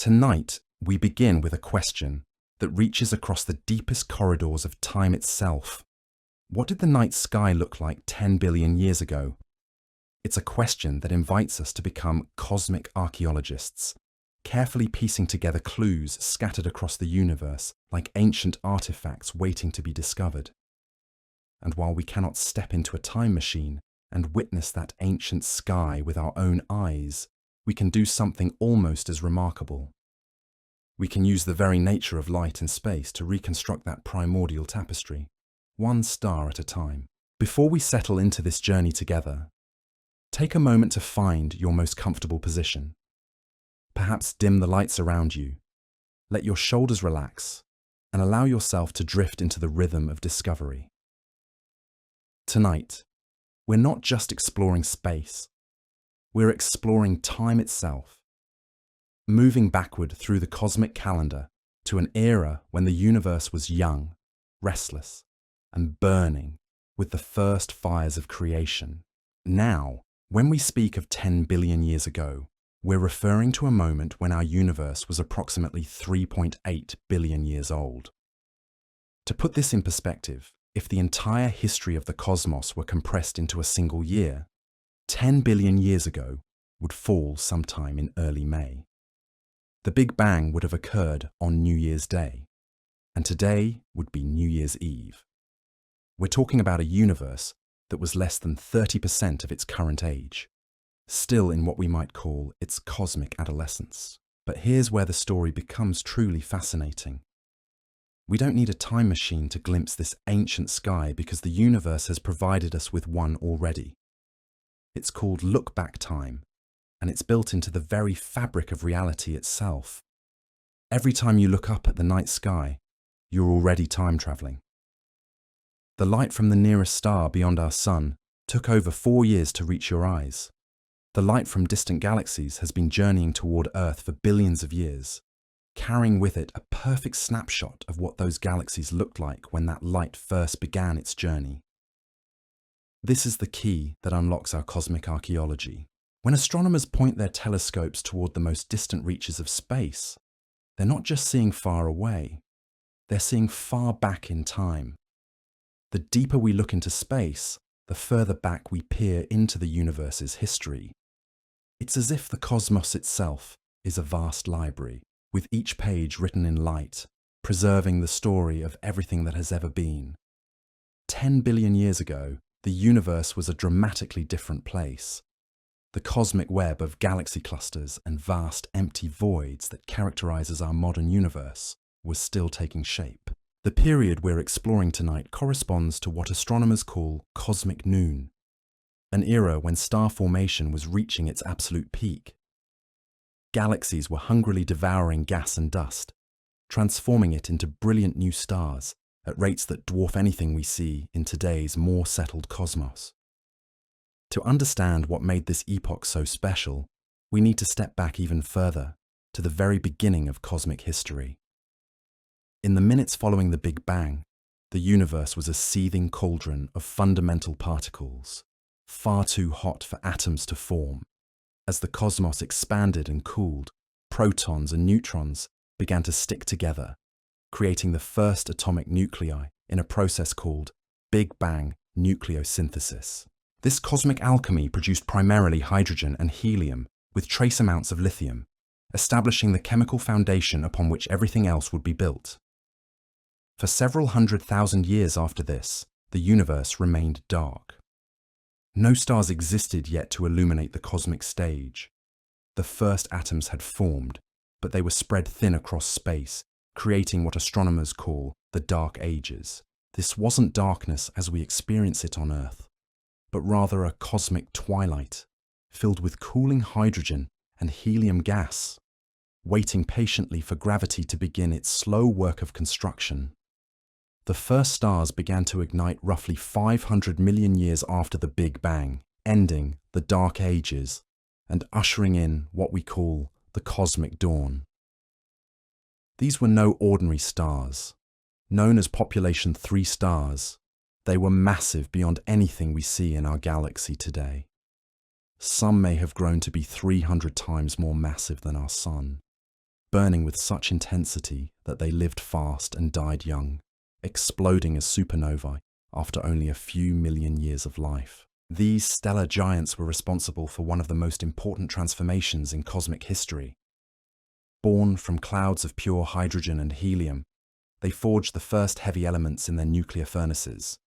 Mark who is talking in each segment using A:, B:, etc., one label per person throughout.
A: Tonight, we begin with a question that reaches across the deepest corridors of time itself. What did the night sky look like 10 billion years ago? It's a question that invites us to become cosmic archaeologists, carefully piecing together clues scattered across the universe like ancient artifacts waiting to be discovered. And while we cannot step into a time machine and witness that ancient sky with our own eyes, we can do something almost as remarkable. We can use the very nature of light and space to reconstruct that primordial tapestry, one star at a time. Before we settle into this journey together, take a moment to find your most comfortable position. Perhaps dim the lights around you, let your shoulders relax, and allow yourself to drift into the rhythm of discovery. Tonight, we're not just exploring space, we're exploring time itself, moving backward through the cosmic calendar to an era when the universe was young, restless, and burning with the first fires of creation. Now, when we speak of 10 billion years ago, we're referring to a moment when our universe was approximately 3.8 billion years old. To put this in perspective, if the entire history of the cosmos were compressed into a single year, 10 billion years ago would fall sometime in early May. The Big Bang would have occurred on New Year's Day, and today would be New Year's Eve. We're talking about a universe that was less than 30% of its current age, still in what we might call its cosmic adolescence. But here's where the story becomes truly fascinating. We don't need a time machine to glimpse this ancient sky because the universe has provided us with one already. It's called look-back time, and it's built into the very fabric of reality itself. Every time you look up at the night sky, you're already time traveling. The light from the nearest star beyond our sun took over 4 years to reach your eyes. The light from distant galaxies has been journeying toward Earth for billions of years, carrying with it a perfect snapshot of what those galaxies looked like when that light first began its journey. This is the key that unlocks our cosmic archaeology. When astronomers point their telescopes toward the most distant reaches of space, they're not just seeing far away, they're seeing far back in time. The deeper we look into space, the further back we peer into the universe's history. It's as if the cosmos itself is a vast library, with each page written in light, preserving the story of everything that has ever been. 10 billion years ago, the universe was a dramatically different place. The cosmic web of galaxy clusters and vast empty voids that characterizes our modern universe was still taking shape. The period we're exploring tonight corresponds to what astronomers call cosmic noon, an era when star formation was reaching its absolute peak. Galaxies were hungrily devouring gas and dust, transforming it into brilliant new stars at rates that dwarf anything we see in today's more settled cosmos. To understand what made this epoch so special, we need to step back even further, to the very beginning of cosmic history. In the minutes following the Big Bang, the universe was a seething cauldron of fundamental particles, far too hot for atoms to form. As the cosmos expanded and cooled, protons and neutrons began to stick together, creating the first atomic nuclei in a process called Big Bang nucleosynthesis. This cosmic alchemy produced primarily hydrogen and helium with trace amounts of lithium, establishing the chemical foundation upon which everything else would be built. For several 100,000 years after this, the universe remained dark. No stars existed yet to illuminate the cosmic stage. The first atoms had formed, but they were spread thin across space, creating what astronomers call the Dark Ages. This wasn't darkness as we experience it on Earth, but rather a cosmic twilight, filled with cooling hydrogen and helium gas, waiting patiently for gravity to begin its slow work of construction. The first stars began to ignite roughly 500 million years after the Big Bang, ending the Dark Ages and ushering in what we call the cosmic dawn. These were no ordinary stars. Known as population 3 stars, they were massive beyond anything we see in our galaxy today. Some may have grown to be 300 times more massive than our Sun. burning with such intensity that they lived fast and died young, exploding as supernovae after only a few million years of life. These stellar giants were responsible for one of the most important transformations in cosmic history. Born from clouds of pure hydrogen and helium, they forged the first heavy elements in their nuclear furnaces.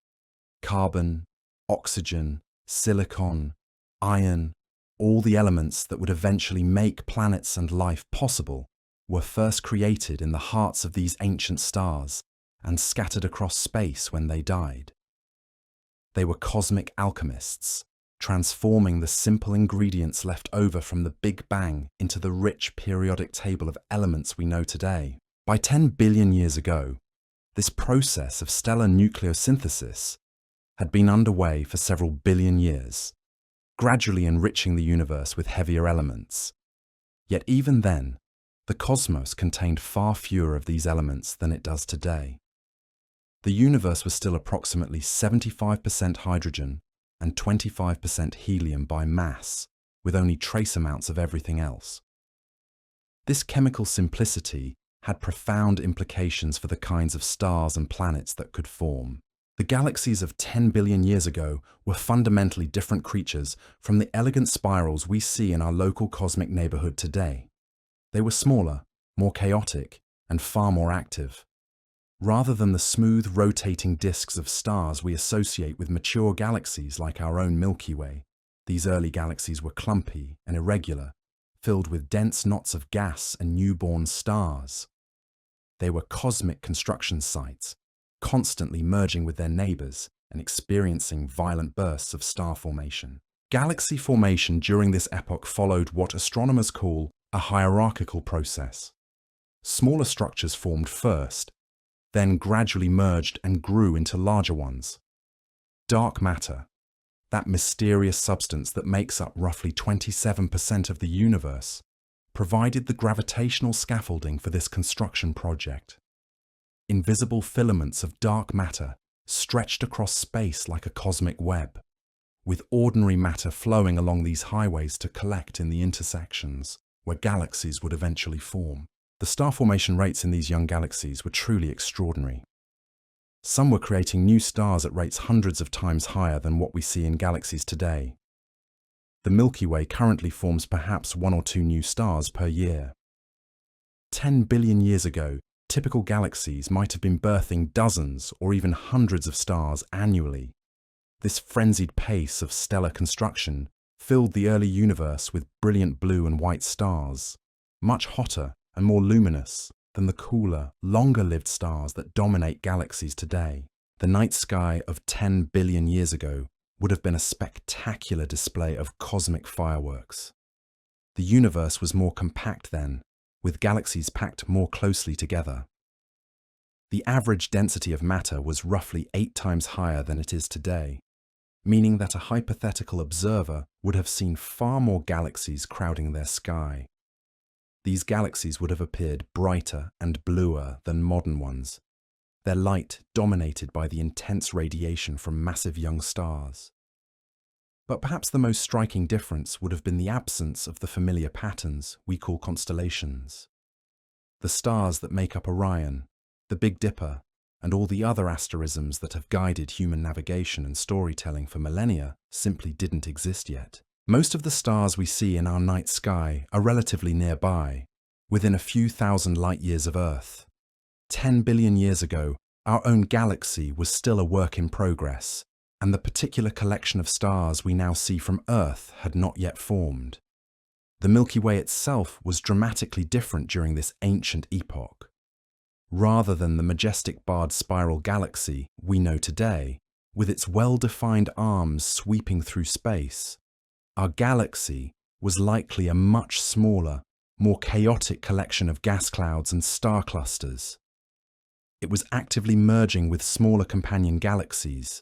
A: Carbon, oxygen, silicon, iron, all the elements that would eventually make planets and life possible were first created in the hearts of these ancient stars and scattered across space when they died. They were cosmic alchemists, transforming the simple ingredients left over from the Big Bang into the rich periodic table of elements we know today. By 10 billion years ago, this process of stellar nucleosynthesis had been underway for several billion years, gradually enriching the universe with heavier elements. Yet even then, the cosmos contained far fewer of these elements than it does today. The universe was still approximately 75% hydrogen and 25% helium by mass, with only trace amounts of everything else. This chemical simplicity had profound implications for the kinds of stars and planets that could form. The galaxies of 10 billion years ago were fundamentally different creatures from the elegant spirals we see in our local cosmic neighborhood today. They were smaller, more chaotic, and far more active. Rather than the smooth, rotating disks of stars we associate with mature galaxies like our own Milky Way, these early galaxies were clumpy and irregular, filled with dense knots of gas and newborn stars. They were cosmic construction sites, constantly merging with their neighbors and experiencing violent bursts of star formation. Galaxy formation during this epoch followed what astronomers call a hierarchical process. Smaller structures formed first, then gradually merged and grew into larger ones. Dark matter, that mysterious substance that makes up roughly 27% of the universe, provided the gravitational scaffolding for this construction project. Invisible filaments of dark matter stretched across space like a cosmic web, with ordinary matter flowing along these highways to collect in the intersections where galaxies would eventually form. The star formation rates in these young galaxies were truly extraordinary. Some were creating new stars at rates hundreds of times higher than what we see in galaxies today. The Milky Way currently forms perhaps 1 or 2 new stars per year. 10 billion years ago, typical galaxies might have been birthing dozens or even hundreds of stars annually. This frenzied pace of stellar construction filled the early universe with brilliant blue and white stars, much hotter and more luminous than the cooler, longer-lived stars that dominate galaxies today. The night sky of 10 billion years ago would have been a spectacular display of cosmic fireworks. The universe was more compact then, with galaxies packed more closely together. The average density of matter was roughly 8 times higher than it is today, meaning that a hypothetical observer would have seen far more galaxies crowding their sky. These galaxies would have appeared brighter and bluer than modern ones, their light dominated by the intense radiation from massive young stars. But perhaps the most striking difference would have been the absence of the familiar patterns we call constellations. The stars that make up Orion, the Big Dipper, and all the other asterisms that have guided human navigation and storytelling for millennia simply didn't exist yet. Most of the stars we see in our night sky are relatively nearby, within a few thousand light-years of Earth. 10 billion years ago, our own galaxy was still a work in progress, and the particular collection of stars we now see from Earth had not yet formed. The Milky Way itself was dramatically different during this ancient epoch. Rather than the majestic barred spiral galaxy we know today, with its well-defined arms sweeping through space, our galaxy was likely a much smaller, more chaotic collection of gas clouds and star clusters. It was actively merging with smaller companion galaxies,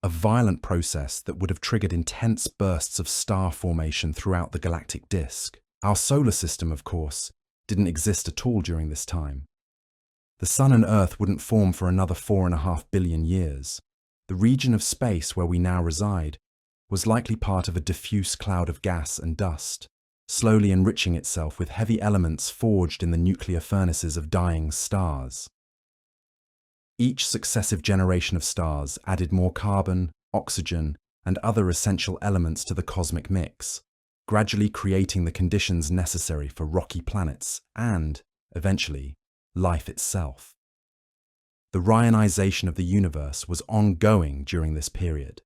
A: a violent process that would have triggered intense bursts of star formation throughout the galactic disk. Our solar system, of course, didn't exist at all during this time. The Sun and Earth wouldn't form for another 4.5 billion years. The region of space where we now reside was likely part of a diffuse cloud of gas and dust, slowly enriching itself with heavy elements forged in the nuclear furnaces of dying stars. Each successive generation of stars added more carbon, oxygen, and other essential elements to the cosmic mix, gradually creating the conditions necessary for rocky planets and, eventually, life itself. The Ryanization of the universe was ongoing during this period,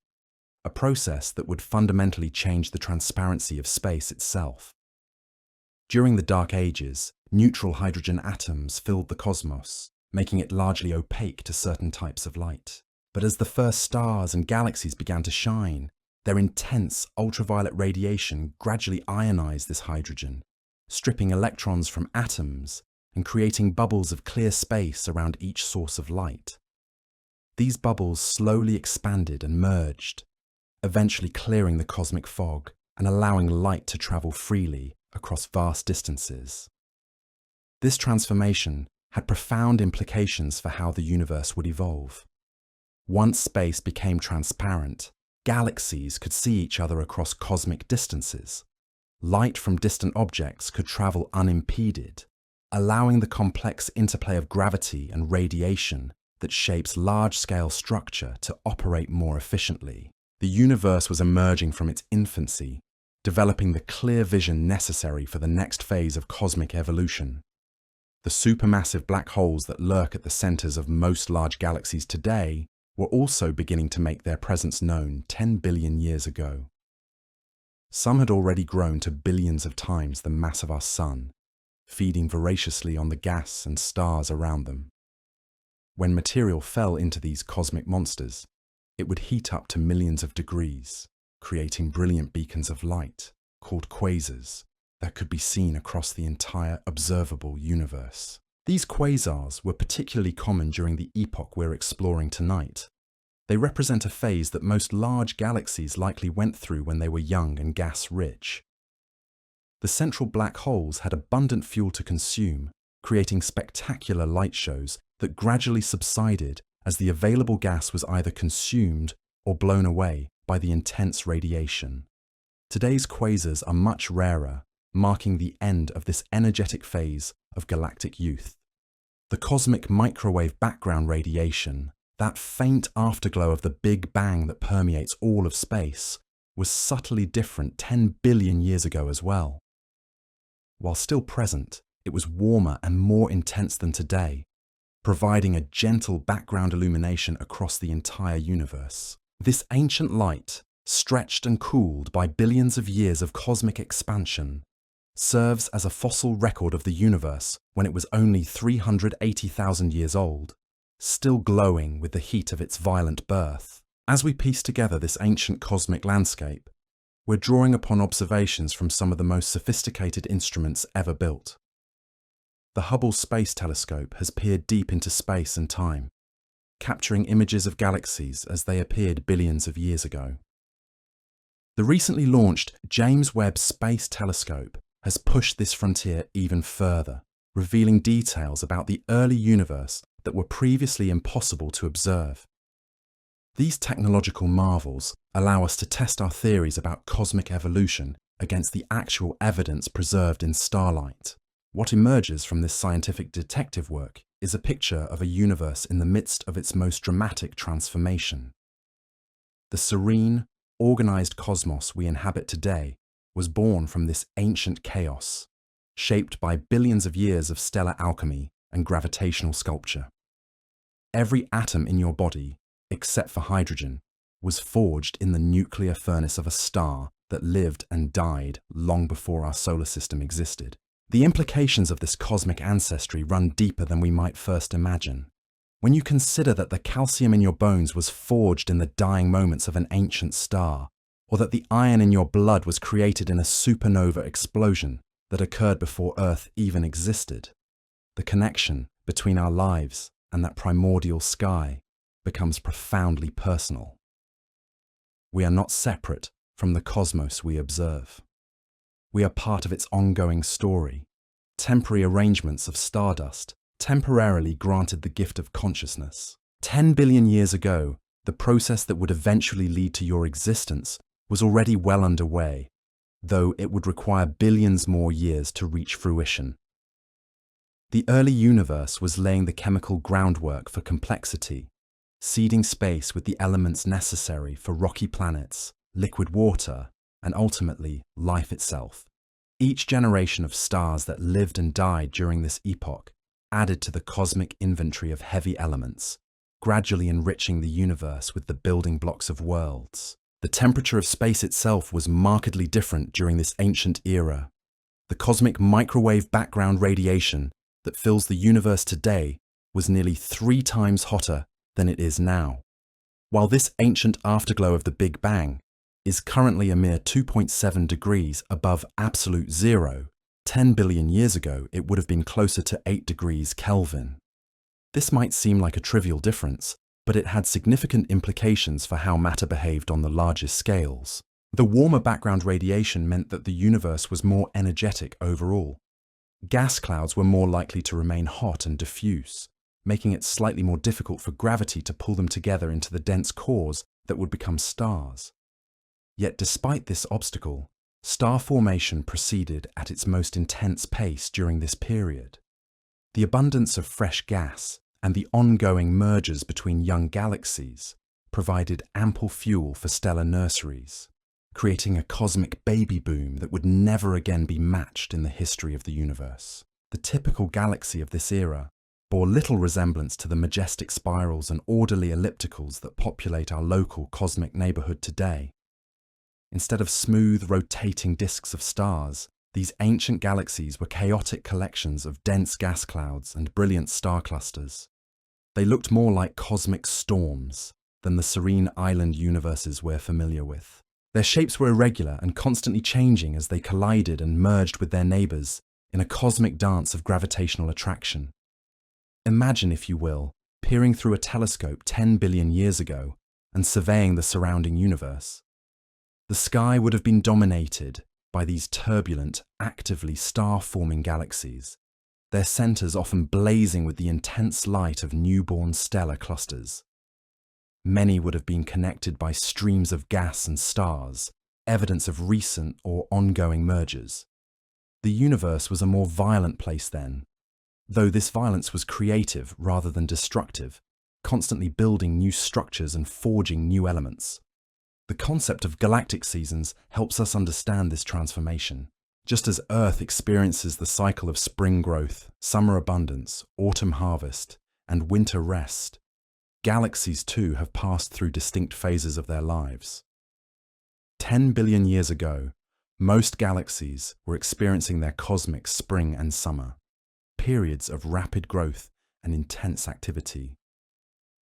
A: a process that would fundamentally change the transparency of space itself. During the Dark Ages, neutral hydrogen atoms filled the cosmos, making it largely opaque to certain types of light. But as the first stars and galaxies began to shine, their intense ultraviolet radiation gradually ionized this hydrogen, stripping electrons from atoms and creating bubbles of clear space around each source of light. These bubbles slowly expanded and merged, eventually clearing the cosmic fog and allowing light to travel freely across vast distances. This transformation had profound implications for how the universe would evolve. Once space became transparent, galaxies could see each other across cosmic distances. Light from distant objects could travel unimpeded, allowing the complex interplay of gravity and radiation that shapes large-scale structure to operate more efficiently. The universe was emerging from its infancy, developing the clear vision necessary for the next phase of cosmic evolution. The supermassive black holes that lurk at the centers of most large galaxies today were also beginning to make their presence known 10 billion years ago. Some had already grown to billions of times the mass of our Sun, feeding voraciously on the gas and stars around them. When material fell into these cosmic monsters, it would heat up to millions of degrees, creating brilliant beacons of light, called quasars, that could be seen across the entire observable universe. These quasars were particularly common during the epoch we're exploring tonight. They represent a phase that most large galaxies likely went through when they were young and gas-rich. The central black holes had abundant fuel to consume, creating spectacular light shows that gradually subsided as the available gas was either consumed or blown away by the intense radiation. Today's quasars are much rarer, marking the end of this energetic phase of galactic youth. The cosmic microwave background radiation, that faint afterglow of the Big Bang that permeates all of space, was subtly different 10 billion years ago as well. While still present, it was warmer and more intense than today, providing a gentle background illumination across the entire universe. This ancient light, stretched and cooled by billions of years of cosmic expansion, serves as a fossil record of the universe when it was only 380,000 years old, still glowing with the heat of its violent birth. As we piece together this ancient cosmic landscape, we're drawing upon observations from some of the most sophisticated instruments ever built. The Hubble Space Telescope has peered deep into space and time, capturing images of galaxies as they appeared billions of years ago. The recently launched James Webb Space Telescope has pushed this frontier even further, revealing details about the early universe that were previously impossible to observe. These technological marvels allow us to test our theories about cosmic evolution against the actual evidence preserved in starlight. What emerges from this scientific detective work is a picture of a universe in the midst of its most dramatic transformation. The serene, organized cosmos we inhabit today was born from this ancient chaos, shaped by billions of years of stellar alchemy and gravitational sculpture. Every atom in your body, except for hydrogen, was forged in the nuclear furnace of a star that lived and died long before our solar system existed. The implications of this cosmic ancestry run deeper than we might first imagine. When you consider that the calcium in your bones was forged in the dying moments of an ancient star, or that the iron in your blood was created in a supernova explosion that occurred before Earth even existed, the connection between our lives and that primordial sky becomes profoundly personal. We are not separate from the cosmos we observe. We are part of its ongoing story. Temporary arrangements of stardust temporarily granted the gift of consciousness. 10 billion years ago, the process that would eventually lead to your existence was already well underway. though it would require billions more years to reach fruition. The early universe was laying the chemical groundwork for complexity, seeding space with the elements necessary for rocky planets, liquid water, and ultimately life itself. Each generation of stars that lived and died during this epoch added to the cosmic inventory of heavy elements, gradually enriching the universe with the building blocks of worlds. The temperature of space itself was markedly different during this ancient era. The cosmic microwave background radiation that fills the universe today was nearly 3 times hotter than it is now. While this ancient afterglow of the Big Bang is currently a mere 2.7 degrees above absolute zero, 10 billion years ago it would have been closer to 8 degrees Kelvin. This might seem like a trivial difference, but it had significant implications for how matter behaved on the largest scales. The warmer background radiation meant that the universe was more energetic overall. Gas clouds were more likely to remain hot and diffuse, making it slightly more difficult for gravity to pull them together into the dense cores that would become stars. Yet despite this obstacle, star formation proceeded at its most intense pace during this period. The abundance of fresh gas and the ongoing mergers between young galaxies provided ample fuel for stellar nurseries, creating a cosmic baby boom that would never again be matched in the history of the universe. The typical galaxy of this era bore little resemblance to the majestic spirals and orderly ellipticals that populate our local cosmic neighborhood today. Instead of smooth, rotating disks of stars, these ancient galaxies were chaotic collections of dense gas clouds and brilliant star clusters. They looked more like cosmic storms than the serene island universes we're familiar with. Their shapes were irregular and constantly changing as they collided and merged with their neighbors in a cosmic dance of gravitational attraction. Imagine, if you will, peering through a telescope 10 billion years ago and surveying the surrounding universe. The sky would have been dominated by these turbulent, actively star-forming galaxies, their centers often blazing with the intense light of newborn stellar clusters. Many would have been connected by streams of gas and stars, evidence of recent or ongoing mergers. The universe was a more violent place then, though this violence was creative rather than destructive, constantly building new structures and forging new elements. The concept of galactic seasons helps us understand this transformation. Just as Earth experiences the cycle of spring growth, summer abundance, autumn harvest, and winter rest, galaxies too have passed through distinct phases of their lives. 10 billion years ago, most galaxies were experiencing their cosmic spring and summer, periods of rapid growth and intense activity.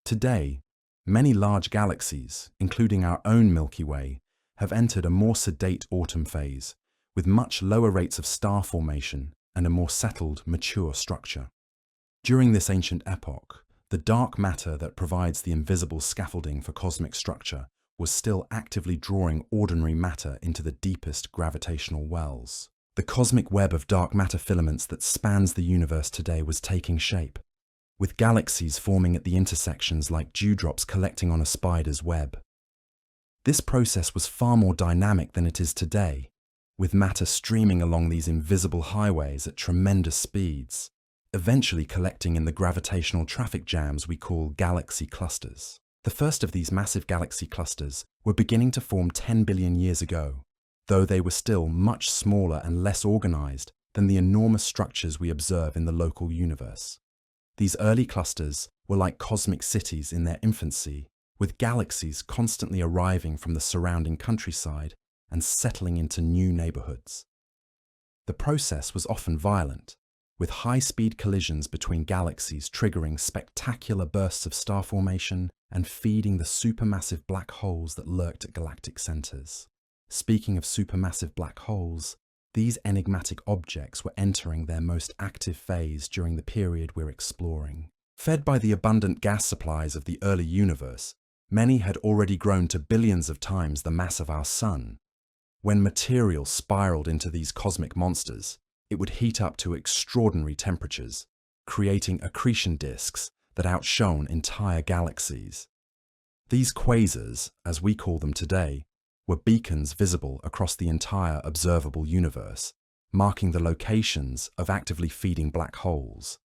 A: Today, many large galaxies, including our own Milky Way, have entered a more sedate autumn phase, with much lower rates of star formation and a more settled, mature structure. During this ancient epoch, the dark matter that provides the invisible scaffolding for cosmic structure was still actively drawing ordinary matter into the deepest gravitational wells. The cosmic web of dark matter filaments that spans the universe today was taking shape, with galaxies forming at the intersections like dewdrops collecting on a spider's web. This process was far more dynamic than it is today, with matter streaming along these invisible highways at tremendous speeds, eventually collecting in the gravitational traffic jams we call galaxy clusters. The first of these massive galaxy clusters were beginning to form 10 billion years ago, though they were still much smaller and less organized than the enormous structures we observe in the local universe. These early clusters were like cosmic cities in their infancy, with galaxies constantly arriving from the surrounding countryside and settling into new neighborhoods. The process was often violent, with high-speed collisions between galaxies triggering spectacular bursts of star formation and feeding the supermassive black holes that lurked at galactic centers. Speaking of supermassive black holes, these enigmatic objects were entering their most active phase during the period we're exploring. Fed by the abundant gas supplies of the early universe, many had already grown to billions of times the mass of our Sun. When material spiraled into these cosmic monsters, it would heat up to extraordinary temperatures, creating accretion disks that outshone entire galaxies. These quasars, as we call them today, were beacons visible across the entire observable universe, marking the locations of actively feeding black holes.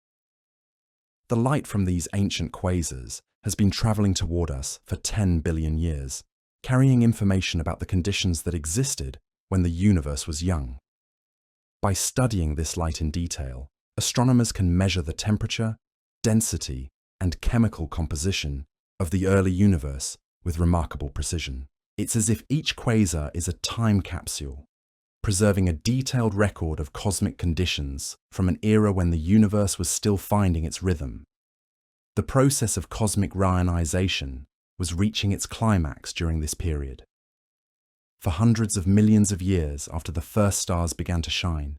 A: The light from these ancient quasars has been travelling toward us for 10 billion years, carrying information about the conditions that existed when the universe was young. By studying this light in detail, astronomers can measure the temperature, density, and chemical composition of the early universe with remarkable precision. It's as if each quasar is a time capsule, preserving a detailed record of cosmic conditions from an era when the universe was still finding its rhythm. The process of cosmic reionization was reaching its climax during this period. For hundreds of millions of years after the first stars began to shine,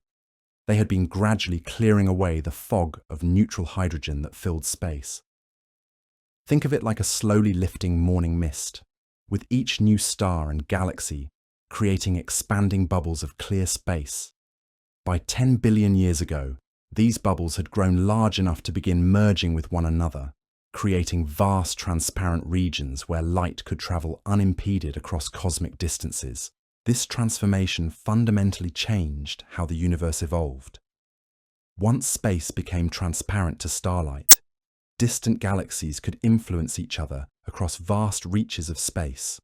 A: they had been gradually clearing away the fog of neutral hydrogen that filled space. Think of it like a slowly lifting morning mist, with each new star and galaxy creating expanding bubbles of clear space. By 10 billion years ago, these bubbles had grown large enough to begin merging with one another, creating vast transparent regions where light could travel unimpeded across cosmic distances. This transformation fundamentally changed how the universe evolved. Once space became transparent to starlight, distant galaxies could influence each other across vast reaches of space.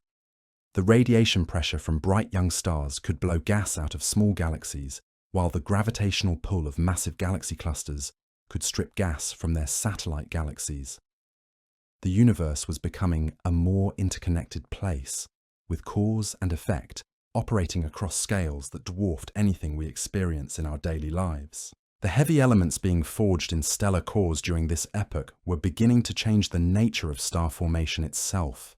A: The radiation pressure from bright young stars could blow gas out of small galaxies, while the gravitational pull of massive galaxy clusters could strip gas from their satellite galaxies. The universe was becoming a more interconnected place, with cause and effect operating across scales that dwarfed anything we experience in our daily lives. The heavy elements being forged in stellar cores during this epoch were beginning to change the nature of star formation itself.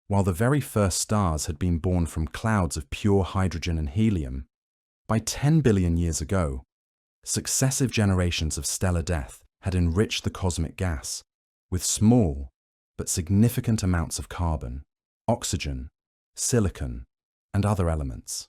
A: While the very first stars had been born from clouds of pure hydrogen and helium, by 10 billion years ago, successive generations of stellar death had enriched the cosmic gas with small but significant amounts of carbon, oxygen, silicon, and other elements.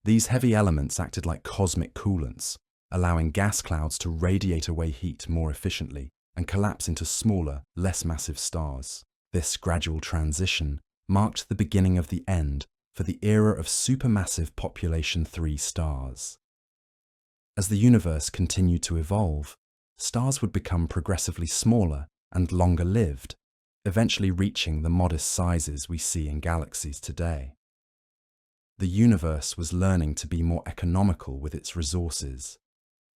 A: These heavy elements acted like cosmic coolants, allowing gas clouds to radiate away heat more efficiently and collapse into smaller, less massive stars. This gradual transition marked the beginning of the end for the era of supermassive population 3 stars. As the universe continued to evolve, stars would become progressively smaller and longer-lived, eventually reaching the modest sizes we see in galaxies today. The universe was learning to be more economical with its resources,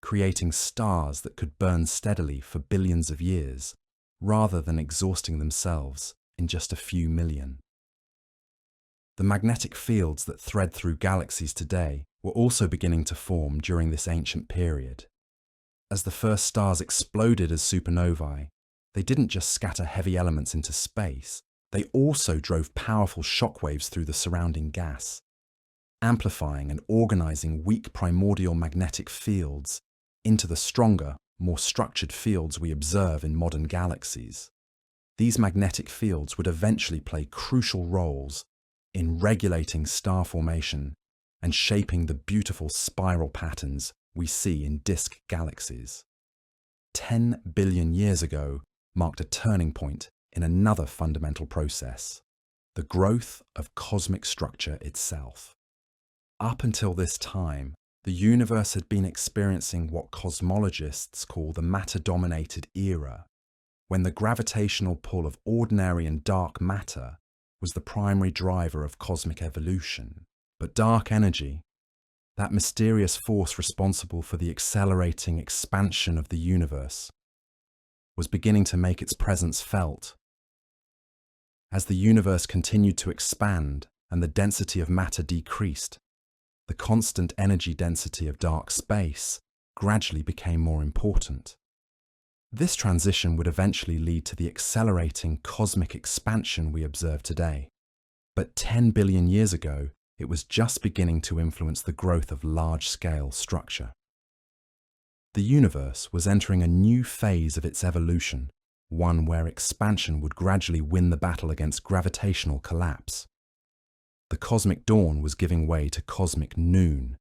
A: creating stars that could burn steadily for billions of years, rather than exhausting themselves in just a few million. The magnetic fields that thread through galaxies today were also beginning to form during this ancient period. As the first stars exploded as supernovae, they didn't just scatter heavy elements into space, they also drove powerful shockwaves through the surrounding gas, amplifying and organizing weak primordial magnetic fields into the stronger, more structured fields we observe in modern galaxies. These magnetic fields would eventually play crucial roles in regulating star formation and shaping the beautiful spiral patterns we see in disk galaxies. 10 billion years ago marked a turning point in another fundamental process, the growth of cosmic structure itself. Up until this time, the universe had been experiencing what cosmologists call the matter-dominated era, when the gravitational pull of ordinary and dark matter was the primary driver of cosmic evolution. But dark energy, that mysterious force responsible for the accelerating expansion of the universe, was beginning to make its presence felt. As the universe continued to expand and the density of matter decreased, the constant energy density of dark space gradually became more important. This transition would eventually lead to the accelerating cosmic expansion we observe today. But 10 billion years ago, it was just beginning to influence the growth of large-scale structure. The universe was entering a new phase of its evolution, one where expansion would gradually win the battle against gravitational collapse. The cosmic dawn was giving way to cosmic noon,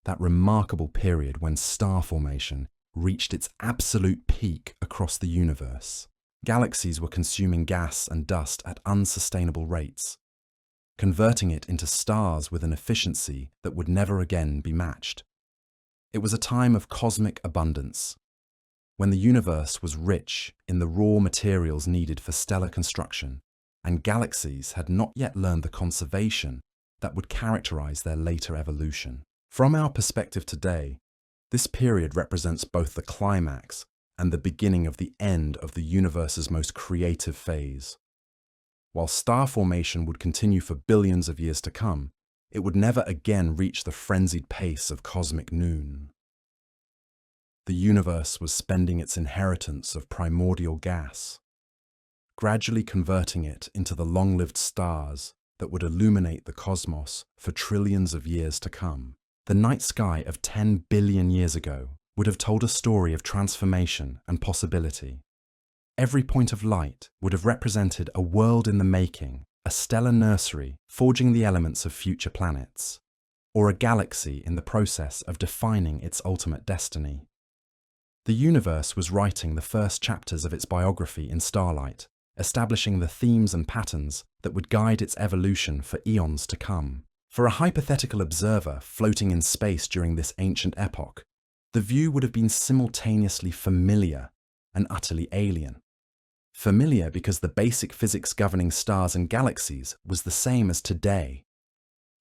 A: that remarkable period when star formation reached its absolute peak across the universe. Galaxies were consuming gas and dust at unsustainable rates. converting it into stars with an efficiency that would never again be matched. It was a time of cosmic abundance, when the universe was rich in the raw materials needed for stellar construction, and galaxies had not yet learned the conservation that would characterize their later evolution. From our perspective today, this period represents both the climax and the beginning of the end of the universe's most creative phase. While star formation would continue for billions of years to come, it would never again reach the frenzied pace of cosmic noon. The universe was spending its inheritance of primordial gas, gradually converting it into the long-lived stars that would illuminate the cosmos for trillions of years to come. The night sky of 10 billion years ago would have told a story of transformation and possibility. Every point of light would have represented a world in the making, a stellar nursery forging the elements of future planets, or a galaxy in the process of defining its ultimate destiny. The universe was writing the first chapters of its biography in starlight, establishing the themes and patterns that would guide its evolution for eons to come. For a hypothetical observer floating in space during this ancient epoch, the view would have been simultaneously familiar and utterly alien. Familiar because the basic physics governing stars and galaxies was the same as today.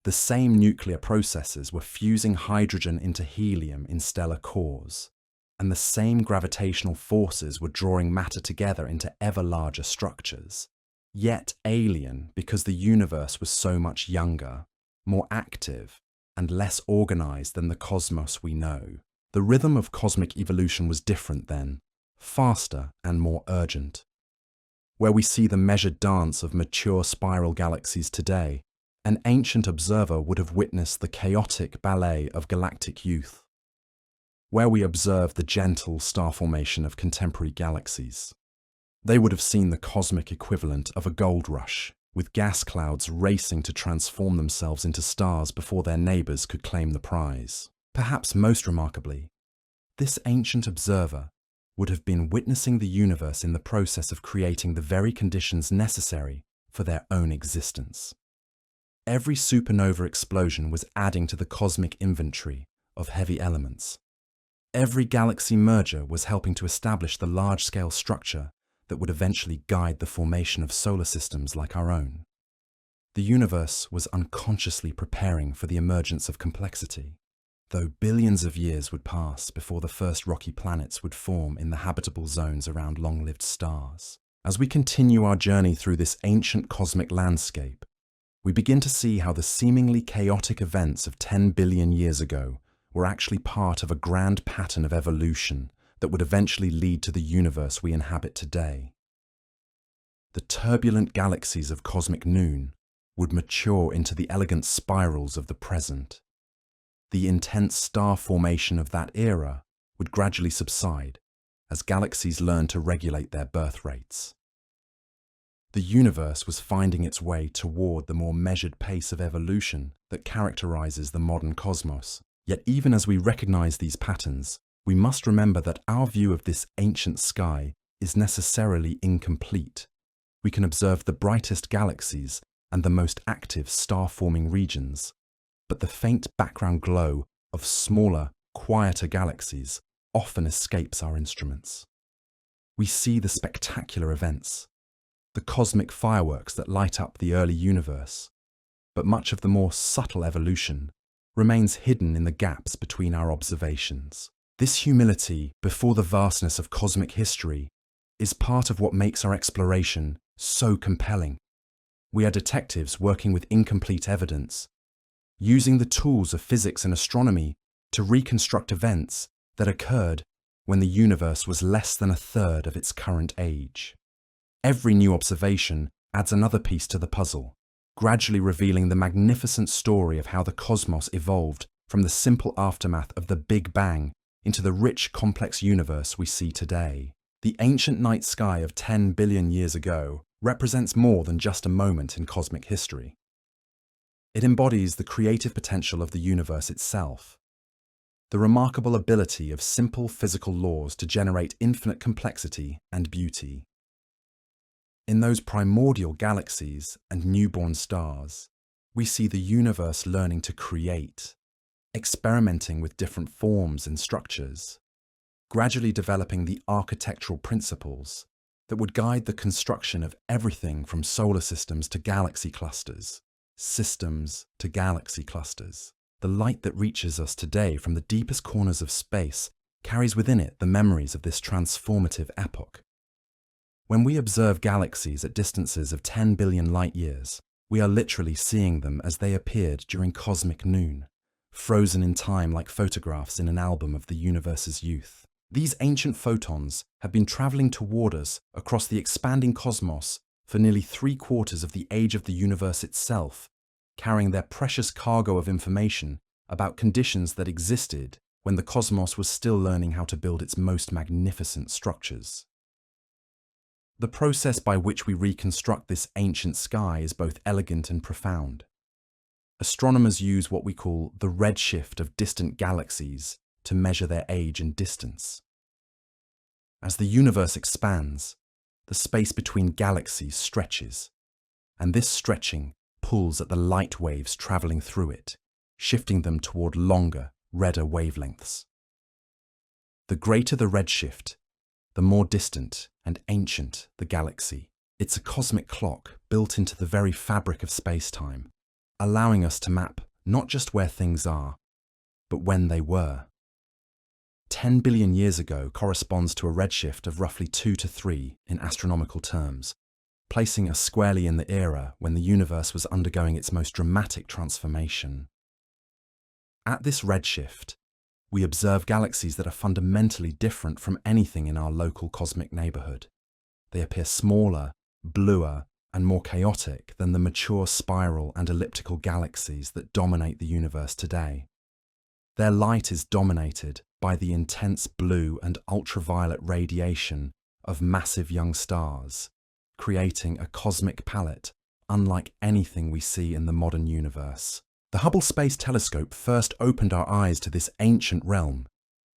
A: The same nuclear processes were fusing hydrogen into helium in stellar cores, and the same gravitational forces were drawing matter together into ever larger structures. Yet alien because the universe was so much younger, more active, and less organized than the cosmos we know. The rhythm of cosmic evolution was different then, faster and more urgent. Where we see the measured dance of mature spiral galaxies today, an ancient observer would have witnessed the chaotic ballet of galactic youth. Where we observe the gentle star formation of contemporary galaxies, they would have seen the cosmic equivalent of a gold rush, with gas clouds racing to transform themselves into stars before their neighbors could claim the prize. Perhaps most remarkably, this ancient observer would have been witnessing the universe in the process of creating the very conditions necessary for their own existence. Every supernova explosion was adding to the cosmic inventory of heavy elements. Every galaxy merger was helping to establish the large-scale structure that would eventually guide the formation of solar systems like our own. The universe was unconsciously preparing for the emergence of complexity, though billions of years would pass before the first rocky planets would form in the habitable zones around long-lived stars. As we continue our journey through this ancient cosmic landscape, we begin to see how the seemingly chaotic events of 10 billion years ago were actually part of a grand pattern of evolution that would eventually lead to the universe we inhabit today. The turbulent galaxies of cosmic noon would mature into the elegant spirals of the present. The intense star formation of that era would gradually subside as galaxies learned to regulate their birth rates. The universe was finding its way toward the more measured pace of evolution that characterizes the modern cosmos. Yet even as we recognize these patterns, we must remember that our view of this ancient sky is necessarily incomplete. We can observe the brightest galaxies and the most active star-forming regions, but the faint background glow of smaller, quieter galaxies often escapes our instruments. We see the spectacular events, the cosmic fireworks that light up the early universe, but much of the more subtle evolution remains hidden in the gaps between our observations. This humility before the vastness of cosmic history is part of what makes our exploration so compelling. We are detectives working with incomplete evidence, using the tools of physics and astronomy to reconstruct events that occurred when the universe was less than a third of its current age. Every new observation adds another piece to the puzzle, gradually revealing the magnificent story of how the cosmos evolved from the simple aftermath of the Big Bang into the rich, complex universe we see today. The ancient night sky of 10 billion years ago represents more than just a moment in cosmic history. It embodies the creative potential of the universe itself, the remarkable ability of simple physical laws to generate infinite complexity and beauty. In those primordial galaxies and newborn stars, we see the universe learning to create, experimenting with different forms and structures, gradually developing the architectural principles that would guide the construction of everything from solar systems to galaxy clusters, systems to galaxy clusters. The light that reaches us today from the deepest corners of space carries within it the memories of this transformative epoch. When we observe galaxies at distances of 10 billion light-years, we are literally seeing them as they appeared during cosmic noon, frozen in time like photographs in an album of the universe's youth. These ancient photons have been traveling toward us across the expanding cosmos for nearly 3/4 of the age of the universe itself, carrying their precious cargo of information about conditions that existed when the cosmos was still learning how to build its most magnificent structures. The process by which we reconstruct this ancient sky is both elegant and profound. Astronomers use what we call the redshift of distant galaxies to measure their age and distance. As the universe expands, the space between galaxies stretches, and this stretching pulls at the light waves traveling through it, shifting them toward longer, redder wavelengths. The greater the redshift, the more distant and ancient the galaxy. It's a cosmic clock built into the very fabric of space-time, allowing us to map not just where things are, but when they were. 10 billion years ago corresponds to a redshift of roughly 2 to 3 in astronomical terms, placing us squarely in the era when the universe was undergoing its most dramatic transformation. At this redshift, we observe galaxies that are fundamentally different from anything in our local cosmic neighborhood. They appear smaller, bluer, and more chaotic than the mature spiral and elliptical galaxies that dominate the universe today. Their light is dominated by the intense blue and ultraviolet radiation of massive young stars, creating a cosmic palette unlike anything we see in the modern universe. The Hubble Space Telescope first opened our eyes to this ancient realm,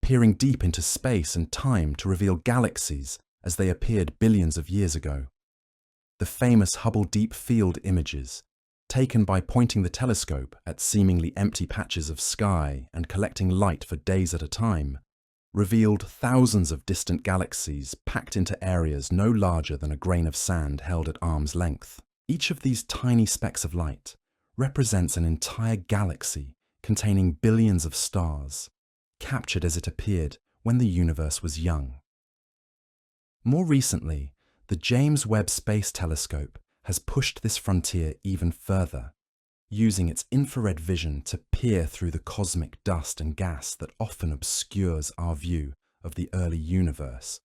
A: peering deep into space and time to reveal galaxies as they appeared billions of years ago. The famous Hubble Deep Field images, taken by pointing the telescope at seemingly empty patches of sky and collecting light for days at a time, revealed thousands of distant galaxies packed into areas no larger than a grain of sand held at arm's length. Each of these tiny specks of light represents an entire galaxy containing billions of stars, captured as it appeared when the universe was young. More recently, the James Webb Space Telescope has pushed this frontier even further, using its infrared vision to peer through the cosmic dust and gas that often obscures our view of the early universe.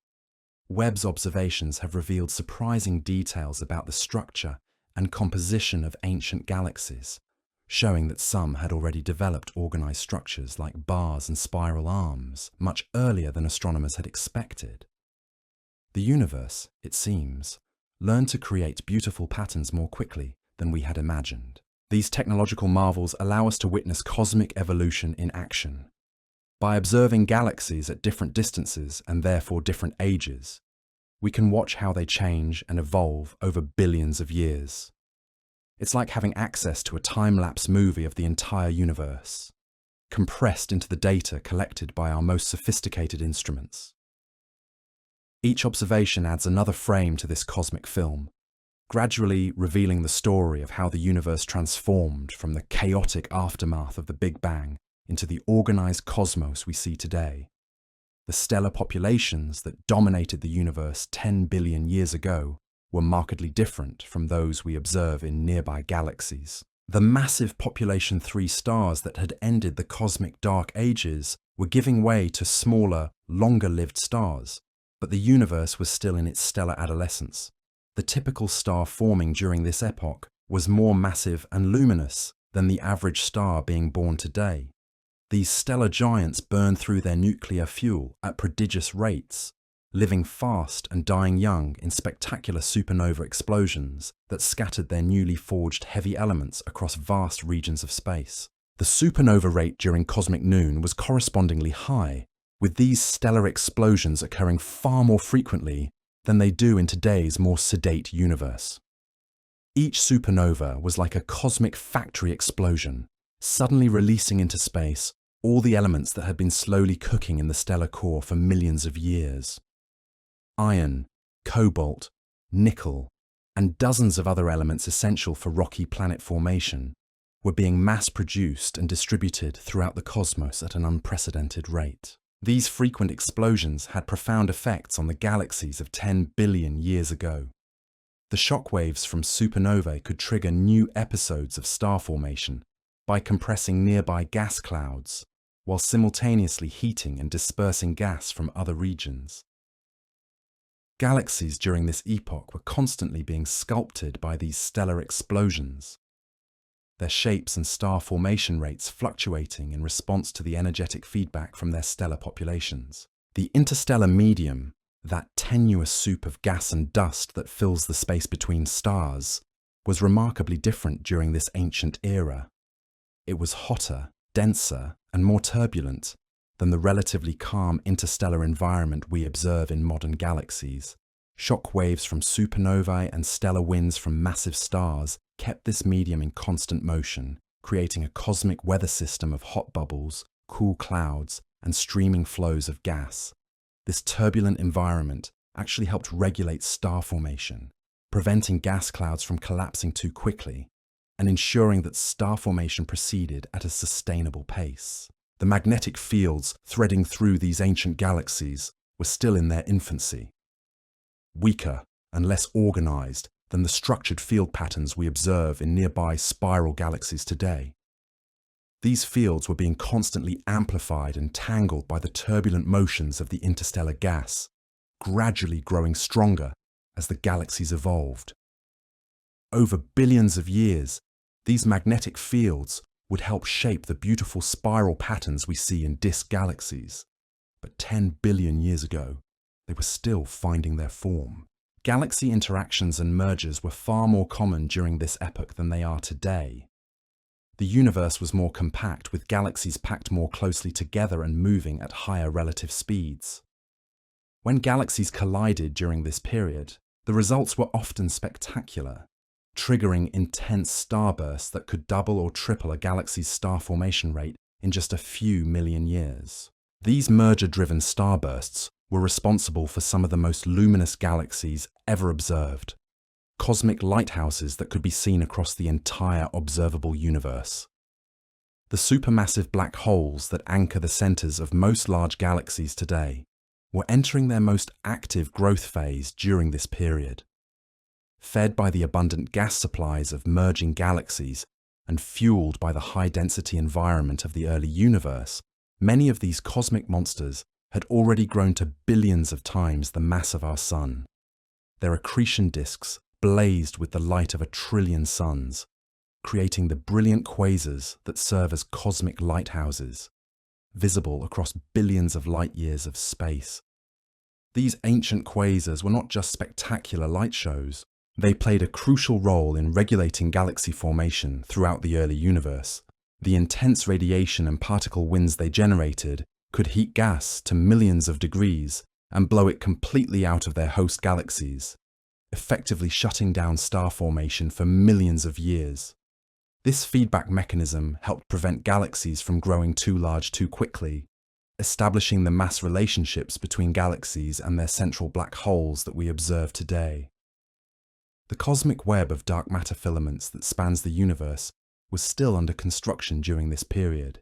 A: Webb's observations have revealed surprising details about the structure and composition of ancient galaxies, showing that some had already developed organized structures like bars and spiral arms much earlier than astronomers had expected. The universe, it seems, learned to create beautiful patterns more quickly than we had imagined. These technological marvels allow us to witness cosmic evolution in action. By observing galaxies at different distances and therefore different ages, we can watch how they change and evolve over billions of years. It's like having access to a time-lapse movie of the entire universe, compressed into the data collected by our most sophisticated instruments. Each observation adds another frame to this cosmic film, gradually revealing the story of how the universe transformed from the chaotic aftermath of the Big Bang into the organized cosmos we see today. The stellar populations that dominated the universe 10 billion years ago were markedly different from those we observe in nearby galaxies. The massive population 3 stars that had ended the cosmic dark ages were giving way to smaller, longer-lived stars, but the universe was still in its stellar adolescence. The typical star forming during this epoch was more massive and luminous than the average star being born today. These stellar giants burned through their nuclear fuel at prodigious rates, living fast and dying young in spectacular supernova explosions that scattered their newly forged heavy elements across vast regions of space. The supernova rate during cosmic noon was correspondingly high, with these stellar explosions occurring far more frequently than they do in today's more sedate universe. Each supernova was like a cosmic factory explosion, suddenly releasing into space all the elements that had been slowly cooking in the stellar core for millions of years. Iron, cobalt, nickel, and dozens of other elements essential for rocky planet formation were being mass-produced and distributed throughout the cosmos at an unprecedented rate. These frequent explosions had profound effects on the galaxies of 10 billion years ago. The shockwaves from supernovae could trigger new episodes of star formation by compressing nearby gas clouds, while simultaneously heating and dispersing gas from other regions. Galaxies during this epoch were constantly being sculpted by these stellar explosions, their shapes and star formation rates fluctuating in response to the energetic feedback from their stellar populations. The interstellar medium, that tenuous soup of gas and dust that fills the space between stars, was remarkably different during this ancient era. It was hotter, denser, and more turbulent than the relatively calm interstellar environment we observe in modern galaxies. Shock waves from supernovae and stellar winds from massive stars kept this medium in constant motion, creating a cosmic weather system of hot bubbles, cool clouds, and streaming flows of gas. This turbulent environment actually helped regulate star formation, preventing gas clouds from collapsing too quickly, and ensuring that star formation proceeded at a sustainable pace. The magnetic fields threading through these ancient galaxies were still in their infancy, weaker and less organized than the structured field patterns we observe in nearby spiral galaxies today. These fields were being constantly amplified and tangled by the turbulent motions of the interstellar gas, gradually growing stronger as the galaxies evolved. Over billions of years, these magnetic fields would help shape the beautiful spiral patterns we see in disk galaxies. But 10 billion years ago, they were still finding their form. Galaxy interactions and mergers were far more common during this epoch than they are today. The universe was more compact, with galaxies packed more closely together and moving at higher relative speeds. When galaxies collided during this period, the results were often spectacular, triggering intense starbursts that could double or triple a galaxy's star formation rate in just a few million years. These merger-driven starbursts were responsible for some of the most luminous galaxies ever observed, cosmic lighthouses that could be seen across the entire observable universe. The supermassive black holes that anchor the centers of most large galaxies today were entering their most active growth phase during this period. Fed by the abundant gas supplies of merging galaxies and fueled by the high-density environment of the early universe, many of these cosmic monsters had already grown to billions of times the mass of our Sun. Their accretion disks blazed with the light of 1 trillion suns, creating the brilliant quasars that serve as cosmic lighthouses, visible across billions of light-years of space. These ancient quasars were not just spectacular light shows. They played a crucial role in regulating galaxy formation throughout the early universe. The intense radiation and particle winds they generated could heat gas to millions of degrees and blow it completely out of their host galaxies, effectively shutting down star formation for millions of years. This feedback mechanism helped prevent galaxies from growing too large too quickly, establishing the mass relationships between galaxies and their central black holes that we observe today. The cosmic web of dark matter filaments that spans the universe was still under construction during this period.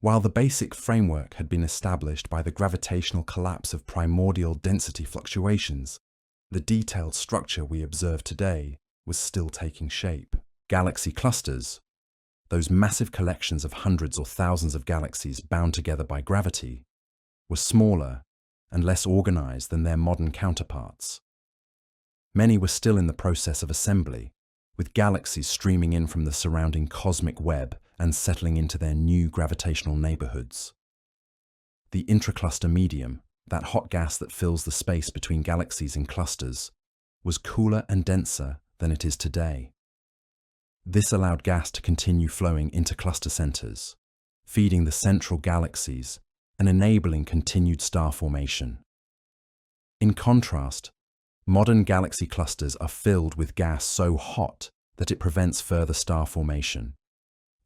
A: While the basic framework had been established by the gravitational collapse of primordial density fluctuations, the detailed structure we observe today was still taking shape. Galaxy clusters, those massive collections of hundreds or thousands of galaxies bound together by gravity, were smaller and less organized than their modern counterparts. Many were still in the process of assembly, with galaxies streaming in from the surrounding cosmic web and settling into their new gravitational neighborhoods. The intracluster medium, that hot gas that fills the space between galaxies in clusters, was cooler and denser than it is today. This allowed gas to continue flowing into cluster centers, feeding the central galaxies and enabling continued star formation. In contrast, Modern galaxy clusters are filled with gas so hot that it prevents further star formation,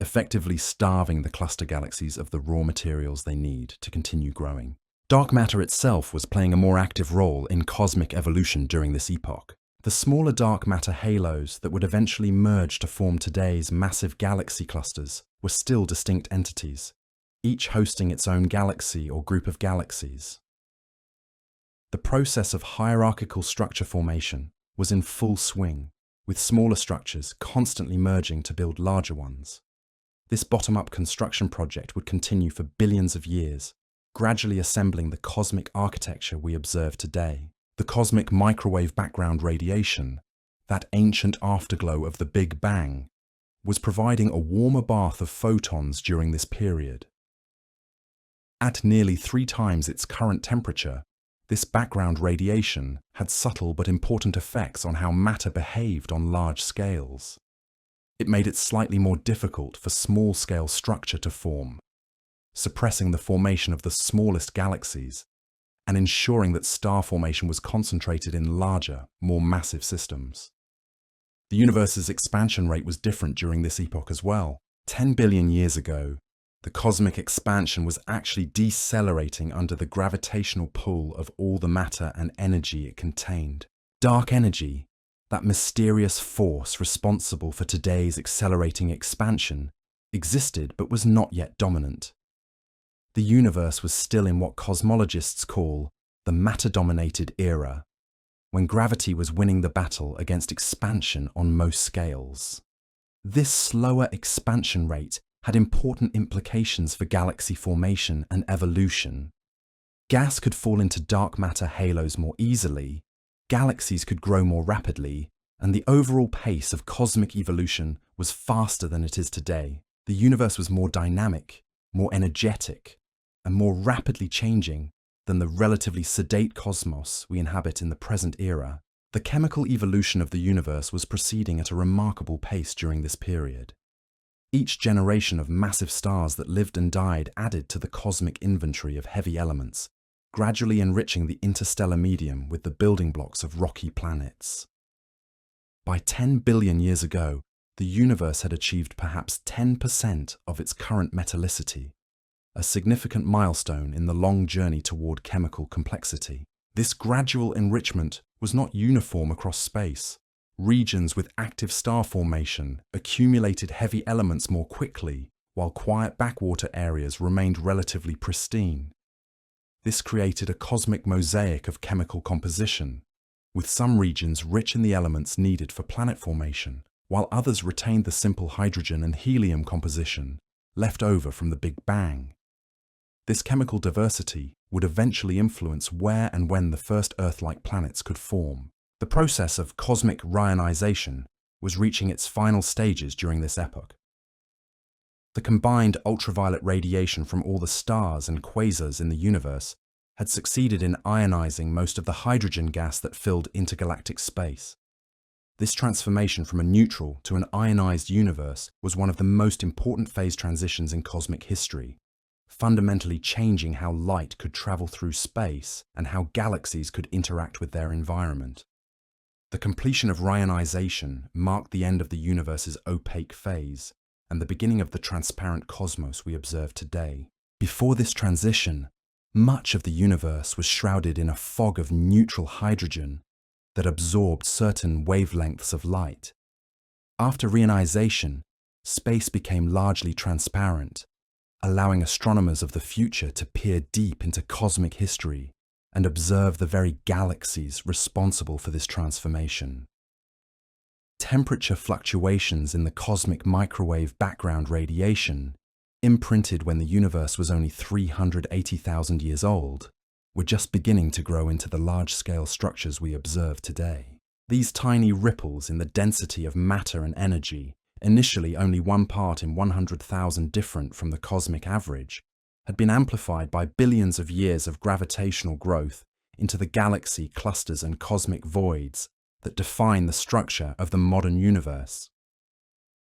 A: effectively starving the cluster galaxies of the raw materials they need to continue growing. Dark matter itself was playing a more active role in cosmic evolution during this epoch. The smaller dark matter halos that would eventually merge to form today's massive galaxy clusters were still distinct entities, each hosting its own galaxy or group of galaxies. The process of hierarchical structure formation was in full swing, with smaller structures constantly merging to build larger ones. This bottom-up construction project would continue for billions of years, gradually assembling the cosmic architecture we observe today. The cosmic microwave background radiation, that ancient afterglow of the Big Bang, was providing a warmer bath of photons during this period. At nearly 3 times its current temperature, this background radiation had subtle but important effects on how matter behaved on large scales. It made it slightly more difficult for small-scale structure to form, suppressing the formation of the smallest galaxies and ensuring that star formation was concentrated in larger, more massive systems. The universe's expansion rate was different during this epoch as well. 10 billion years ago, the cosmic expansion was actually decelerating under the gravitational pull of all the matter and energy it contained. Dark energy, that mysterious force responsible for today's accelerating expansion, existed but was not yet dominant. The universe was still in what cosmologists call the matter-dominated era, when gravity was winning the battle against expansion on most scales. This slower expansion rate had important implications for galaxy formation and evolution. Gas could fall into dark matter halos more easily, galaxies could grow more rapidly, and the overall pace of cosmic evolution was faster than it is today. The universe was more dynamic, more energetic, and more rapidly changing than the relatively sedate cosmos we inhabit in the present era. The chemical evolution of the universe was proceeding at a remarkable pace during this period. Each generation of massive stars that lived and died added to the cosmic inventory of heavy elements, gradually enriching the interstellar medium with the building blocks of rocky planets. By 10 billion years ago, the universe had achieved perhaps 10% of its current metallicity, a significant milestone in the long journey toward chemical complexity. This gradual enrichment was not uniform across space. Regions with active star formation accumulated heavy elements more quickly, while quiet backwater areas remained relatively pristine. This created a cosmic mosaic of chemical composition, with some regions rich in the elements needed for planet formation, while others retained the simple hydrogen and helium composition left over from the Big Bang. This chemical diversity would eventually influence where and when the first Earth-like planets could form. The process of cosmic rionization was reaching its final stages during this epoch. The combined ultraviolet radiation from all the stars and quasars in the universe had succeeded in ionizing most of the hydrogen gas that filled intergalactic space. This transformation from a neutral to an ionized universe was one of the most important phase transitions in cosmic history, fundamentally changing how light could travel through space and how galaxies could interact with their environment. The completion of rionization marked the end of the universe's opaque phase and the beginning of the transparent cosmos we observe today. Before this transition, much of the universe was shrouded in a fog of neutral hydrogen that absorbed certain wavelengths of light. After reionization, space became largely transparent, allowing astronomers of the future to peer deep into cosmic history and observe the very galaxies responsible for this transformation. Temperature fluctuations in the cosmic microwave background radiation, imprinted when the universe was only 380,000 years old, were just beginning to grow into the large-scale structures we observe today. These tiny ripples in the density of matter and energy, initially only 1 part in 100,000 different from the cosmic average, had been amplified by billions of years of gravitational growth into the galaxy clusters and cosmic voids that define the structure of the modern universe.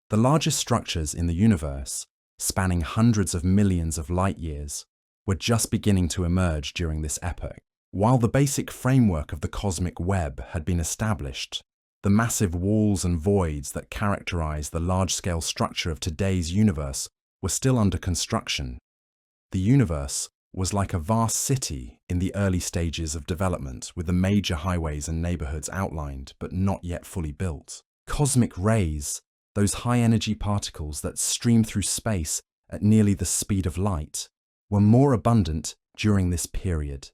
A: The largest structures in the universe, spanning hundreds of millions of light years, were just beginning to emerge during this epoch. While the basic framework of the cosmic web had been established, the massive walls and voids that characterize the large-scale structure of today's universe were still under construction. The universe was like a vast city in the early stages of development, with the major highways and neighborhoods outlined but not yet fully built. Cosmic rays, those high-energy particles that stream through space at nearly the speed of light, were more abundant during this period.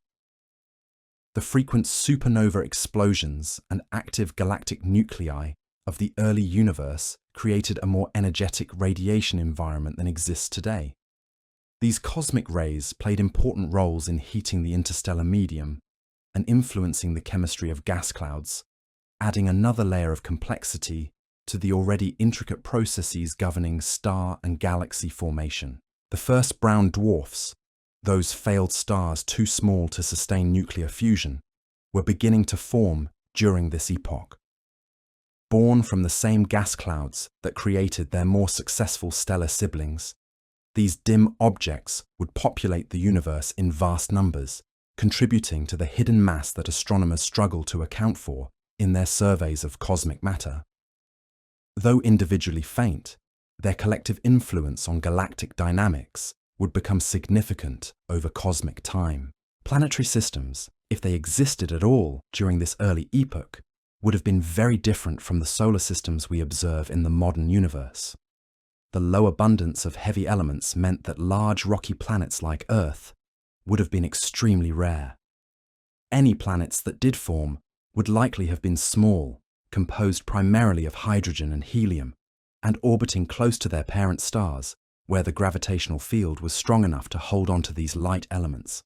A: The frequent supernova explosions and active galactic nuclei of the early universe created a more energetic radiation environment than exists today. These cosmic rays played important roles in heating the interstellar medium and influencing the chemistry of gas clouds, adding another layer of complexity to the already intricate processes governing star and galaxy formation. The first brown dwarfs, those failed stars too small to sustain nuclear fusion, were beginning to form during this epoch. Born from the same gas clouds that created their more successful stellar siblings, these dim objects would populate the universe in vast numbers, contributing to the hidden mass that astronomers struggle to account for in their surveys of cosmic matter. Though individually faint, their collective influence on galactic dynamics would become significant over cosmic time. Planetary systems, if they existed at all during this early epoch, would have been very different from the solar systems we observe in the modern universe. The low abundance of heavy elements meant that large rocky planets like Earth would have been extremely rare. Any planets that did form would likely have been small, composed primarily of hydrogen and helium, and orbiting close to their parent stars, where the gravitational field was strong enough to hold on to these light elements.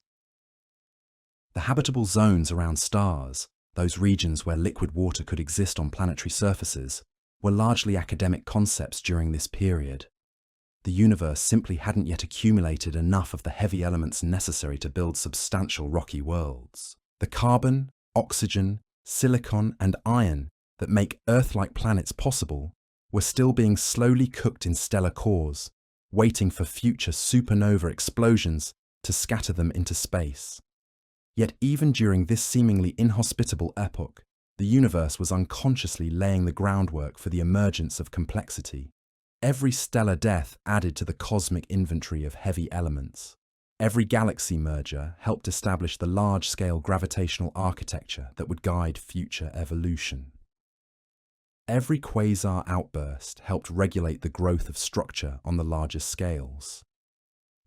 A: The habitable zones around stars, those regions where liquid water could exist on planetary surfaces, were largely academic concepts during this period. The universe simply hadn't yet accumulated enough of the heavy elements necessary to build substantial rocky worlds. The carbon, oxygen, silicon, and iron that make Earth-like planets possible were still being slowly cooked in stellar cores, waiting for future supernova explosions to scatter them into space. Yet even during this seemingly inhospitable epoch, the universe was unconsciously laying the groundwork for the emergence of complexity. Every stellar death added to the cosmic inventory of heavy elements. Every galaxy merger helped establish the large-scale gravitational architecture that would guide future evolution. Every quasar outburst helped regulate the growth of structure on the largest scales.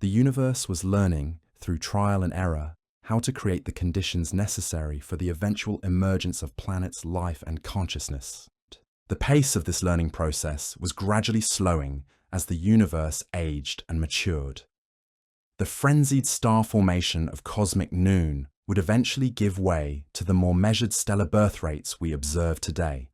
A: The universe was learning, through trial and error, how to create the conditions necessary for the eventual emergence of planets, life, and consciousness. The pace of this learning process was gradually slowing as the universe aged and matured. The frenzied star formation of cosmic noon would eventually give way to the more measured stellar birth rates we observe today.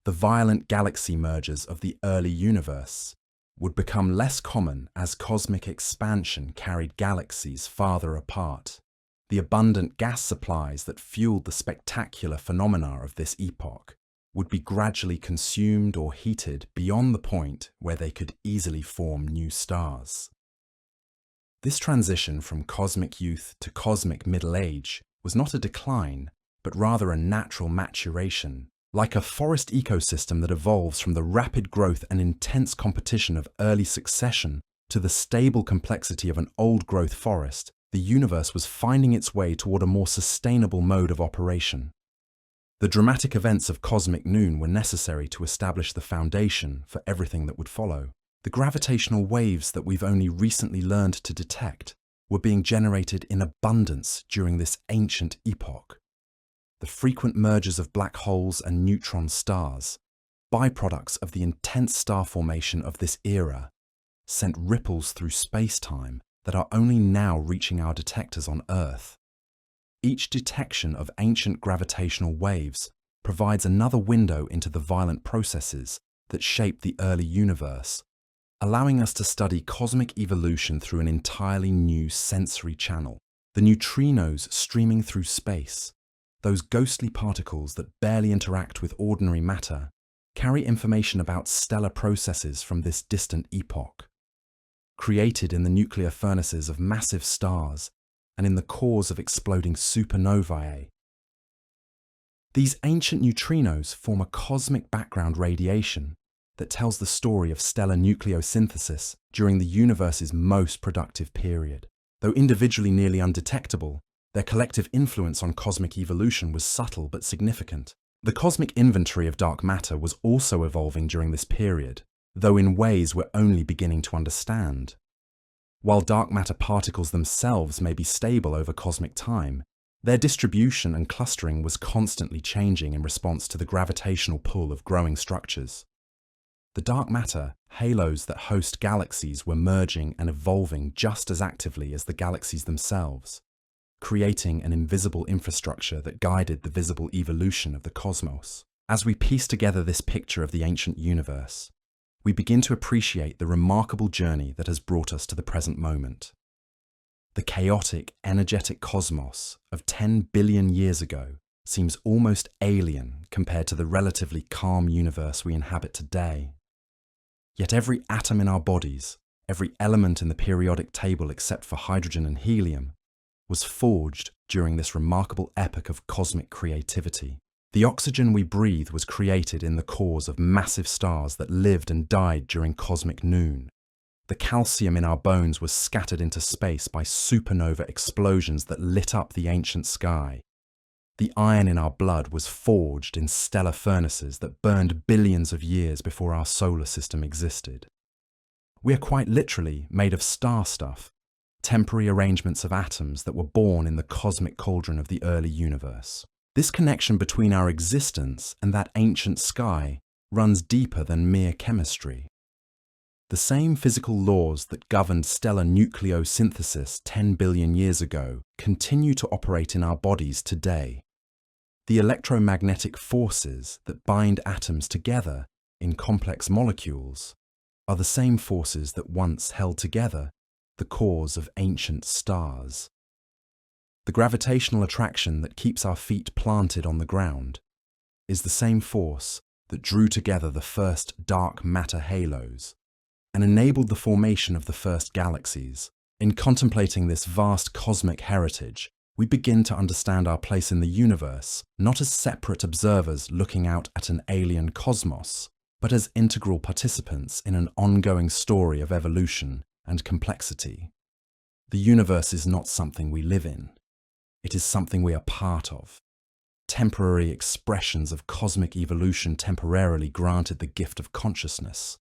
A: The violent galaxy mergers of the early universe would become less common as cosmic expansion carried galaxies farther apart. The abundant gas supplies that fueled the spectacular phenomena of this epoch would be gradually consumed or heated beyond the point where they could easily form new stars. This transition from cosmic youth to cosmic middle age was not a decline, but rather a natural maturation, like a forest ecosystem that evolves from the rapid growth and intense competition of early succession to the stable complexity of an old-growth forest. The universe was finding its way toward a more sustainable mode of operation. The dramatic events of cosmic noon were necessary to establish the foundation for everything that would follow. The gravitational waves that we've only recently learned to detect were being generated in abundance during this ancient epoch. The frequent mergers of black holes and neutron stars, byproducts of the intense star formation of this era, sent ripples through space-time that are only now reaching our detectors on Earth. Each detection of ancient gravitational waves provides another window into the violent processes that shape the early universe, allowing us to study cosmic evolution through an entirely new sensory channel. The neutrinos streaming through space, those ghostly particles that barely interact with ordinary matter, carry information about stellar processes from this distant epoch. Created in the nuclear furnaces of massive stars and in the cores of exploding supernovae. These ancient neutrinos form a cosmic background radiation that tells the story of stellar nucleosynthesis during the universe's most productive period. Though individually nearly undetectable, their collective influence on cosmic evolution was subtle but significant. The cosmic inventory of dark matter was also evolving during this period, though in ways we're only beginning to understand. While dark matter particles themselves may be stable over cosmic time, their distribution and clustering was constantly changing in response to the gravitational pull of growing structures. The dark matter halos that host galaxies were merging and evolving just as actively as the galaxies themselves, creating an invisible infrastructure that guided the visible evolution of the cosmos. As we piece together this picture of the ancient universe, we begin to appreciate the remarkable journey that has brought us to the present moment. The chaotic, energetic cosmos of 10 billion years ago seems almost alien compared to the relatively calm universe we inhabit today. Yet every atom in our bodies, every element in the periodic table except for hydrogen and helium, was forged during this remarkable epoch of cosmic creativity. The oxygen we breathe was created in the cores of massive stars that lived and died during cosmic noon. The calcium in our bones was scattered into space by supernova explosions that lit up the ancient sky. The iron in our blood was forged in stellar furnaces that burned billions of years before our solar system existed. We are quite literally made of star stuff, temporary arrangements of atoms that were born in the cosmic cauldron of the early universe. This connection between our existence and that ancient sky runs deeper than mere chemistry. The same physical laws that governed stellar nucleosynthesis 10 billion years ago continue to operate in our bodies today. The electromagnetic forces that bind atoms together in complex molecules are the same forces that once held together the cores of ancient stars. The gravitational attraction that keeps our feet planted on the ground is the same force that drew together the first dark matter halos and enabled the formation of the first galaxies. In contemplating this vast cosmic heritage, we begin to understand our place in the universe, not as separate observers looking out at an alien cosmos, but as integral participants in an ongoing story of evolution and complexity. The universe is not something we live in. It is something we are part of. Temporary expressions of cosmic evolution temporarily granted the gift of consciousness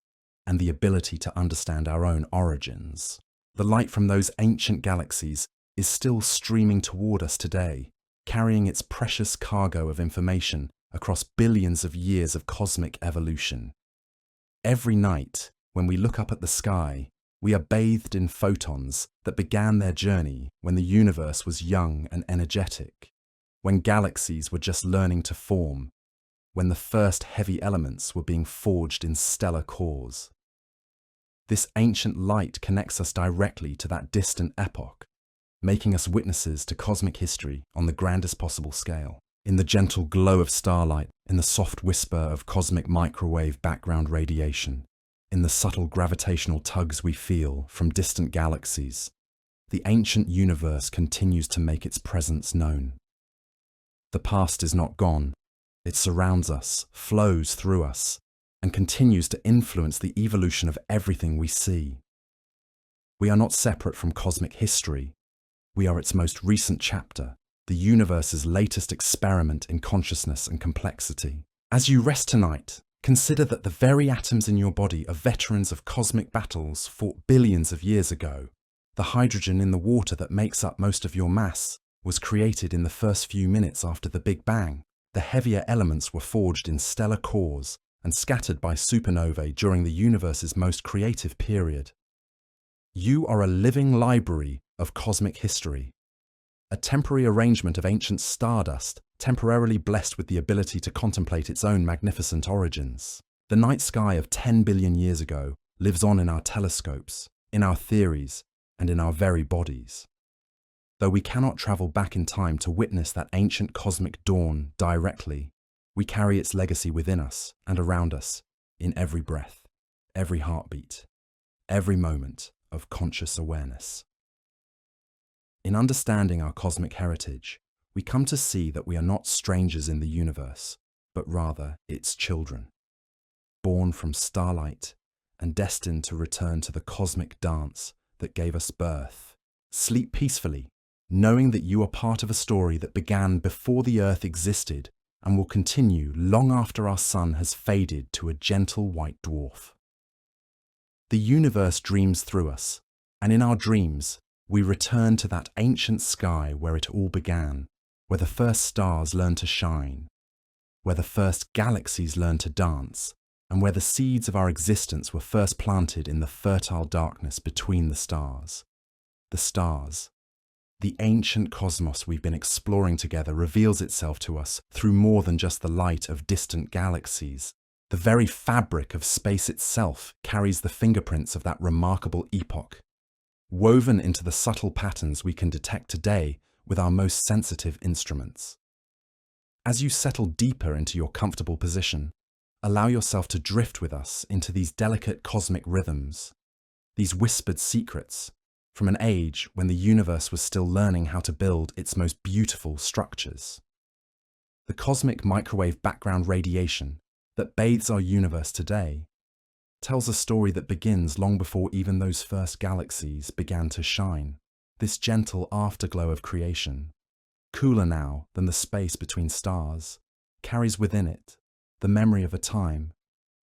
A: and the ability to understand our own origins. The light from those ancient galaxies is still streaming toward us today, carrying its precious cargo of information across billions of years of cosmic evolution. Every night, when we look up at the sky, we are bathed in photons that began their journey when the universe was young and energetic, when galaxies were just learning to form, when the first heavy elements were being forged in stellar cores. This ancient light connects us directly to that distant epoch, making us witnesses to cosmic history on the grandest possible scale. In the gentle glow of starlight, in the soft whisper of cosmic microwave background radiation, in the subtle gravitational tugs we feel from distant galaxies, the ancient universe continues to make its presence known. The past is not gone. It surrounds us, flows through us, and continues to influence the evolution of everything we see. We are not separate from cosmic history. We are its most recent chapter, the universe's latest experiment in consciousness and complexity. As you rest tonight, consider that the very atoms in your body are veterans of cosmic battles fought billions of years ago. The hydrogen in the water that makes up most of your mass was created in the first few minutes after the Big Bang. The heavier elements were forged in stellar cores and scattered by supernovae during the universe's most creative period. You are a living library of cosmic history, a temporary arrangement of ancient stardust, temporarily blessed with the ability to contemplate its own magnificent origins. The night sky of 10 billion years ago lives on in our telescopes, in our theories, and in our very bodies. Though we cannot travel back in time to witness that ancient cosmic dawn directly, we carry its legacy within us and around us in every breath, every heartbeat, every moment of conscious awareness. In understanding our cosmic heritage, we come to see that we are not strangers in the universe, but rather its children, born from starlight and destined to return to the cosmic dance that gave us birth. Sleep peacefully, knowing that you are part of a story that began before the Earth existed and will continue long after our sun has faded to a gentle white dwarf. The universe dreams through us, and in our dreams, we return to that ancient sky where it all began, where the first stars learned to shine, where the first galaxies learned to dance, and where the seeds of our existence were first planted in the fertile darkness between the stars. The stars, the ancient cosmos we've been exploring together, reveals itself to us through more than just the light of distant galaxies. The very fabric of space itself carries the fingerprints of that remarkable epoch, woven into the subtle patterns we can detect today with our most sensitive instruments. As you settle deeper into your comfortable position, allow yourself to drift with us into these delicate cosmic rhythms, these whispered secrets from an age when the universe was still learning how to build its most beautiful structures. The cosmic microwave background radiation that bathes our universe today tells a story that begins long before even those first galaxies began to shine. This gentle afterglow of creation, cooler now than the space between stars, carries within it the memory of a time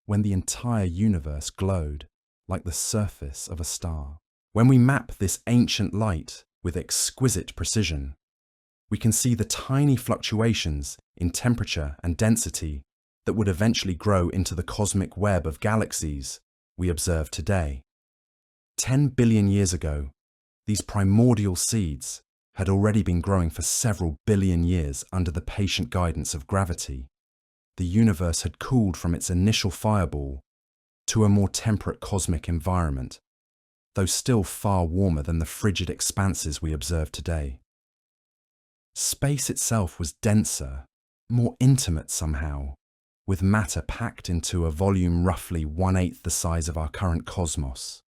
A: when the entire universe glowed like the surface of a star. When we map this ancient light with exquisite precision, we can see the tiny fluctuations in temperature and density that would eventually grow into the cosmic web of galaxies we observe today. 10 billion years ago, these primordial seeds had already been growing for several billion years under the patient guidance of gravity. The universe had cooled from its initial fireball to a more temperate cosmic environment, though still far warmer than the frigid expanses we observe today. Space itself was denser, more intimate somehow, with matter packed into a volume roughly 1/8 the size of our current cosmos.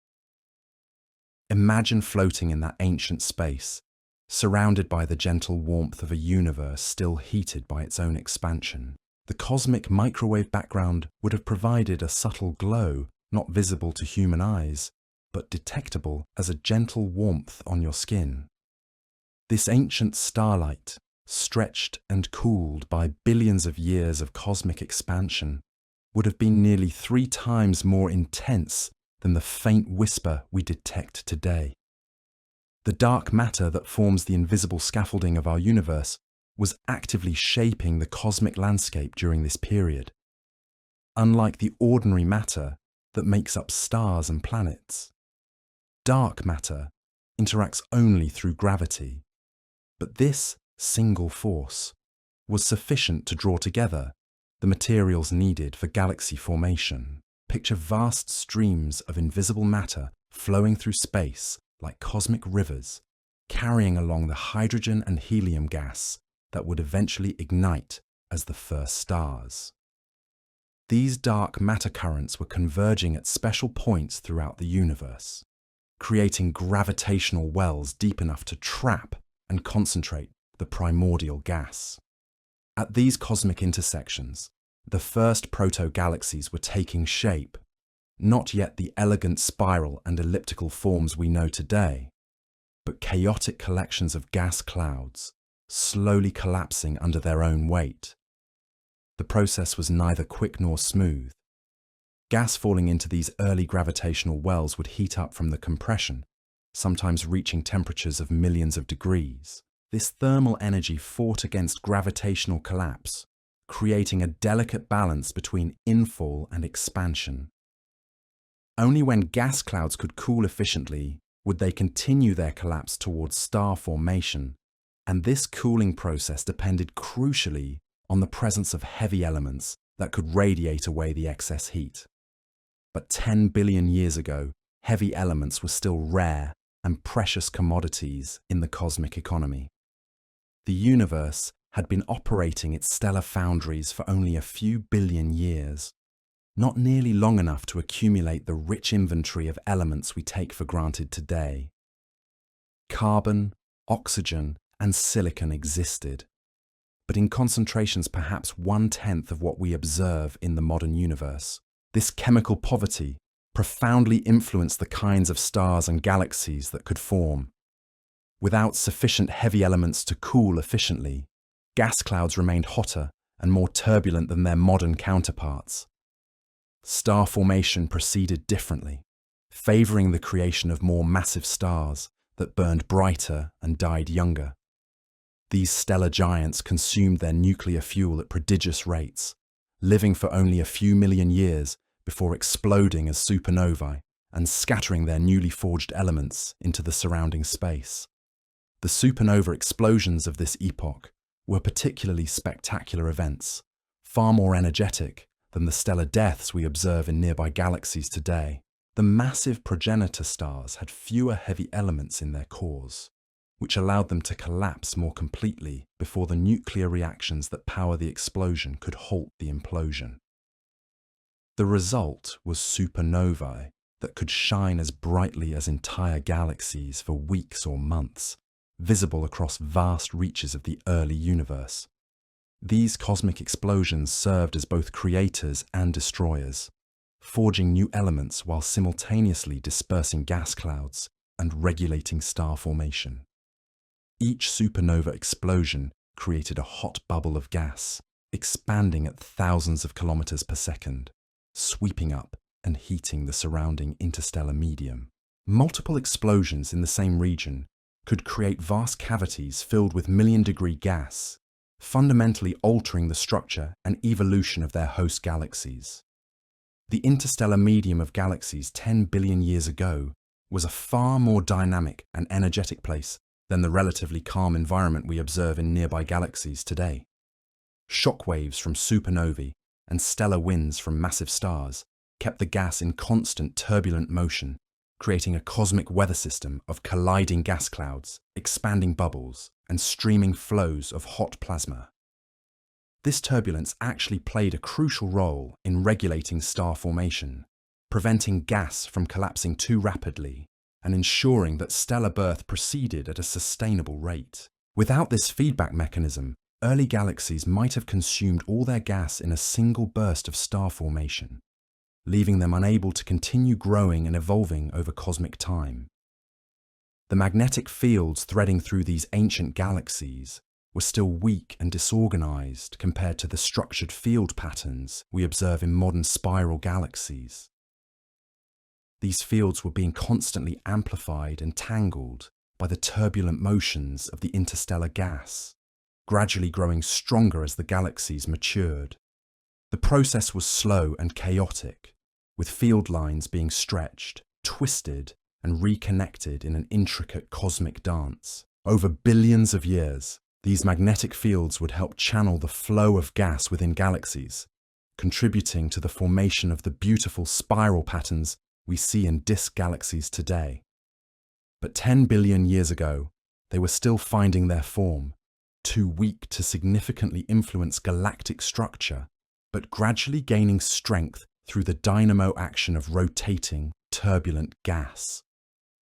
A: Imagine floating in that ancient space, surrounded by the gentle warmth of a universe still heated by its own expansion. The cosmic microwave background would have provided a subtle glow, not visible to human eyes, but detectable as a gentle warmth on your skin. This ancient starlight, stretched and cooled by billions of years of cosmic expansion, would have been nearly 3 times more intense than the faint whisper we detect today. The dark matter that forms the invisible scaffolding of our universe was actively shaping the cosmic landscape during this period. Unlike the ordinary matter that makes up stars and planets, dark matter interacts only through gravity. But this single force was sufficient to draw together the materials needed for galaxy formation. Picture vast streams of invisible matter flowing through space like cosmic rivers, carrying along the hydrogen and helium gas that would eventually ignite as the first stars. These dark matter currents were converging at special points throughout the universe, creating gravitational wells deep enough to trap and concentrate the primordial gas. At these cosmic intersections, the first proto-galaxies were taking shape, not yet the elegant spiral and elliptical forms we know today, but chaotic collections of gas clouds, slowly collapsing under their own weight. The process was neither quick nor smooth. Gas falling into these early gravitational wells would heat up from the compression, sometimes reaching temperatures of millions of degrees. This thermal energy fought against gravitational collapse, creating a delicate balance between infall and expansion. Only when gas clouds could cool efficiently would they continue their collapse towards star formation, and this cooling process depended crucially on the presence of heavy elements that could radiate away the excess heat. But 10 billion years ago, heavy elements were still rare and precious commodities in the cosmic economy. The universe had been operating its stellar foundries for only a few billion years, not nearly long enough to accumulate the rich inventory of elements we take for granted today. Carbon, oxygen, and silicon existed, but in concentrations perhaps 1/10 of what we observe in the modern universe. This chemical poverty profoundly influenced the kinds of stars and galaxies that could form. Without sufficient heavy elements to cool efficiently, gas clouds remained hotter and more turbulent than their modern counterparts. Star formation proceeded differently, favoring the creation of more massive stars that burned brighter and died younger. These stellar giants consumed their nuclear fuel at prodigious rates, living for only a few million years before exploding as supernovae and scattering their newly forged elements into the surrounding space. The supernova explosions of this epoch were particularly spectacular events, far more energetic than the stellar deaths we observe in nearby galaxies today. The massive progenitor stars had fewer heavy elements in their cores, which allowed them to collapse more completely before the nuclear reactions that power the explosion could halt the implosion. The result was supernovae that could shine as brightly as entire galaxies for weeks or months, visible across vast reaches of the early universe. These cosmic explosions served as both creators and destroyers, forging new elements while simultaneously dispersing gas clouds and regulating star formation. Each supernova explosion created a hot bubble of gas, expanding at thousands of kilometers per second, sweeping up and heating the surrounding interstellar medium. Multiple explosions in the same region could create vast cavities filled with million-degree gas, fundamentally altering the structure and evolution of their host galaxies. The interstellar medium of galaxies 10 billion years ago was a far more dynamic and energetic place than the relatively calm environment we observe in nearby galaxies today. Shockwaves from supernovae and stellar winds from massive stars kept the gas in constant turbulent motion, creating a cosmic weather system of colliding gas clouds, expanding bubbles, and streaming flows of hot plasma. This turbulence actually played a crucial role in regulating star formation, preventing gas from collapsing too rapidly, and ensuring that stellar birth proceeded at a sustainable rate. Without this feedback mechanism, early galaxies might have consumed all their gas in a single burst of star formation, leaving them unable to continue growing and evolving over cosmic time. The magnetic fields threading through these ancient galaxies were still weak and disorganized compared to the structured field patterns we observe in modern spiral galaxies. These fields were being constantly amplified and tangled by the turbulent motions of the interstellar gas, gradually growing stronger as the galaxies matured. The process was slow and chaotic, with field lines being stretched, twisted, and reconnected in an intricate cosmic dance. Over billions of years, these magnetic fields would help channel the flow of gas within galaxies, contributing to the formation of the beautiful spiral patterns we see in disk galaxies today. But 10 billion years ago, they were still finding their form, too weak to significantly influence galactic structure, but gradually gaining strength through the dynamo action of rotating, turbulent gas.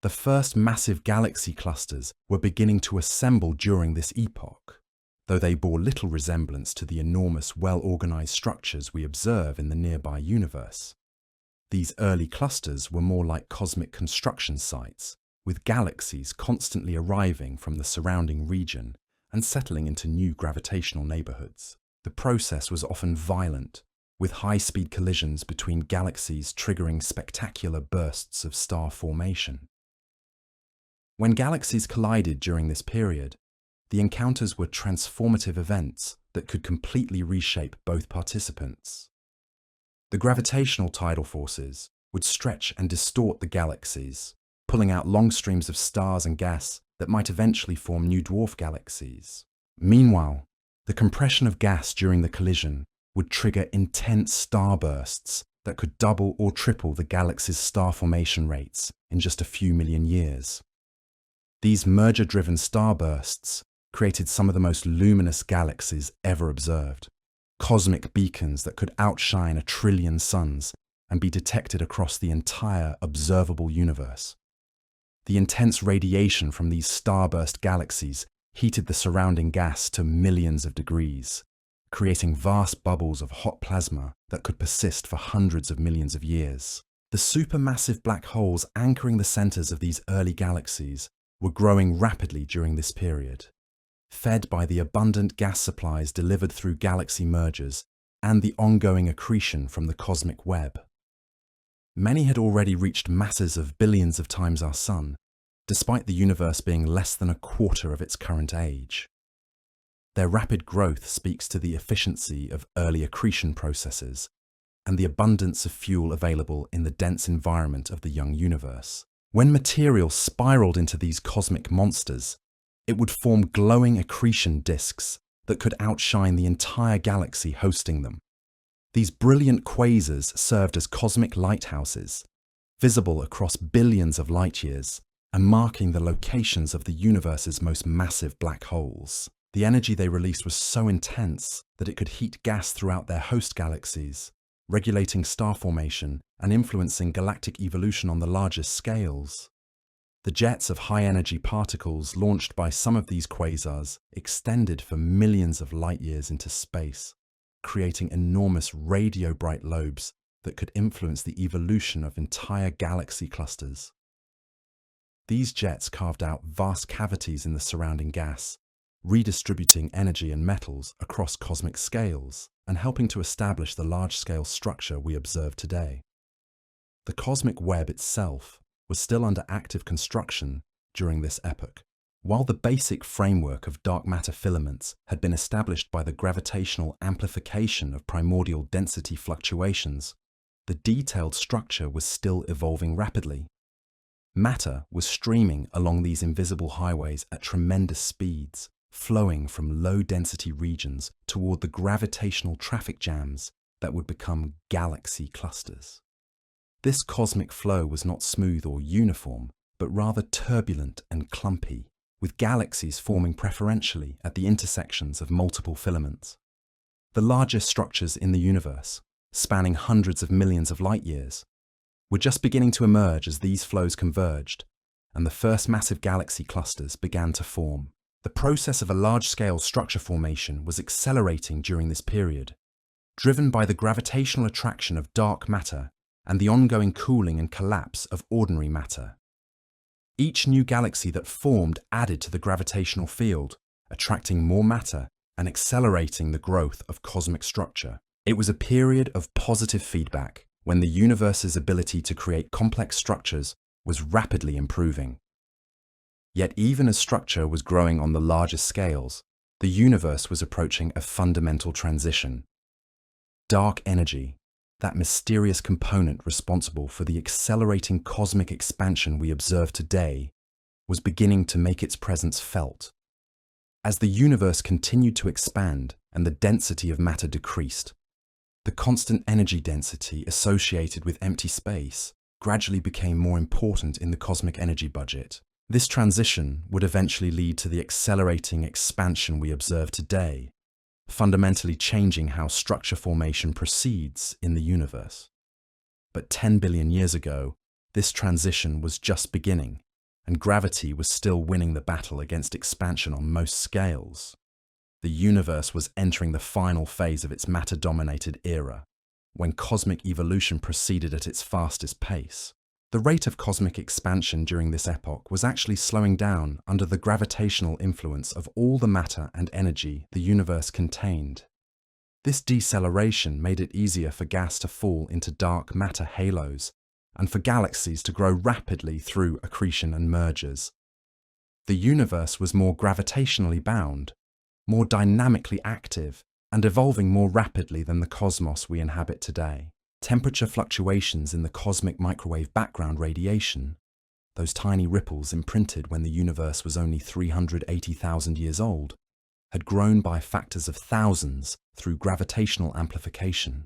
A: The first massive galaxy clusters were beginning to assemble during this epoch, though they bore little resemblance to the enormous, well-organized structures we observe in the nearby universe. These early clusters were more like cosmic construction sites, with galaxies constantly arriving from the surrounding region and settling into new gravitational neighborhoods. The process was often violent, with high-speed collisions between galaxies triggering spectacular bursts of star formation. When galaxies collided during this period, the encounters were transformative events that could completely reshape both participants. The gravitational tidal forces would stretch and distort the galaxies, pulling out long streams of stars and gas that might eventually form new dwarf galaxies. Meanwhile, the compression of gas during the collision would trigger intense starbursts that could double or triple the galaxy's star formation rates in just a few million years. These merger-driven starbursts created some of the most luminous galaxies ever observed, cosmic beacons that could outshine 1 trillion suns and be detected across the entire observable universe. The intense radiation from these starburst galaxies heated the surrounding gas to millions of degrees, creating vast bubbles of hot plasma that could persist for hundreds of millions of years. The supermassive black holes anchoring the centers of these early galaxies were growing rapidly during this period, fed by the abundant gas supplies delivered through galaxy mergers and the ongoing accretion from the cosmic web. Many had already reached masses of billions of times our Sun, despite the universe being less than a quarter of its current age. Their rapid growth speaks to the efficiency of early accretion processes and the abundance of fuel available in the dense environment of the young universe. When material spiraled into these cosmic monsters, it would form glowing accretion disks that could outshine the entire galaxy hosting them. These brilliant quasars served as cosmic lighthouses, visible across billions of light years and marking the locations of the universe's most massive black holes. The energy they released was so intense that it could heat gas throughout their host galaxies, regulating star formation and influencing galactic evolution on the largest scales. The jets of high-energy particles launched by some of these quasars extended for millions of light years into space, creating enormous radio-bright lobes that could influence the evolution of entire galaxy clusters. These jets carved out vast cavities in the surrounding gas, redistributing energy and metals across cosmic scales and helping to establish the large-scale structure we observe today. The cosmic web itself was still under active construction during this epoch. While the basic framework of dark matter filaments had been established by the gravitational amplification of primordial density fluctuations, the detailed structure was still evolving rapidly. Matter was streaming along these invisible highways at tremendous speeds, flowing from low-density regions toward the gravitational traffic jams that would become galaxy clusters. This cosmic flow was not smooth or uniform, but rather turbulent and clumpy, with galaxies forming preferentially at the intersections of multiple filaments. The largest structures in the universe, spanning hundreds of millions of light years, were just beginning to emerge as these flows converged, and the first massive galaxy clusters began to form. The process of a large-scale structure formation was accelerating during this period, driven by the gravitational attraction of dark matter and the ongoing cooling and collapse of ordinary matter. Each new galaxy that formed added to the gravitational field, attracting more matter and accelerating the growth of cosmic structure. It was a period of positive feedback when the universe's ability to create complex structures was rapidly improving. Yet even as structure was growing on the largest scales, the universe was approaching a fundamental transition. Dark energy, that mysterious component responsible for the accelerating cosmic expansion we observe today, was beginning to make its presence felt. As the universe continued to expand and the density of matter decreased, the constant energy density associated with empty space gradually became more important in the cosmic energy budget. This transition would eventually lead to the accelerating expansion we observe today, fundamentally changing how structure formation proceeds in the universe. But 10 billion years ago, this transition was just beginning, and gravity was still winning the battle against expansion on most scales. The universe was entering the final phase of its matter-dominated era, when cosmic evolution proceeded at its fastest pace. The rate of cosmic expansion during this epoch was actually slowing down under the gravitational influence of all the matter and energy the universe contained. This deceleration made it easier for gas to fall into dark matter halos and for galaxies to grow rapidly through accretion and mergers. The universe was more gravitationally bound, more dynamically active, and evolving more rapidly than the cosmos we inhabit today. Temperature fluctuations in the cosmic microwave background radiation, those tiny ripples imprinted when the universe was only 380,000 years old, had grown by factors of thousands through gravitational amplification.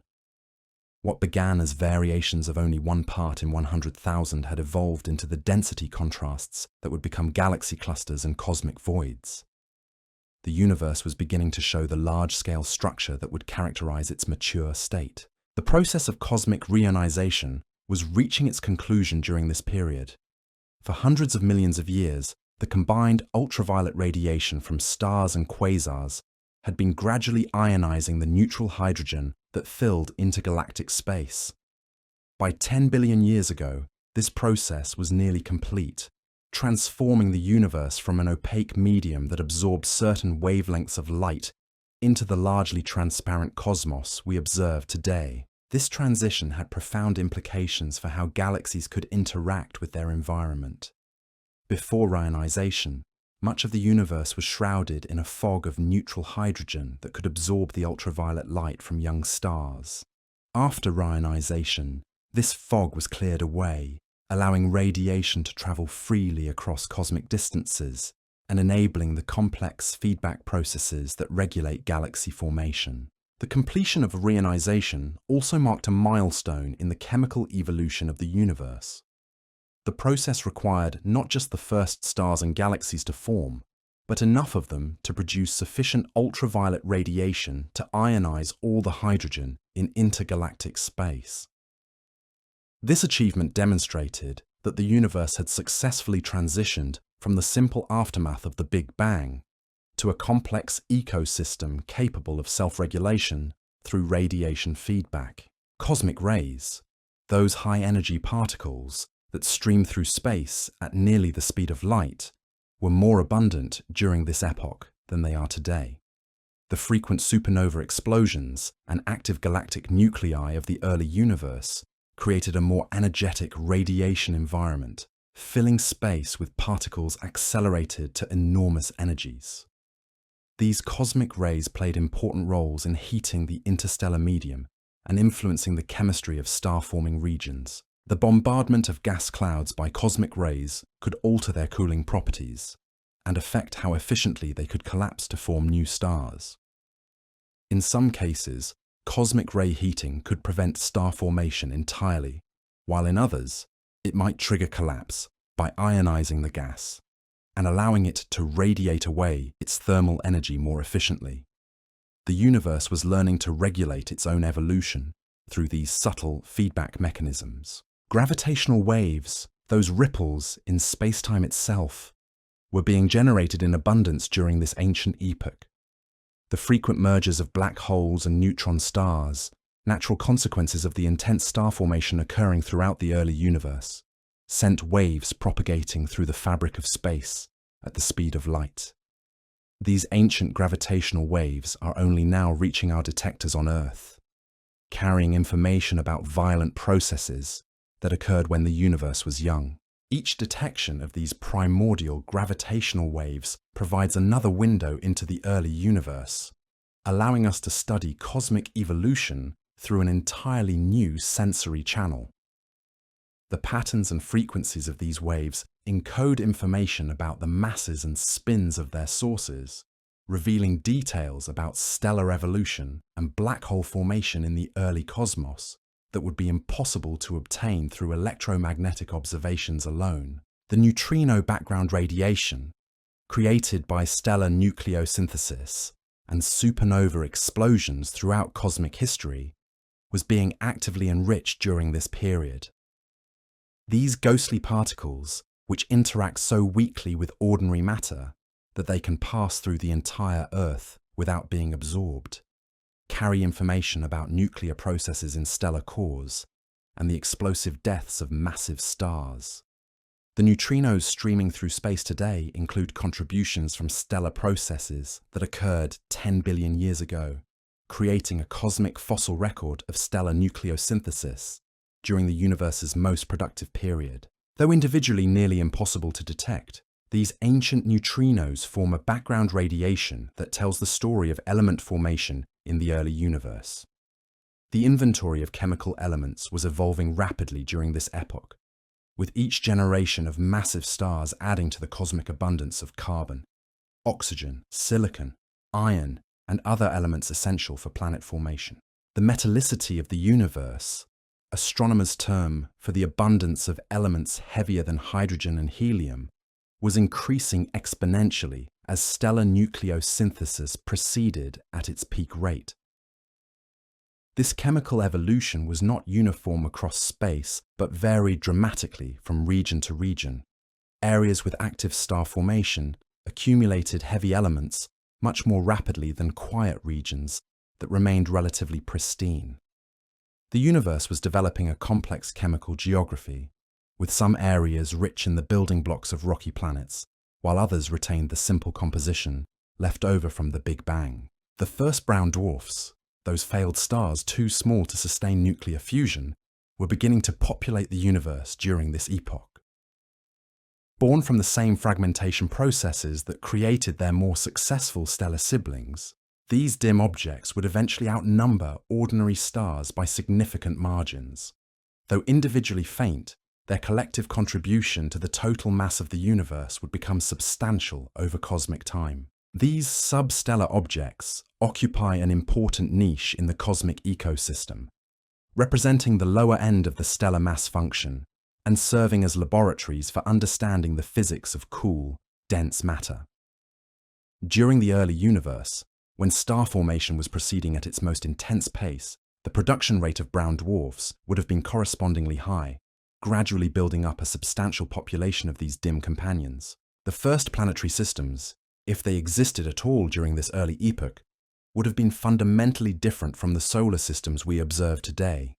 A: What began as variations of only 1 part in 100,000 had evolved into the density contrasts that would become galaxy clusters and cosmic voids. The universe was beginning to show the large-scale structure that would characterize its mature state. The process of cosmic reionization was reaching its conclusion during this period. For hundreds of millions of years, the combined ultraviolet radiation from stars and quasars had been gradually ionizing the neutral hydrogen that filled intergalactic space. By 10 billion years ago, this process was nearly complete, transforming the universe from an opaque medium that absorbed certain wavelengths of light into the largely transparent cosmos we observe today. This transition had profound implications for how galaxies could interact with their environment. Before ionization, much of the universe was shrouded in a fog of neutral hydrogen that could absorb the ultraviolet light from young stars. After ionization, this fog was cleared away, allowing radiation to travel freely across cosmic distances and enabling the complex feedback processes that regulate galaxy formation. The completion of reionization also marked a milestone in the chemical evolution of the universe. The process required not just the first stars and galaxies to form, but enough of them to produce sufficient ultraviolet radiation to ionize all the hydrogen in intergalactic space. This achievement demonstrated that the universe had successfully transitioned from the simple aftermath of the Big Bang to a complex ecosystem capable of self-regulation through radiation feedback. Cosmic rays, those high-energy particles that stream through space at nearly the speed of light, were more abundant during this epoch than they are today. The frequent supernova explosions and active galactic nuclei of the early universe created a more energetic radiation environment, filling space with particles accelerated to enormous energies. These cosmic rays played important roles in heating the interstellar medium and influencing the chemistry of star-forming regions. The bombardment of gas clouds by cosmic rays could alter their cooling properties and affect how efficiently they could collapse to form new stars. In some cases, cosmic ray heating could prevent star formation entirely, while in others, it might trigger collapse by ionizing the gas and allowing it to radiate away its thermal energy more efficiently. The universe was learning to regulate its own evolution through these subtle feedback mechanisms. Gravitational waves, those ripples in space-time itself, were being generated in abundance during this ancient epoch. The frequent mergers of black holes and neutron stars, natural consequences of the intense star formation occurring throughout the early universe, sent waves propagating through the fabric of space at the speed of light. These ancient gravitational waves are only now reaching our detectors on Earth, carrying information about violent processes that occurred when the universe was young. Each detection of these primordial gravitational waves provides another window into the early universe, allowing us to study cosmic evolution through an entirely new sensory channel. The patterns and frequencies of these waves encode information about the masses and spins of their sources, revealing details about stellar evolution and black hole formation in the early cosmos that would be impossible to obtain through electromagnetic observations alone. The neutrino background radiation, created by stellar nucleosynthesis and supernova explosions throughout cosmic history, was being actively enriched during this period. These ghostly particles, which interact so weakly with ordinary matter that they can pass through the entire Earth without being absorbed, carry information about nuclear processes in stellar cores and the explosive deaths of massive stars. The neutrinos streaming through space today include contributions from stellar processes that occurred 10 billion years ago, creating a cosmic fossil record of stellar nucleosynthesis during the universe's most productive period. Though individually nearly impossible to detect, these ancient neutrinos form a background radiation that tells the story of element formation in the early universe. The inventory of chemical elements was evolving rapidly during this epoch, with each generation of massive stars adding to the cosmic abundance of carbon, oxygen, silicon, iron, and other elements essential for planet formation. The metallicity of the universe, astronomers' term for the abundance of elements heavier than hydrogen and helium, was increasing exponentially as stellar nucleosynthesis proceeded at its peak rate. This chemical evolution was not uniform across space, but varied dramatically from region to region. Areas with active star formation accumulated heavy elements much more rapidly than quiet regions that remained relatively pristine. The universe was developing a complex chemical geography, with some areas rich in the building blocks of rocky planets, while others retained the simple composition left over from the Big Bang. The first brown dwarfs, those failed stars too small to sustain nuclear fusion, were beginning to populate the universe during this epoch. Born from the same fragmentation processes that created their more successful stellar siblings, these dim objects would eventually outnumber ordinary stars by significant margins. Though individually faint, their collective contribution to the total mass of the universe would become substantial over cosmic time. These substellar objects occupy an important niche in the cosmic ecosystem, representing the lower end of the stellar mass function and serving as laboratories for understanding the physics of cool, dense matter. During the early universe, when star formation was proceeding at its most intense pace, the production rate of brown dwarfs would have been correspondingly high, gradually building up a substantial population of these dim companions. The first planetary systems, if they existed at all during this early epoch, would have been fundamentally different from the solar systems we observe today.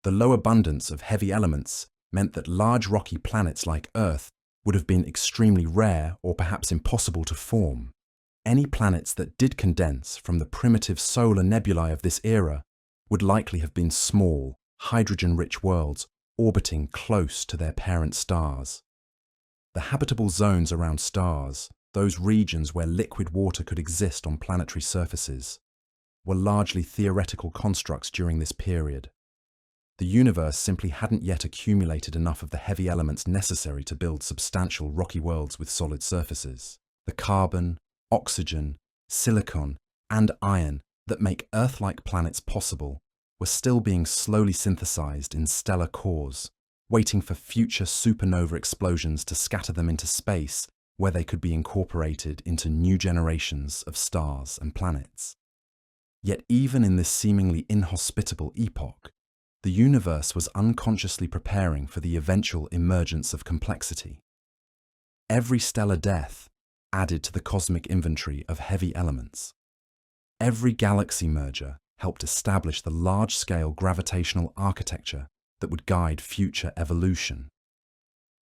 A: The low abundance of heavy elements meant that large rocky planets like Earth would have been extremely rare or perhaps impossible to form. Any planets that did condense from the primitive solar nebulae of this era would likely have been small, hydrogen-rich worlds orbiting close to their parent stars. The habitable zones around stars, those regions where liquid water could exist on planetary surfaces, were largely theoretical constructs during this period. The universe simply hadn't yet accumulated enough of the heavy elements necessary to build substantial rocky worlds with solid surfaces. The carbon, oxygen, silicon, and iron that make Earth-like planets possible were still being slowly synthesized in stellar cores, waiting for future supernova explosions to scatter them into space where they could be incorporated into new generations of stars and planets. Yet even in this seemingly inhospitable epoch, the universe was unconsciously preparing for the eventual emergence of complexity. Every stellar death added to the cosmic inventory of heavy elements. Every galaxy merger helped establish the large-scale gravitational architecture that would guide future evolution.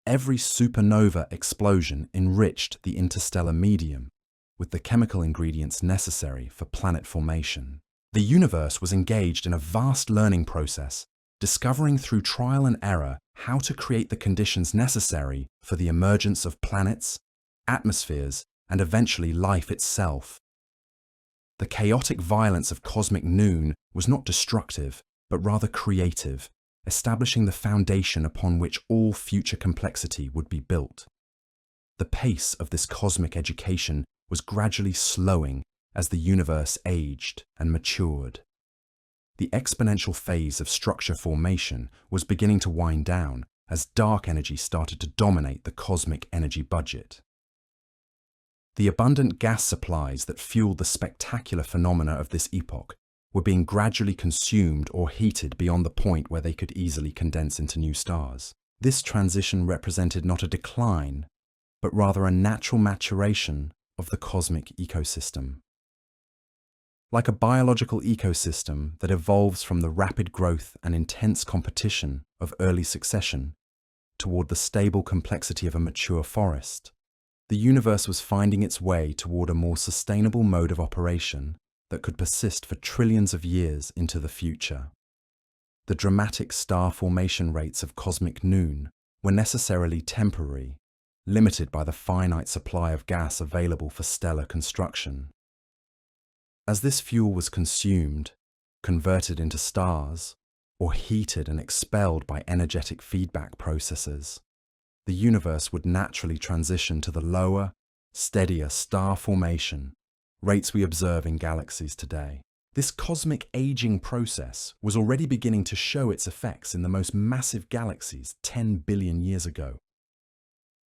A: Every supernova explosion enriched the interstellar medium with the chemical ingredients necessary for planet formation. The universe was engaged in a vast learning process, discovering through trial and error how to create the conditions necessary for the emergence of planets, atmospheres, and eventually life itself. The chaotic violence of cosmic noon was not destructive, but rather creative, establishing the foundation upon which all future complexity would be built. The pace of this cosmic education was gradually slowing as the universe aged and matured. The exponential phase of structure formation was beginning to wind down as dark energy started to dominate the cosmic energy budget. The abundant gas supplies that fueled the spectacular phenomena of this epoch were being gradually consumed or heated beyond the point where they could easily condense into new stars. This transition represented not a decline, but rather a natural maturation of the cosmic ecosystem. Like a biological ecosystem that evolves from the rapid growth and intense competition of early succession toward the stable complexity of a mature forest, the universe was finding its way toward a more sustainable mode of operation that could persist for trillions of years into the future. The dramatic star formation rates of cosmic noon were necessarily temporary, limited by the finite supply of gas available for stellar construction. As this fuel was consumed, converted into stars, or heated and expelled by energetic feedback processes, the universe would naturally transition to the lower, steadier star formation rates we observe in galaxies today. This cosmic aging process was already beginning to show its effects in the most massive galaxies 10 billion years ago.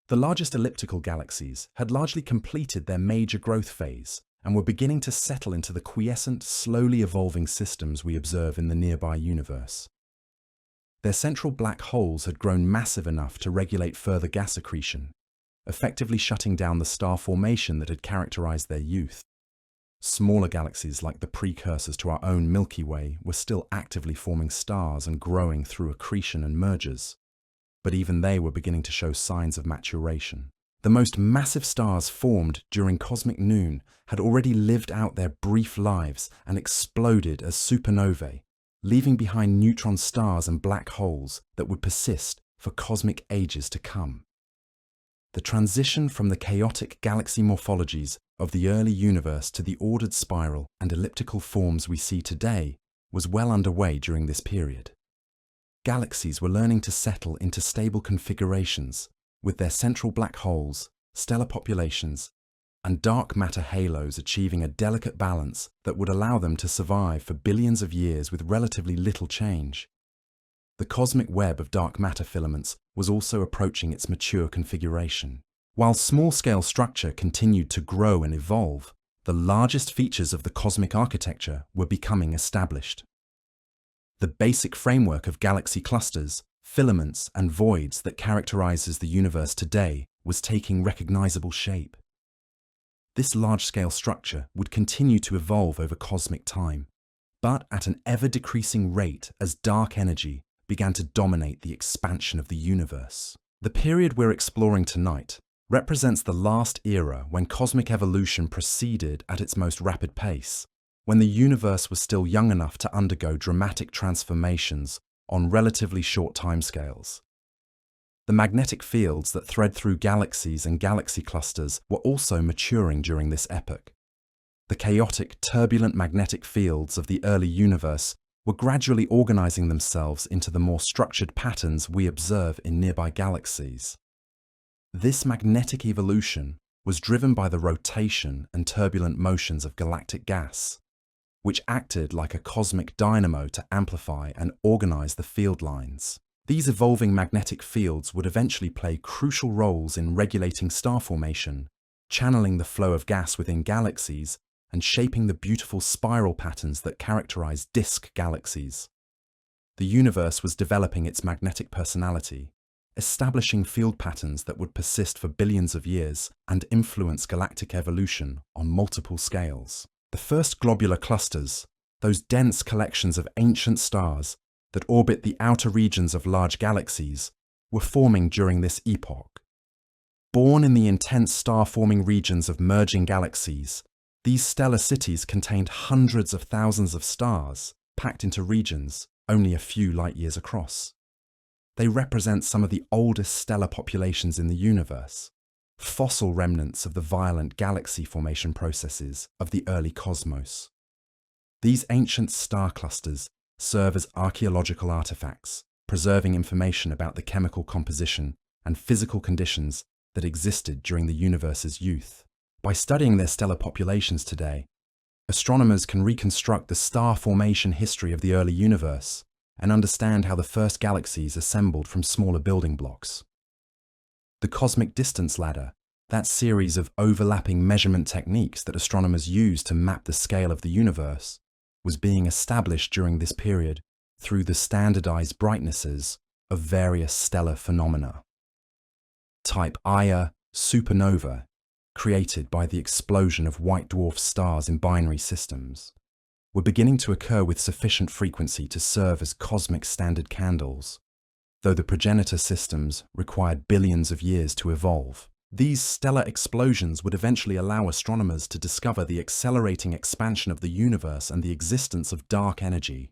A: The largest elliptical galaxies had largely completed their major growth phase and were beginning to settle into the quiescent, slowly evolving systems we observe in the nearby universe. Their central black holes had grown massive enough to regulate further gas accretion, effectively shutting down the star formation that had characterized their youth. Smaller galaxies like the precursors to our own Milky Way were still actively forming stars and growing through accretion and mergers, but even they were beginning to show signs of maturation. The most massive stars formed during cosmic noon had already lived out their brief lives and exploded as supernovae, leaving behind neutron stars and black holes that would persist for cosmic ages to come. The transition from the chaotic galaxy morphologies of the early universe to the ordered spiral and elliptical forms we see today was well underway during this period. Galaxies were learning to settle into stable configurations, with their central black holes, stellar populations, and dark matter halos achieving a delicate balance that would allow them to survive for billions of years with relatively little change. The cosmic web of dark matter filaments was also approaching its mature configuration. While small-scale structure continued to grow and evolve, the largest features of the cosmic architecture were becoming established. The basic framework of galaxy clusters, filaments, and voids that characterizes the universe today was taking recognizable shape. This large-scale structure would continue to evolve over cosmic time, but at an ever-decreasing rate as dark energy began to dominate the expansion of the universe. The period we're exploring tonight represents the last era when cosmic evolution proceeded at its most rapid pace, when the universe was still young enough to undergo dramatic transformations on relatively short timescales. The magnetic fields that thread through galaxies and galaxy clusters were also maturing during this epoch. The chaotic, turbulent magnetic fields of the early universe were gradually organizing themselves into the more structured patterns we observe in nearby galaxies. This magnetic evolution was driven by the rotation and turbulent motions of galactic gas, which acted like a cosmic dynamo to amplify and organize the field lines. These evolving magnetic fields would eventually play crucial roles in regulating star formation, channeling the flow of gas within galaxies, and shaping the beautiful spiral patterns that characterize disk galaxies. The universe was developing its magnetic personality, establishing field patterns that would persist for billions of years and influence galactic evolution on multiple scales. The first globular clusters, those dense collections of ancient stars that orbit the outer regions of large galaxies, were forming during this epoch. Born in the intense star-forming regions of merging galaxies, these stellar cities contained hundreds of thousands of stars, packed into regions only a few light-years across. They represent some of the oldest stellar populations in the universe, fossil remnants of the violent galaxy formation processes of the early cosmos. These ancient star clusters serve as archaeological artifacts, preserving information about the chemical composition and physical conditions that existed during the universe's youth. By studying their stellar populations today, astronomers can reconstruct the star formation history of the early universe and understand how the first galaxies assembled from smaller building blocks. The cosmic distance ladder, that series of overlapping measurement techniques that astronomers use to map the scale of the universe, was being established during this period through the standardized brightnesses of various stellar phenomena. Type Ia supernova, created by the explosion of white dwarf stars in binary systems, were beginning to occur with sufficient frequency to serve as cosmic standard candles, though the progenitor systems required billions of years to evolve. These stellar explosions would eventually allow astronomers to discover the accelerating expansion of the universe and the existence of dark energy.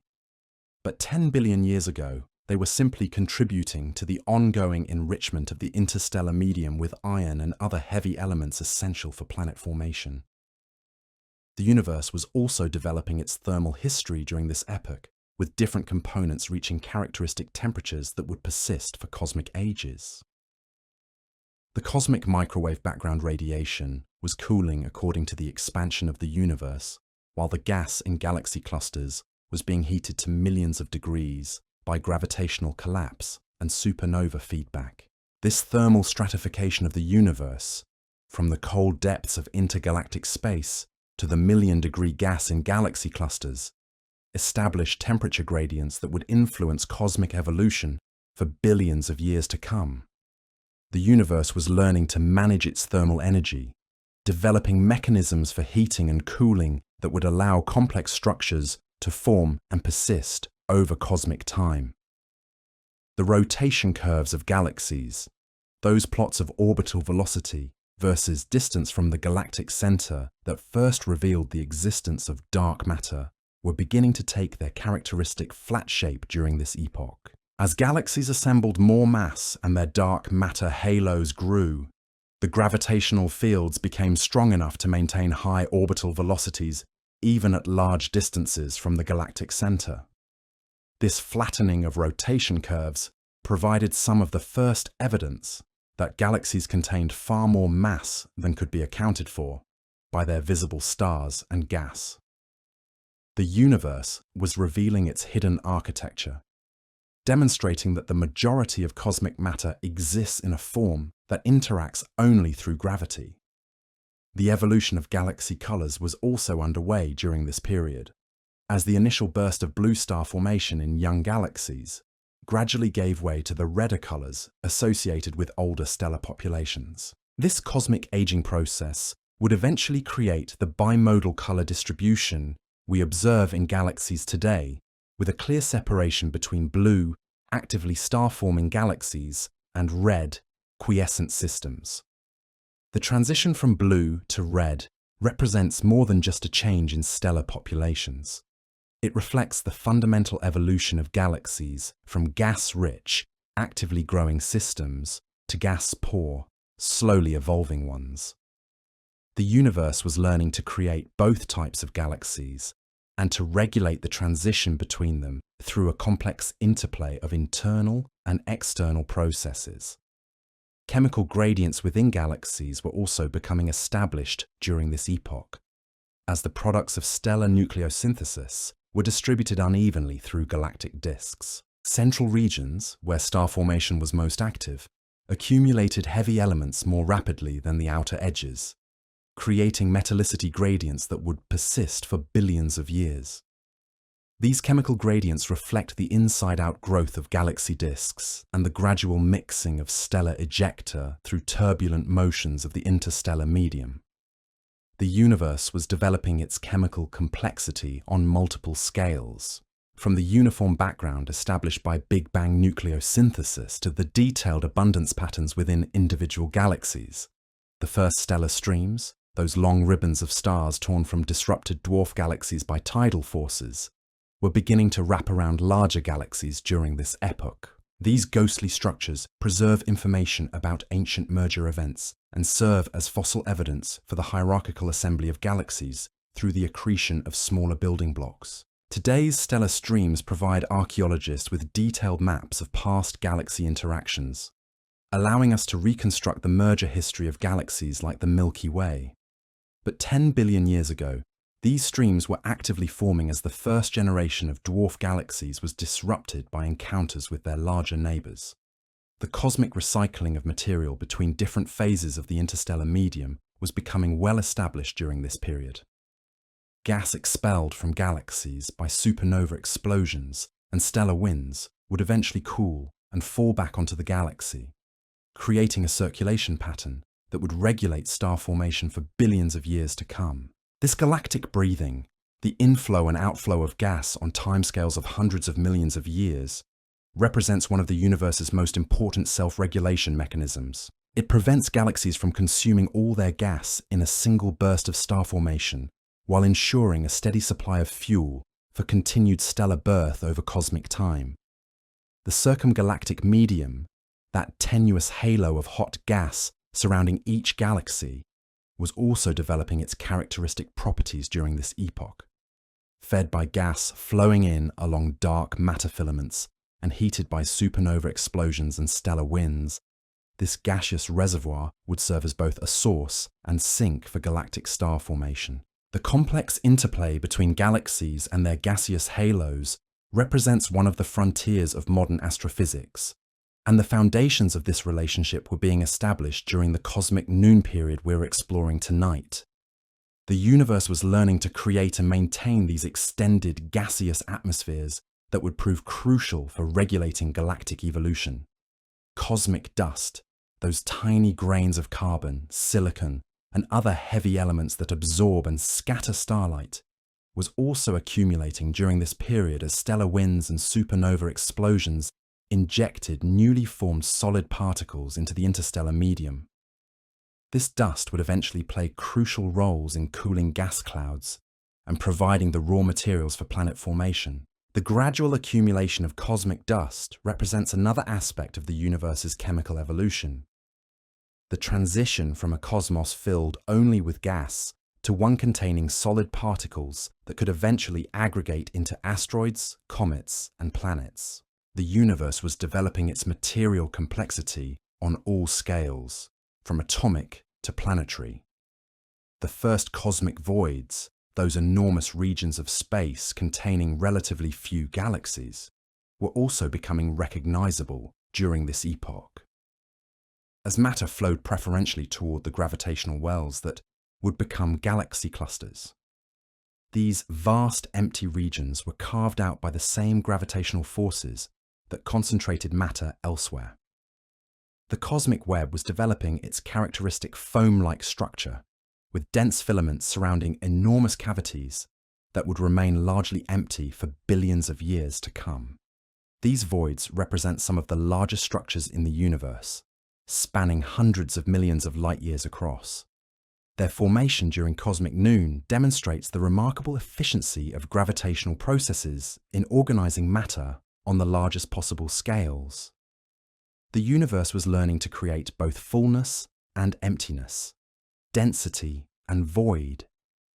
A: But 10 billion years ago, they were simply contributing to the ongoing enrichment of the interstellar medium with iron and other heavy elements essential for planet formation. The universe was also developing its thermal history during this epoch, with different components reaching characteristic temperatures that would persist for cosmic ages. The cosmic microwave background radiation was cooling according to the expansion of the universe, while the gas in galaxy clusters was being heated to millions of degrees by gravitational collapse and supernova feedback. This thermal stratification of the universe, from the cold depths of intergalactic space to the million-degree gas in galaxy clusters, establish temperature gradients that would influence cosmic evolution for billions of years to come. The universe was learning to manage its thermal energy, developing mechanisms for heating and cooling that would allow complex structures to form and persist over cosmic time. The rotation curves of galaxies, those plots of orbital velocity versus distance from the galactic center that first revealed the existence of dark matter, were beginning to take their characteristic flat shape during this epoch. As galaxies assembled more mass and their dark matter halos grew, the gravitational fields became strong enough to maintain high orbital velocities even at large distances from the galactic center. This flattening of rotation curves provided some of the first evidence that galaxies contained far more mass than could be accounted for by their visible stars and gas. The universe was revealing its hidden architecture, demonstrating that the majority of cosmic matter exists in a form that interacts only through gravity. The evolution of galaxy colors was also underway during this period, as the initial burst of blue star formation in young galaxies gradually gave way to the redder colors associated with older stellar populations. This cosmic aging process would eventually create the bimodal color distribution we observe in galaxies today, with a clear separation between blue, actively star-forming galaxies and red, quiescent systems. The transition from blue to red represents more than just a change in stellar populations. It reflects the fundamental evolution of galaxies from gas-rich, actively growing systems to gas-poor, slowly evolving ones. The universe was learning to create both types of galaxies and to regulate the transition between them through a complex interplay of internal and external processes. Chemical gradients within galaxies were also becoming established during this epoch, as the products of stellar nucleosynthesis were distributed unevenly through galactic disks. Central regions, where star formation was most active, accumulated heavy elements more rapidly than the outer edges, creating metallicity gradients that would persist for billions of years. These chemical gradients reflect the inside-out growth of galaxy disks and the gradual mixing of stellar ejecta through turbulent motions of the interstellar medium. The universe was developing its chemical complexity on multiple scales, from the uniform background established by Big Bang nucleosynthesis to the detailed abundance patterns within individual galaxies. The first stellar streams, those long ribbons of stars torn from disrupted dwarf galaxies by tidal forces, were beginning to wrap around larger galaxies during this epoch. These ghostly structures preserve information about ancient merger events and serve as fossil evidence for the hierarchical assembly of galaxies through the accretion of smaller building blocks. Today's stellar streams provide archaeologists with detailed maps of past galaxy interactions, allowing us to reconstruct the merger history of galaxies like the Milky Way. But 10 billion years ago, these streams were actively forming as the first generation of dwarf galaxies was disrupted by encounters with their larger neighbors. The cosmic recycling of material between different phases of the interstellar medium was becoming well established during this period. Gas expelled from galaxies by supernova explosions and stellar winds would eventually cool and fall back onto the galaxy, creating a circulation pattern that would regulate star formation for billions of years to come. This galactic breathing, the inflow and outflow of gas on timescales of hundreds of millions of years, represents one of the universe's most important self-regulation mechanisms. It prevents galaxies from consuming all their gas in a single burst of star formation, while ensuring a steady supply of fuel for continued stellar birth over cosmic time. The circumgalactic medium, that tenuous halo of hot gas surrounding each galaxy, was also developing its characteristic properties during this epoch. Fed by gas flowing in along dark matter filaments and heated by supernova explosions and stellar winds, this gaseous reservoir would serve as both a source and sink for galactic star formation. The complex interplay between galaxies and their gaseous halos represents one of the frontiers of modern astrophysics, and the foundations of this relationship were being established during the cosmic noon period we're exploring tonight. The universe was learning to create and maintain these extended gaseous atmospheres that would prove crucial for regulating galactic evolution. Cosmic dust, those tiny grains of carbon, silicon, and other heavy elements that absorb and scatter starlight, was also accumulating during this period as stellar winds and supernova explosions injected newly formed solid particles into the interstellar medium. This dust would eventually play crucial roles in cooling gas clouds and providing the raw materials for planet formation. The gradual accumulation of cosmic dust represents another aspect of the universe's chemical evolution. The transition from a cosmos filled only with gas to one containing solid particles that could eventually aggregate into asteroids, comets, and planets. The universe was developing its material complexity on all scales, from atomic to planetary. The first cosmic voids, those enormous regions of space containing relatively few galaxies, were also becoming recognizable during this epoch. As matter flowed preferentially toward the gravitational wells that would become galaxy clusters. These vast empty regions were carved out by the same gravitational forces that concentrated matter elsewhere. The cosmic web was developing its characteristic foam-like structure, with dense filaments surrounding enormous cavities that would remain largely empty for billions of years to come. These voids represent some of the largest structures in the universe, spanning hundreds of millions of light-years across. Their formation during cosmic noon demonstrates the remarkable efficiency of gravitational processes in organizing matter on the largest possible scales. The universe was learning to create both fullness and emptiness, density and void,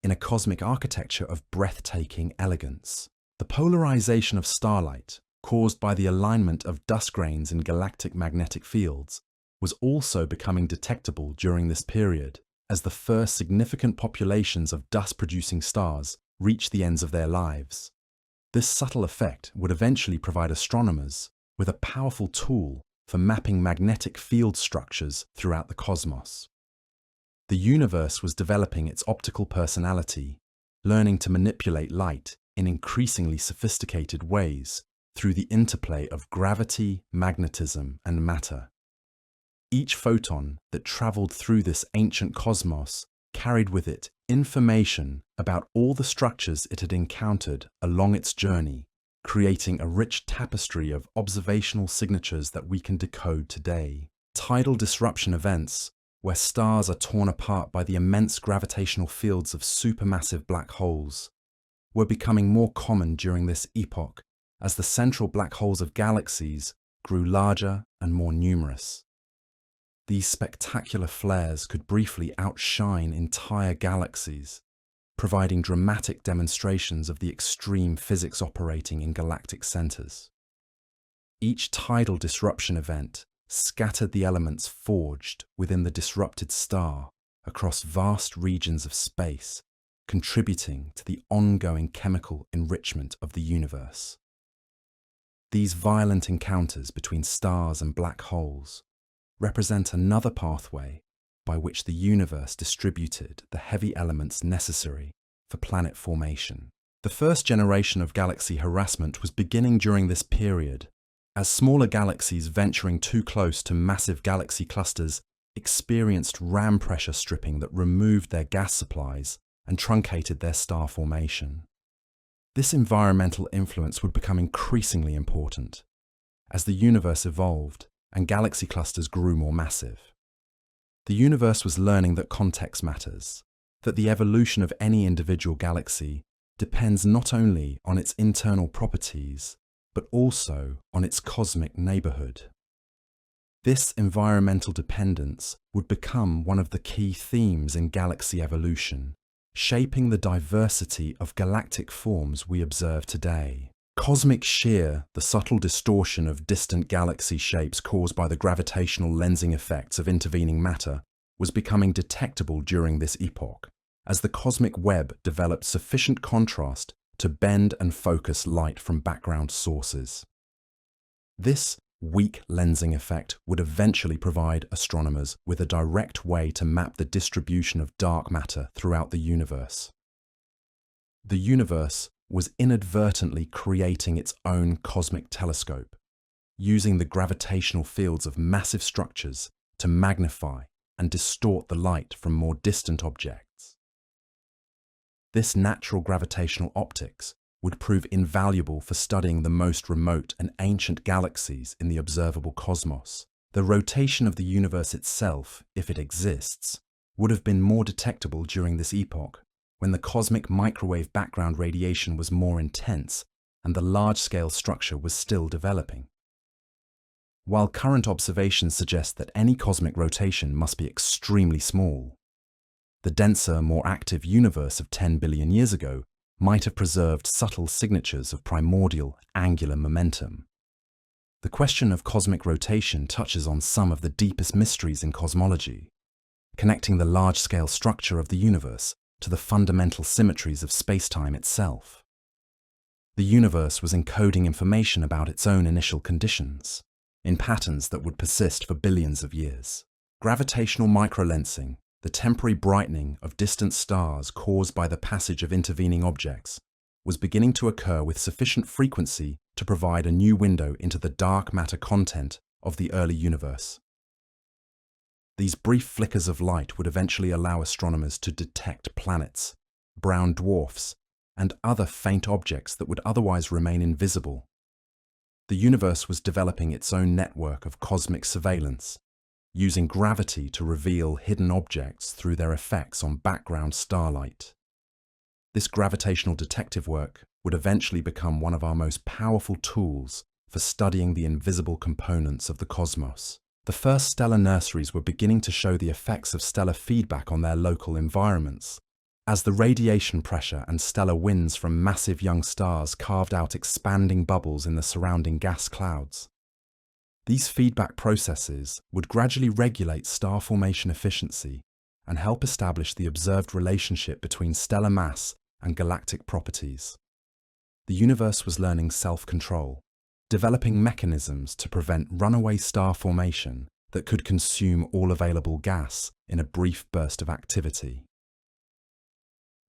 A: in a cosmic architecture of breathtaking elegance. The polarization of starlight, caused by the alignment of dust grains in galactic magnetic fields, was also becoming detectable during this period, as the first significant populations of dust-producing stars reached the ends of their lives. This subtle effect would eventually provide astronomers with a powerful tool for mapping magnetic field structures throughout the cosmos. The universe was developing its optical personality, learning to manipulate light in increasingly sophisticated ways through the interplay of gravity, magnetism, and matter. Each photon that traveled through this ancient cosmos carried with it information about all the structures it had encountered along its journey, creating a rich tapestry of observational signatures that we can decode today. Tidal disruption events, where stars are torn apart by the immense gravitational fields of supermassive black holes, were becoming more common during this epoch as the central black holes of galaxies grew larger and more numerous. These spectacular flares could briefly outshine entire galaxies, providing dramatic demonstrations of the extreme physics operating in galactic centers. Each tidal disruption event scattered the elements forged within the disrupted star across vast regions of space, contributing to the ongoing chemical enrichment of the universe. These violent encounters between stars and black holes represent another pathway by which the universe distributed the heavy elements necessary for planet formation. The first generation of galaxy harassment was beginning during this period, as smaller galaxies venturing too close to massive galaxy clusters experienced ram pressure stripping that removed their gas supplies and truncated their star formation. This environmental influence would become increasingly important as the universe evolved and galaxy clusters grew more massive. The universe was learning that context matters, that the evolution of any individual galaxy depends not only on its internal properties, but also on its cosmic neighborhood. This environmental dependence would become one of the key themes in galaxy evolution, shaping the diversity of galactic forms we observe today. Cosmic shear, the subtle distortion of distant galaxy shapes caused by the gravitational lensing effects of intervening matter, was becoming detectable during this epoch, as the cosmic web developed sufficient contrast to bend and focus light from background sources. This weak lensing effect would eventually provide astronomers with a direct way to map the distribution of dark matter throughout the universe. The universe was inadvertently creating its own cosmic telescope, using the gravitational fields of massive structures to magnify and distort the light from more distant objects. This natural gravitational optics would prove invaluable for studying the most remote and ancient galaxies in the observable cosmos. The rotation of the universe itself, if it exists, would have been more detectable during this epoch, when the cosmic microwave background radiation was more intense and the large-scale structure was still developing. While current observations suggest that any cosmic rotation must be extremely small, the denser, more active universe of 10 billion years ago might have preserved subtle signatures of primordial angular momentum. The question of cosmic rotation touches on some of the deepest mysteries in cosmology, connecting the large-scale structure of the universe to the fundamental symmetries of space-time itself. The universe was encoding information about its own initial conditions, in patterns that would persist for billions of years. Gravitational microlensing, the temporary brightening of distant stars caused by the passage of intervening objects, was beginning to occur with sufficient frequency to provide a new window into the dark matter content of the early universe. These brief flickers of light would eventually allow astronomers to detect planets, brown dwarfs, and other faint objects that would otherwise remain invisible. The universe was developing its own network of cosmic surveillance, using gravity to reveal hidden objects through their effects on background starlight. This gravitational detective work would eventually become one of our most powerful tools for studying the invisible components of the cosmos. The first stellar nurseries were beginning to show the effects of stellar feedback on their local environments, as the radiation pressure and stellar winds from massive young stars carved out expanding bubbles in the surrounding gas clouds. These feedback processes would gradually regulate star formation efficiency and help establish the observed relationship between stellar mass and galactic properties. The universe was learning self-control, developing mechanisms to prevent runaway star formation that could consume all available gas in a brief burst of activity.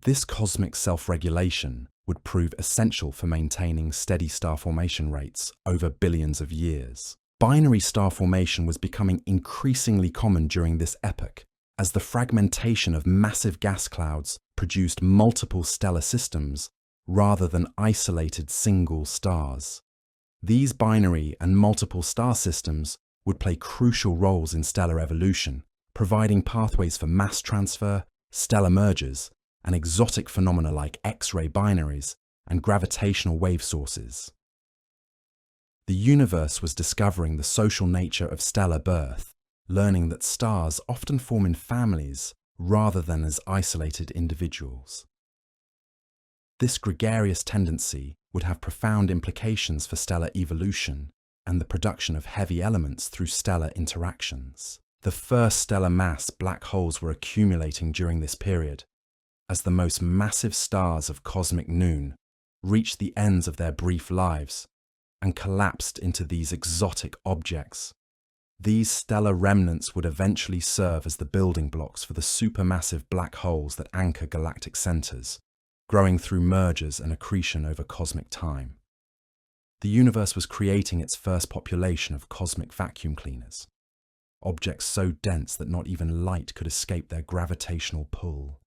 A: This cosmic self-regulation would prove essential for maintaining steady star formation rates over billions of years. Binary star formation was becoming increasingly common during this epoch, as the fragmentation of massive gas clouds produced multiple stellar systems rather than isolated single stars. These binary and multiple star systems would play crucial roles in stellar evolution, providing pathways for mass transfer, stellar mergers, and exotic phenomena like X-ray binaries and gravitational wave sources. The universe was discovering the social nature of stellar birth, learning that stars often form in families rather than as isolated individuals. This gregarious tendency would have profound implications for stellar evolution and the production of heavy elements through stellar interactions. The first stellar mass black holes were accumulating during this period, as the most massive stars of cosmic noon reached the ends of their brief lives and collapsed into these exotic objects. These stellar remnants would eventually serve as the building blocks for the supermassive black holes that anchor galactic centers, growing through mergers and accretion over cosmic time. The universe was creating its first population of cosmic vacuum cleaners, objects so dense that not even light could escape their gravitational pull.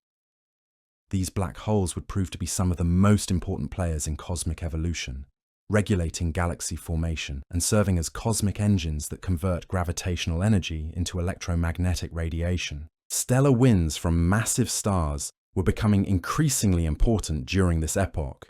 A: These black holes would prove to be some of the most important players in cosmic evolution, regulating galaxy formation and serving as cosmic engines that convert gravitational energy into electromagnetic radiation. Stellar winds from massive stars were becoming increasingly important during this epoch,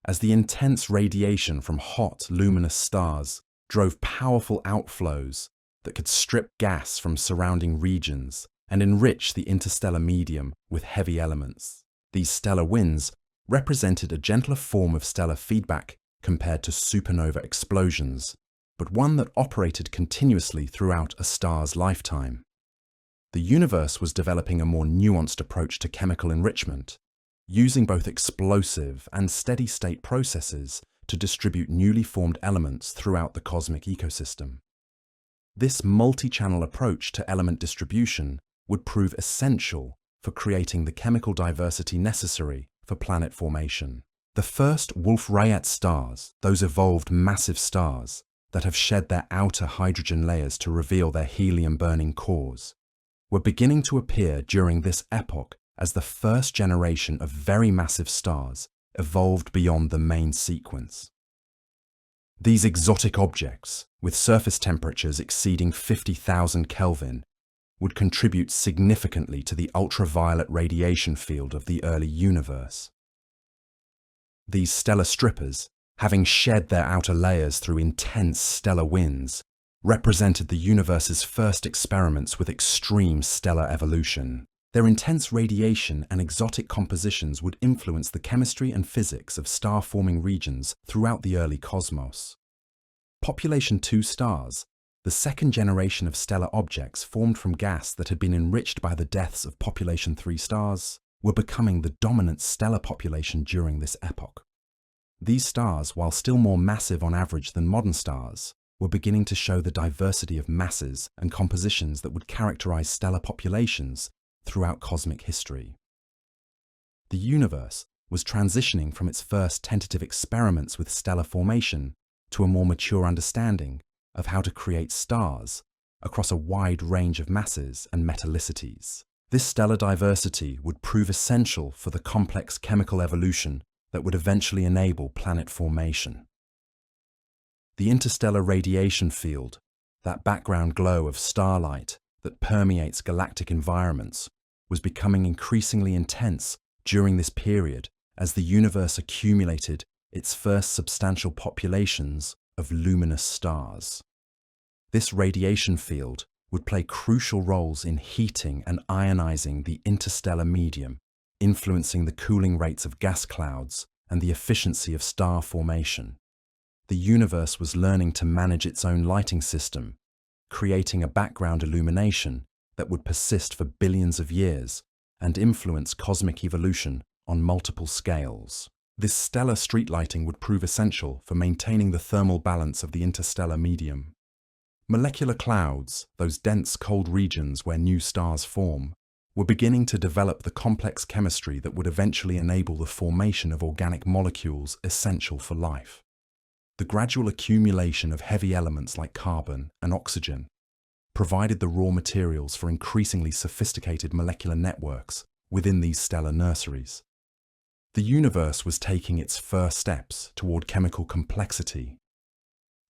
A: as the intense radiation from hot, luminous stars drove powerful outflows that could strip gas from surrounding regions and enrich the interstellar medium with heavy elements. These stellar winds represented a gentler form of stellar feedback compared to supernova explosions, but one that operated continuously throughout a star's lifetime. The universe was developing a more nuanced approach to chemical enrichment, using both explosive and steady-state processes to distribute newly formed elements throughout the cosmic ecosystem. This multi-channel approach to element distribution would prove essential for creating the chemical diversity necessary for planet formation. The first Wolf-Rayet stars, those evolved massive stars that have shed their outer hydrogen layers to reveal their helium-burning cores, were beginning to appear during this epoch as the first generation of very massive stars evolved beyond the main sequence. These exotic objects, with surface temperatures exceeding 50,000 Kelvin, would contribute significantly to the ultraviolet radiation field of the early universe. These stellar strippers, having shed their outer layers through intense stellar winds, represented the universe's first experiments with extreme stellar evolution. Their intense radiation and exotic compositions would influence the chemistry and physics of star-forming regions throughout the early cosmos. Population 2 stars, the second generation of stellar objects formed from gas that had been enriched by the deaths of population 3 stars, were becoming the dominant stellar population during this epoch. These stars, while still more massive on average than modern stars, were beginning to show the diversity of masses and compositions that would characterize stellar populations throughout cosmic history. The universe was transitioning from its first tentative experiments with stellar formation to a more mature understanding of how to create stars across a wide range of masses and metallicities. This stellar diversity would prove essential for the complex chemical evolution that would eventually enable planet formation. The interstellar radiation field, that background glow of starlight that permeates galactic environments, was becoming increasingly intense during this period as the universe accumulated its first substantial populations of luminous stars. This radiation field would play crucial roles in heating and ionizing the interstellar medium, influencing the cooling rates of gas clouds and the efficiency of star formation. The universe was learning to manage its own lighting system, creating a background illumination that would persist for billions of years and influence cosmic evolution on multiple scales. This stellar street lighting would prove essential for maintaining the thermal balance of the interstellar medium. Molecular clouds, those dense cold regions where new stars form, were beginning to develop the complex chemistry that would eventually enable the formation of organic molecules essential for life. The gradual accumulation of heavy elements like carbon and oxygen provided the raw materials for increasingly sophisticated molecular networks within these stellar nurseries. The universe was taking its first steps toward chemical complexity,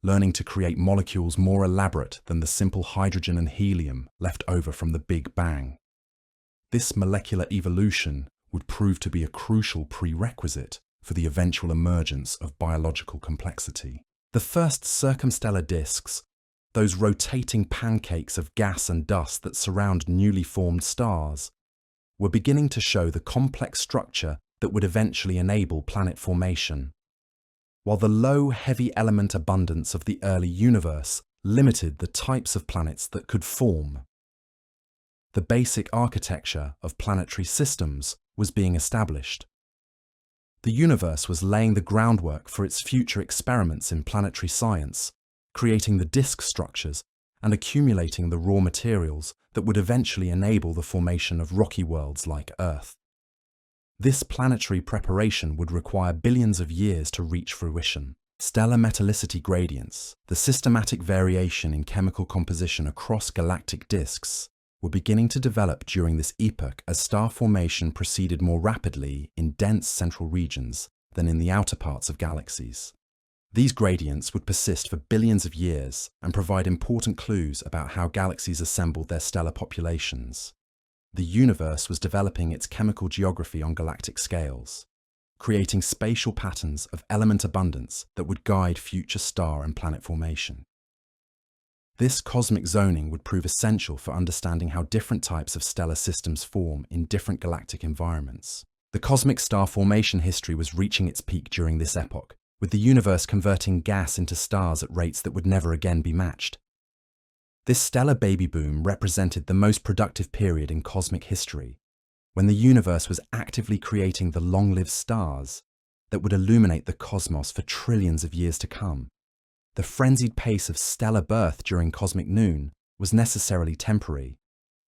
A: learning to create molecules more elaborate than the simple hydrogen and helium left over from the Big Bang. This molecular evolution would prove to be a crucial prerequisite for the eventual emergence of biological complexity. The first circumstellar disks, those rotating pancakes of gas and dust that surround newly formed stars, were beginning to show the complex structure that would eventually enable planet formation. While the low, heavy element abundance of the early universe limited the types of planets that could form, the basic architecture of planetary systems was being established. The universe was laying the groundwork for its future experiments in planetary science, creating the disk structures and accumulating the raw materials that would eventually enable the formation of rocky worlds like Earth. This planetary preparation would require billions of years to reach fruition. Stellar metallicity gradients, the systematic variation in chemical composition across galactic disks, were beginning to develop during this epoch as star formation proceeded more rapidly in dense central regions than in the outer parts of galaxies. These gradients would persist for billions of years and provide important clues about how galaxies assembled their stellar populations. The universe was developing its chemical geography on galactic scales, creating spatial patterns of element abundance that would guide future star and planet formation. This cosmic zoning would prove essential for understanding how different types of stellar systems form in different galactic environments. The cosmic star formation history was reaching its peak during this epoch, with the universe converting gas into stars at rates that would never again be matched. This stellar baby boom represented the most productive period in cosmic history, when the universe was actively creating the long-lived stars that would illuminate the cosmos for trillions of years to come. The frenzied pace of stellar birth during cosmic noon was necessarily temporary,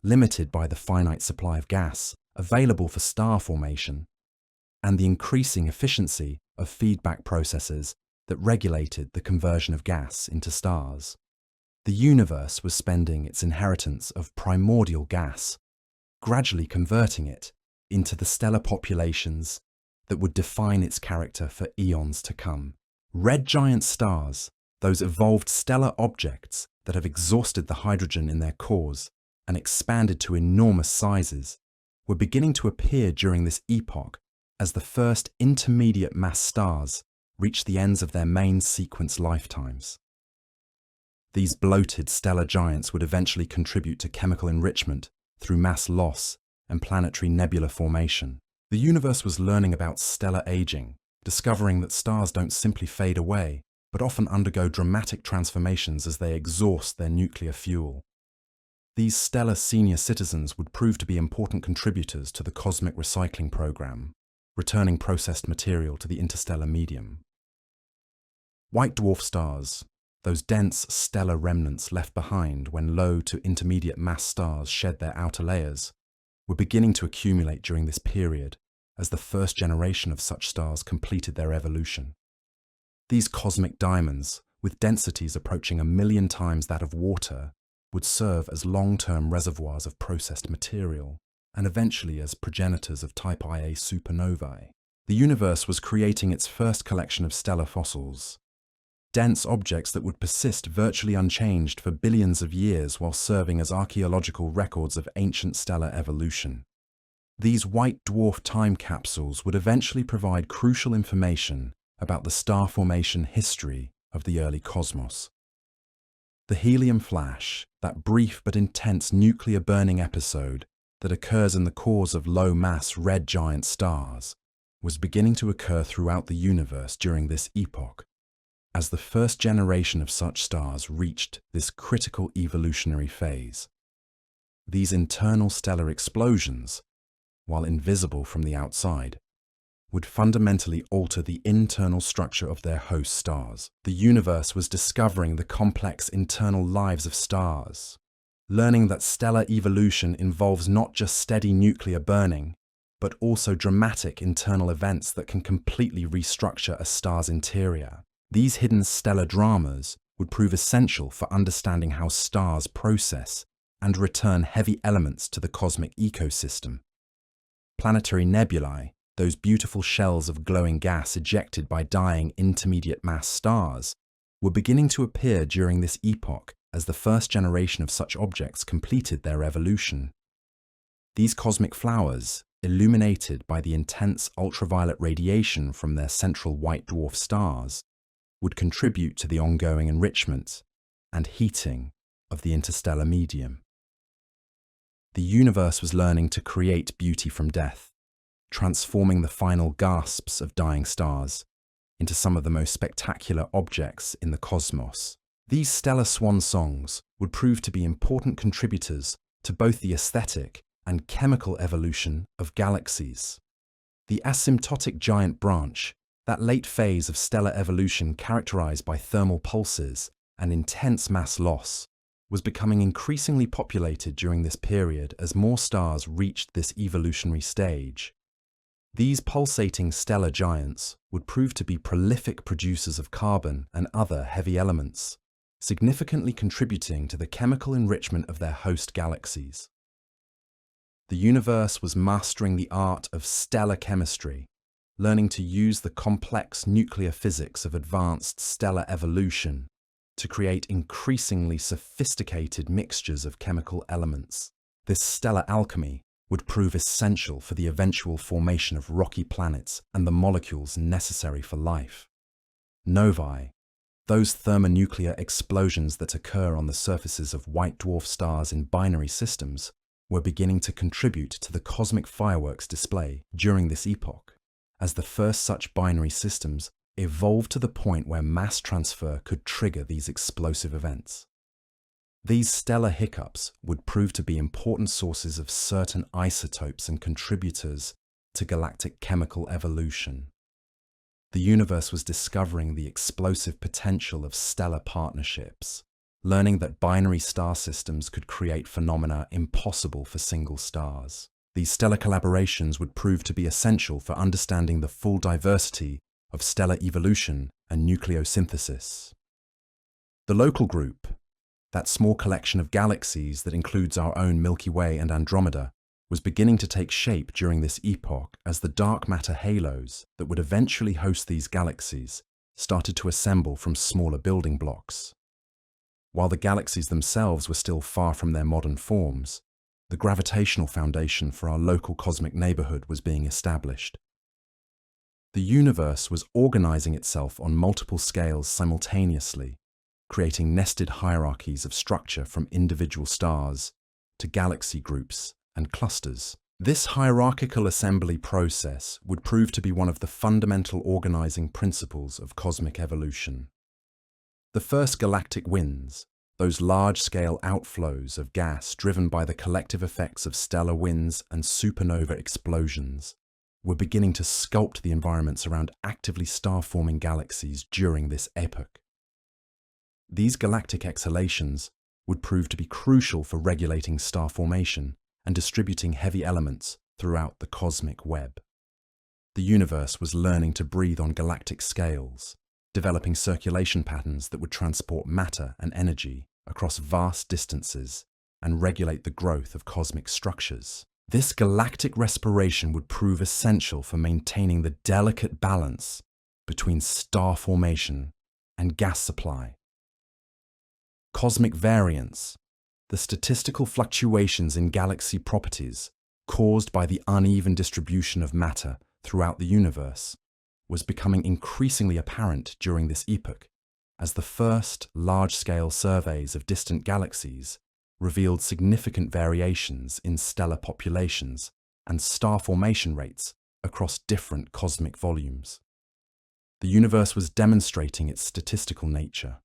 A: limited by the finite supply of gas available for star formation, and the increasing efficiency of feedback processes that regulated the conversion of gas into stars. The universe was spending its inheritance of primordial gas, gradually converting it into the stellar populations that would define its character for eons to come. Red giant stars, those evolved stellar objects that have exhausted the hydrogen in their cores and expanded to enormous sizes, were beginning to appear during this epoch as the first intermediate mass stars reached the ends of their main sequence lifetimes. These bloated stellar giants would eventually contribute to chemical enrichment through mass loss and planetary nebula formation. The universe was learning about stellar aging, discovering that stars don't simply fade away, but often undergo dramatic transformations as they exhaust their nuclear fuel. These stellar senior citizens would prove to be important contributors to the cosmic recycling program, returning processed material to the interstellar medium. White dwarf stars, those dense stellar remnants left behind when low to intermediate mass stars shed their outer layers, were beginning to accumulate during this period as the first generation of such stars completed their evolution. These cosmic diamonds, with densities approaching 1,000,000 times that of water, would serve as long-term reservoirs of processed material, and eventually as progenitors of Type Ia supernovae. The universe was creating its first collection of stellar fossils, dense objects that would persist virtually unchanged for billions of years while serving as archaeological records of ancient stellar evolution. These white dwarf time capsules would eventually provide crucial information about the star formation history of the early cosmos. The helium flash, that brief but intense nuclear burning episode that occurs in the cores of low-mass red giant stars, was beginning to occur throughout the universe during this epoch, as the first generation of such stars reached this critical evolutionary phase. These internal stellar explosions, while invisible from the outside, would fundamentally alter the internal structure of their host stars. The universe was discovering the complex internal lives of stars, learning that stellar evolution involves not just steady nuclear burning, but also dramatic internal events that can completely restructure a star's interior. These hidden stellar dramas would prove essential for understanding how stars process and return heavy elements to the cosmic ecosystem. Planetary nebulae, those beautiful shells of glowing gas ejected by dying intermediate mass stars, were beginning to appear during this epoch as the first generation of such objects completed their evolution. These cosmic flowers, illuminated by the intense ultraviolet radiation from their central white dwarf stars, would contribute to the ongoing enrichment and heating of the interstellar medium. The universe was learning to create beauty from death, transforming the final gasps of dying stars into some of the most spectacular objects in the cosmos. These stellar swan songs would prove to be important contributors to both the aesthetic and chemical evolution of galaxies. The asymptotic giant branch, that late phase of stellar evolution characterized by thermal pulses and intense mass loss, was becoming increasingly populated during this period as more stars reached this evolutionary stage. These pulsating stellar giants would prove to be prolific producers of carbon and other heavy elements, significantly contributing to the chemical enrichment of their host galaxies. The universe was mastering the art of stellar chemistry, learning to use the complex nuclear physics of advanced stellar evolution to create increasingly sophisticated mixtures of chemical elements. This stellar alchemy would prove essential for the eventual formation of rocky planets and the molecules necessary for life. Novae, those thermonuclear explosions that occur on the surfaces of white dwarf stars in binary systems, were beginning to contribute to the cosmic fireworks display during this epoch, as the first such binary systems evolved to the point where mass transfer could trigger these explosive events. These stellar hiccups would prove to be important sources of certain isotopes and contributors to galactic chemical evolution. the universe was discovering the explosive potential of stellar partnerships, learning that binary star systems could create phenomena impossible for single stars. These stellar collaborations would prove to be essential for understanding the full diversity of stellar evolution and nucleosynthesis. The local group, that small collection of galaxies that includes our own Milky Way and Andromeda, was beginning to take shape during this epoch as the dark matter halos that would eventually host these galaxies started to assemble from smaller building blocks. While the galaxies themselves were still far from their modern forms, the gravitational foundation for our local cosmic neighborhood was being established. The universe was organizing itself on multiple scales simultaneously, creating nested hierarchies of structure from individual stars to galaxy groups and clusters. This hierarchical assembly process would prove to be one of the fundamental organizing principles of cosmic evolution. The first galactic winds, those large-scale outflows of gas driven by the collective effects of stellar winds and supernova explosions, were beginning to sculpt the environments around actively star-forming galaxies during this epoch. These galactic exhalations would prove to be crucial for regulating star formation and distributing heavy elements throughout the cosmic web. The universe was learning to breathe on galactic scales, developing circulation patterns that would transport matter and energy across vast distances and regulate the growth of cosmic structures. This galactic respiration would prove essential for maintaining the delicate balance between star formation and gas supply. Cosmic variance, the statistical fluctuations in galaxy properties caused by the uneven distribution of matter throughout the universe, was becoming increasingly apparent during this epoch, as the first large-scale surveys of distant galaxies revealed significant variations in stellar populations and star formation rates across different cosmic volumes. The universe was demonstrating its statistical nature,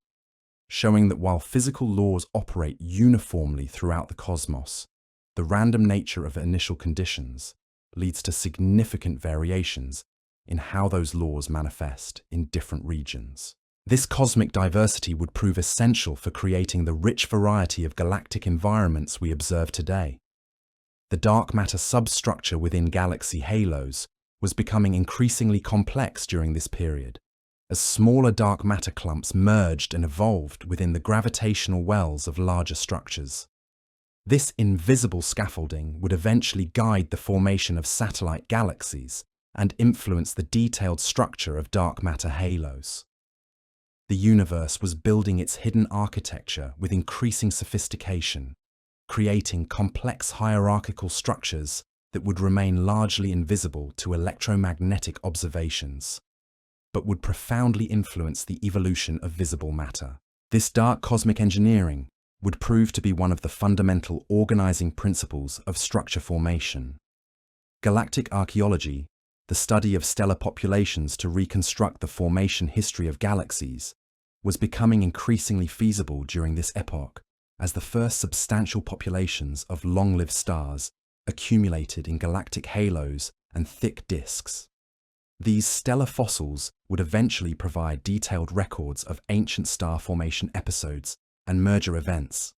A: showing that while physical laws operate uniformly throughout the cosmos, the random nature of initial conditions leads to significant variations in how those laws manifest in different regions. This cosmic diversity would prove essential for creating the rich variety of galactic environments we observe today. The dark matter substructure within galaxy halos was becoming increasingly complex during this period, as smaller dark matter clumps merged and evolved within the gravitational wells of larger structures. This invisible scaffolding would eventually guide the formation of satellite galaxies and influence the detailed structure of dark matter halos. The universe was building its hidden architecture with increasing sophistication, creating complex hierarchical structures that would remain largely invisible to electromagnetic observations, but would profoundly influence the evolution of visible matter. This dark cosmic engineering would prove to be one of the fundamental organizing principles of structure formation. Galactic archaeology, the study of stellar populations to reconstruct the formation history of galaxies, was becoming increasingly feasible during this epoch as the first substantial populations of long-lived stars accumulated in galactic halos and thick disks. These stellar fossils would eventually provide detailed records of ancient star formation episodes and merger events.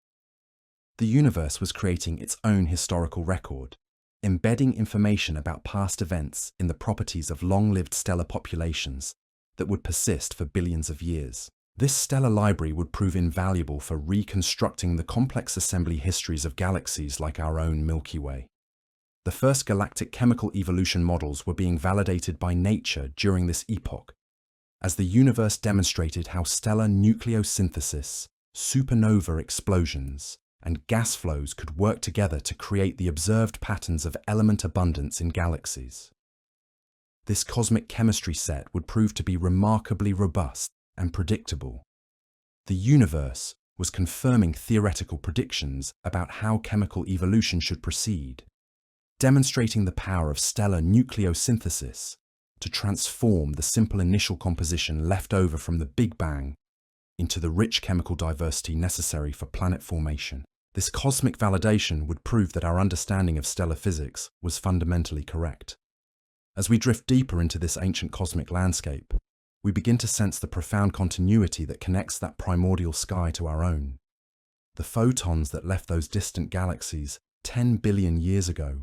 A: The universe was creating its own historical record, embedding information about past events in the properties of long-lived stellar populations that would persist for billions of years. This stellar library would prove invaluable for reconstructing the complex assembly histories of galaxies like our own Milky Way. The first galactic chemical evolution models were being validated by nature during this epoch, as the universe demonstrated how stellar nucleosynthesis, supernova explosions, and gas flows could work together to create the observed patterns of element abundance in galaxies. This cosmic chemistry set would prove to be remarkably robust and predictable. The universe was confirming theoretical predictions about how chemical evolution should proceed, demonstrating the power of stellar nucleosynthesis to transform the simple initial composition left over from the Big Bang into the rich chemical diversity necessary for planet formation. This cosmic validation would prove that our understanding of stellar physics was fundamentally correct. As we drift deeper into this ancient cosmic landscape, we begin to sense the profound continuity that connects that primordial sky to our own. The photons that left those distant galaxies 10 billion years ago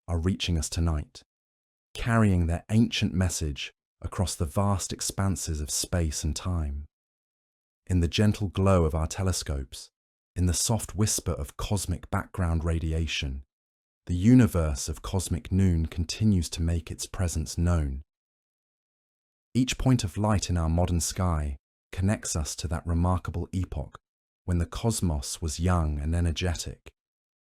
A: are reaching us tonight, carrying their ancient message across the vast expanses of space and time. In the gentle glow of our telescopes, in the soft whisper of cosmic background radiation, the universe of cosmic noon continues to make its presence known. Each point of light in our modern sky connects us to that remarkable epoch when the cosmos was young and energetic,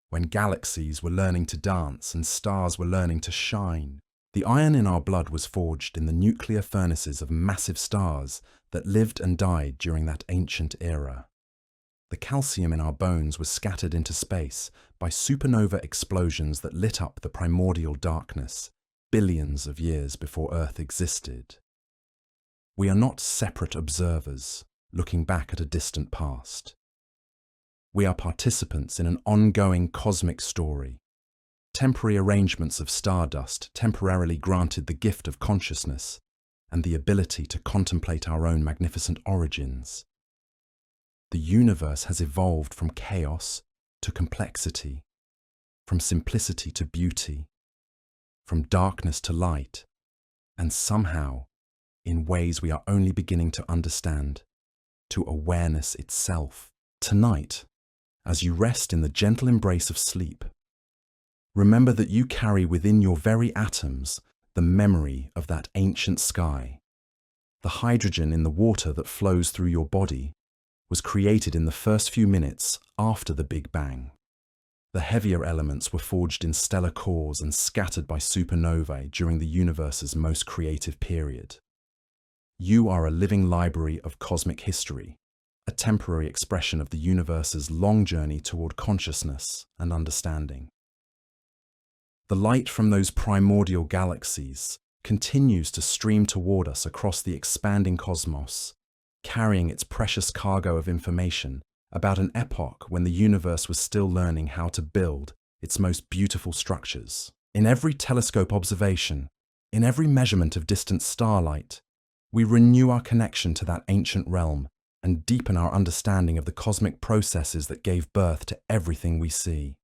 A: when galaxies were learning to dance and stars were learning to shine. The iron in our blood was forged in the nuclear furnaces of massive stars that lived and died during that ancient era. The calcium in our bones was scattered into space by supernova explosions that lit up the primordial darkness billions of years before Earth existed. We are not separate observers looking back at a distant past. We are participants in an ongoing cosmic story. Temporary arrangements of stardust temporarily granted the gift of consciousness and the ability to contemplate our own magnificent origins. The universe has evolved from chaos to complexity, from simplicity to beauty, from darkness to light, and somehow, in ways we are only beginning to understand, to awareness itself. Tonight, as you rest in the gentle embrace of sleep, remember that you carry within your very atoms the memory of that ancient sky. The hydrogen in the water that flows through your body was created in the first few minutes after the Big Bang. The heavier elements were forged in stellar cores and scattered by supernovae during the universe's most creative period. You are a living library of cosmic history, a temporary expression of the universe's long journey toward consciousness and understanding. The light from those primordial galaxies continues to stream toward us across the expanding cosmos, carrying its precious cargo of information about an epoch when the universe was still learning how to build its most beautiful structures. In every telescope observation, in every measurement of distant starlight, we renew our connection to that ancient realm and deepen our understanding of the cosmic processes that gave birth to everything we see.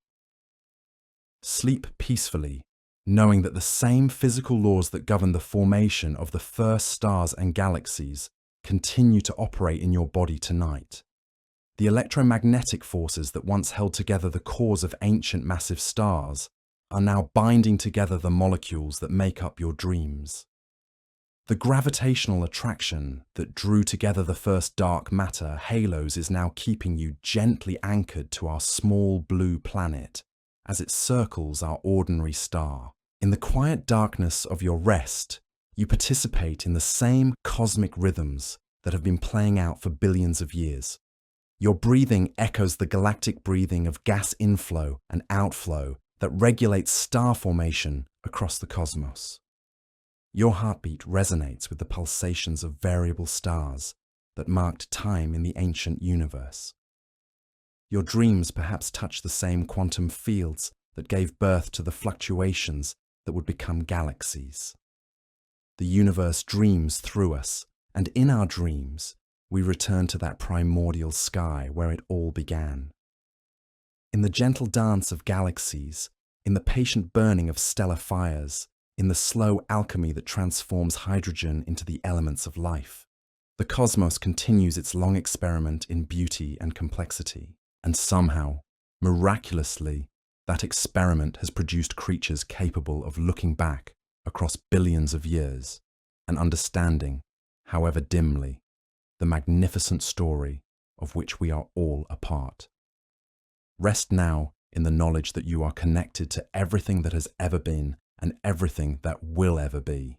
A: Sleep peacefully, knowing that the same physical laws that govern the formation of the first stars and galaxies continue to operate in your body tonight. The electromagnetic forces that once held together the cores of ancient massive stars are now binding together the molecules that make up your dreams. The gravitational attraction that drew together the first dark matter halos is now keeping you gently anchored to our small blue planet as it circles our ordinary star. In the quiet darkness of your rest, you participate in the same cosmic rhythms that have been playing out for billions of years. Your breathing echoes the galactic breathing of gas inflow and outflow that regulates star formation across the cosmos. Your heartbeat resonates with the pulsations of variable stars that marked time in the ancient universe. Your dreams perhaps touch the same quantum fields that gave birth to the fluctuations that would become galaxies. The universe dreams through us, and in our dreams, we return to that primordial sky where it all began. In the gentle dance of galaxies, in the patient burning of stellar fires, in the slow alchemy that transforms hydrogen into the elements of life, the cosmos continues its long experiment in beauty and complexity. And somehow, miraculously, that experiment has produced creatures capable of looking back across billions of years and understanding, however dimly, the magnificent story of which we are all a part. Rest now in the knowledge that you are connected to everything that has ever been and everything that will ever be.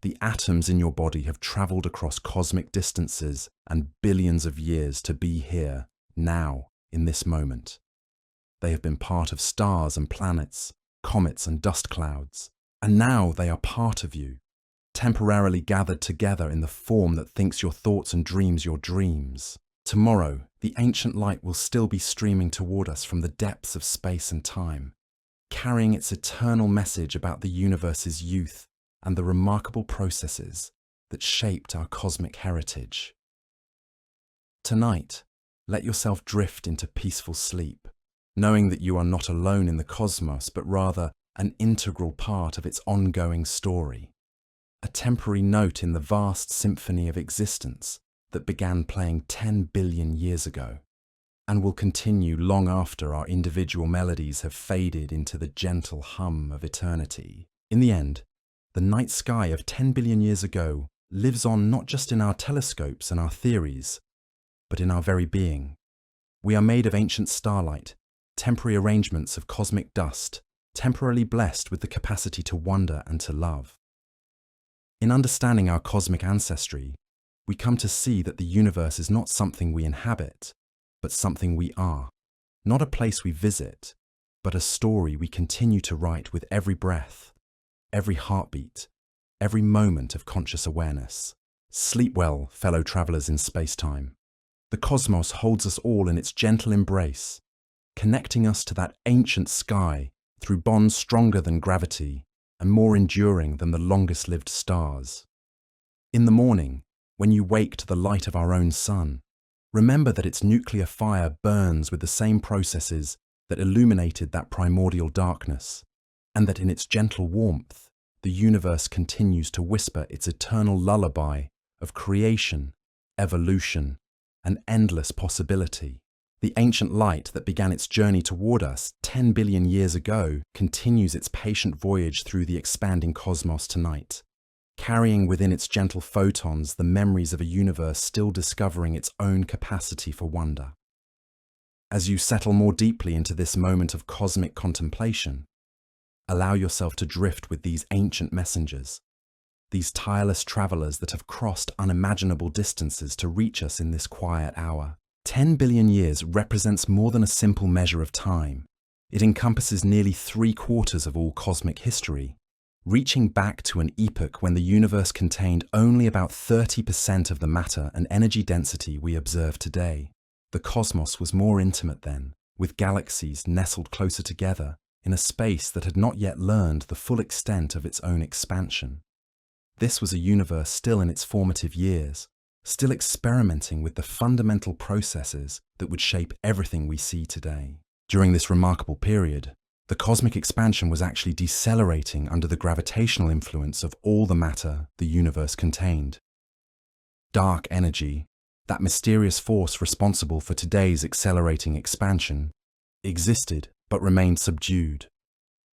A: The atoms in your body have traveled across cosmic distances and billions of years to be here, now, in this moment. They have been part of stars and planets, comets and dust clouds, and now they are part of you, temporarily gathered together in the form that thinks your thoughts and dreams your dreams. Tomorrow, the ancient light will still be streaming toward us from the depths of space and time, carrying its eternal message about the universe's youth and the remarkable processes that shaped our cosmic heritage. Tonight, let yourself drift into peaceful sleep, knowing that you are not alone in the cosmos, but rather an integral part of its ongoing story, a temporary note in the vast symphony of existence that began playing 10 billion years ago, and will continue long after our individual melodies have faded into the gentle hum of eternity. In the end, the night sky of 10 billion years ago lives on not just in our telescopes and our theories, but in our very being. We are made of ancient starlight, temporary arrangements of cosmic dust, temporarily blessed with the capacity to wonder and to love. In understanding our cosmic ancestry, we come to see that the universe is not something we inhabit, but something we are. Not a place we visit, but a story we continue to write with every breath, every heartbeat, every moment of conscious awareness. Sleep well, fellow travelers in space-time. The cosmos holds us all in its gentle embrace, connecting us to that ancient sky through bonds stronger than gravity and more enduring than the longest-lived stars. In the morning, when you wake to the light of our own sun, remember that its nuclear fire burns with the same processes that illuminated that primordial darkness, and that in its gentle warmth, the universe continues to whisper its eternal lullaby of creation, evolution, and endless possibility. The ancient light that began its journey toward us 10 billion years ago continues its patient voyage through the expanding cosmos tonight, carrying within its gentle photons the memories of a universe still discovering its own capacity for wonder. As you settle more deeply into this moment of cosmic contemplation, allow yourself to drift with these ancient messengers, these tireless travelers that have crossed unimaginable distances to reach us in this quiet hour. 10 billion years represents more than a simple measure of time. It encompasses nearly 3/4 of all cosmic history, reaching back to an epoch when the universe contained only about 30% of the matter and energy density we observe today. The cosmos was more intimate then, with galaxies nestled closer together in a space that had not yet learned the full extent of its own expansion. This was a universe still in its formative years, still experimenting with the fundamental processes that would shape everything we see today. During this remarkable period, the cosmic expansion was actually decelerating under the gravitational influence of all the matter the universe contained. Dark energy, that mysterious force responsible for today's accelerating expansion, existed but remained subdued,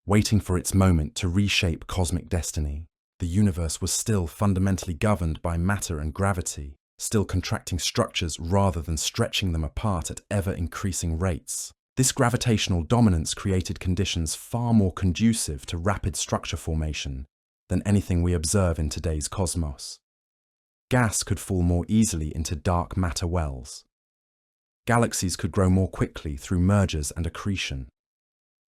A: waiting for its moment to reshape cosmic destiny. The universe was still fundamentally governed by matter and gravity, still contracting structures rather than stretching them apart at ever-increasing rates. This gravitational dominance created conditions far more conducive to rapid structure formation than anything we observe in today's cosmos. Gas could fall more easily into dark matter wells. Galaxies could grow more quickly through mergers and accretion.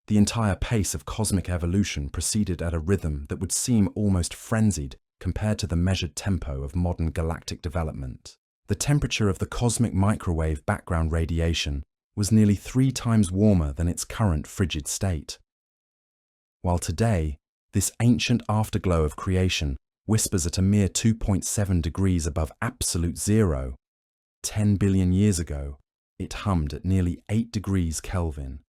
A: The entire pace of cosmic evolution proceeded at a rhythm that would seem almost frenzied compared to the measured tempo of modern galactic development. The temperature of the cosmic microwave background radiation was nearly 3 times warmer than its current frigid state. While today, this ancient afterglow of creation whispers at a mere 2.7 degrees above absolute zero, 10 billion years ago, it hummed at nearly 8 degrees Kelvin.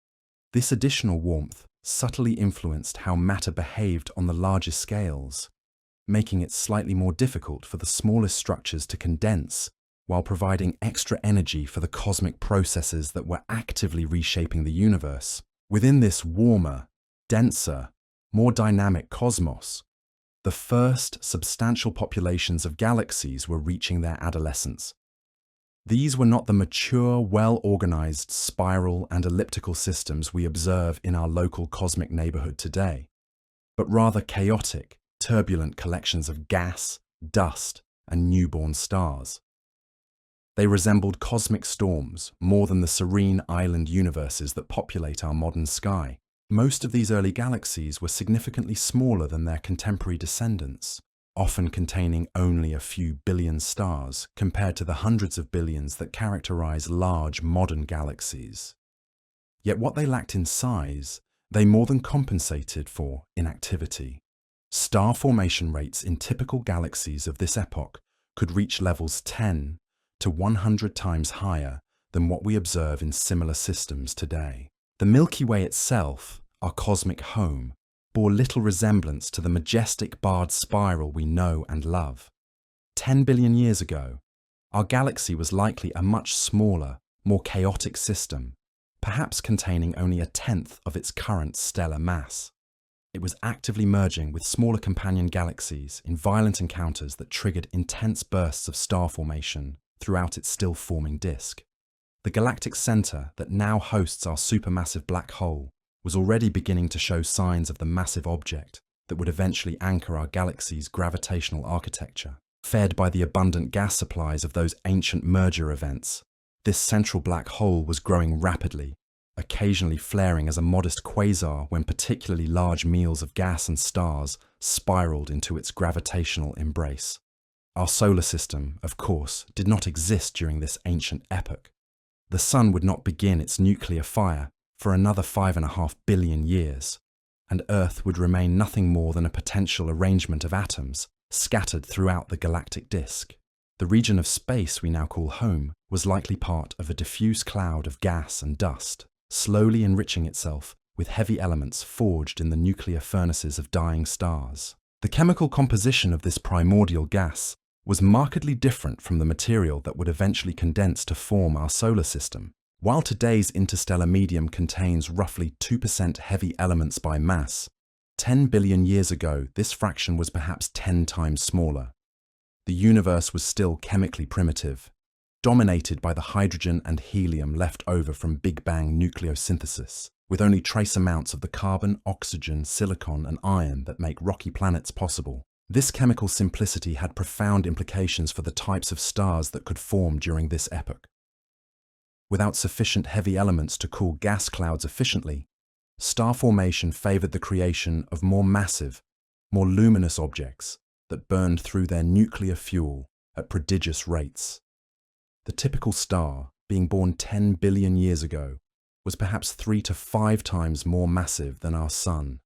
A: This additional warmth subtly influenced how matter behaved on the larger scales, making it slightly more difficult for the smallest structures to condense while providing extra energy for the cosmic processes that were actively reshaping the universe. Within this warmer, denser, more dynamic cosmos, the first substantial populations of galaxies were reaching their adolescence. These were not the mature, well-organized spiral and elliptical systems we observe in our local cosmic neighborhood today, but rather chaotic, turbulent collections of gas, dust, and newborn stars. They resembled cosmic storms more than the serene island universes that populate our modern sky. Most of these early galaxies were significantly smaller than their contemporary descendants, often containing only a few billion stars compared to the hundreds of billions that characterize large modern galaxies. Yet what they lacked in size, they more than compensated for in activity. Star formation rates in typical galaxies of this epoch could reach levels 10 to 100 times higher than what we observe in similar systems today. The Milky Way itself, our cosmic home, bore little resemblance to the majestic barred spiral we know and love. 10 billion years ago, our galaxy was likely a much smaller, more chaotic system, perhaps containing only a tenth of its current stellar mass. It was actively merging with smaller companion galaxies in violent encounters that triggered intense bursts of star formation throughout its still-forming disk. The galactic center that now hosts our supermassive black hole was already beginning to show signs of the massive object that would eventually anchor our galaxy's gravitational architecture. Fed by the abundant gas supplies of those ancient merger events, this central black hole was growing rapidly, occasionally flaring as a modest quasar when particularly large meals of gas and stars spiraled into its gravitational embrace. Our solar system, of course, did not exist during this ancient epoch. The sun would not begin its nuclear fire for another 5.5 billion years, and Earth would remain nothing more than a potential arrangement of atoms scattered throughout the galactic disk. The region of space we now call home was likely part of a diffuse cloud of gas and dust, slowly enriching itself with heavy elements forged in the nuclear furnaces of dying stars. The chemical composition of this primordial gas was markedly different from the material that would eventually condense to form our solar system. While today's interstellar medium contains roughly 2% heavy elements by mass, 10 billion years ago this fraction was perhaps 10 times smaller. The universe was still chemically primitive, dominated by the hydrogen and helium left over from Big Bang nucleosynthesis, with only trace amounts of the carbon, oxygen, silicon, and iron that make rocky planets possible. This chemical simplicity had profound implications for the types of stars that could form during this epoch. Without sufficient heavy elements to cool gas clouds efficiently, star formation favored the creation of more massive, more luminous objects that burned through their nuclear fuel at prodigious rates. The typical star, being born 10 billion years ago, was perhaps 3 to 5 times more massive than our Sun,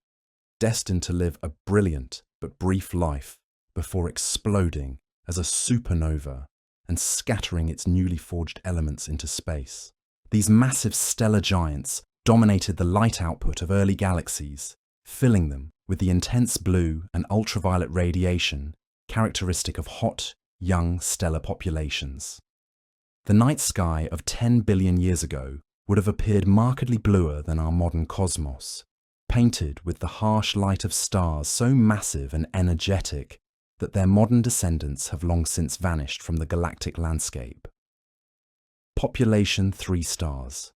A: destined to live a brilliant but brief life before exploding as a supernova and scattering its newly forged elements into space. These massive stellar giants dominated the light output of early galaxies, filling them with the intense blue and ultraviolet radiation characteristic of hot, young stellar populations. The night sky of 10 billion years ago would have appeared markedly bluer than our modern cosmos, painted with the harsh light of stars so massive and energetic that their modern descendants have long since vanished from the galactic landscape. Population 3 stars.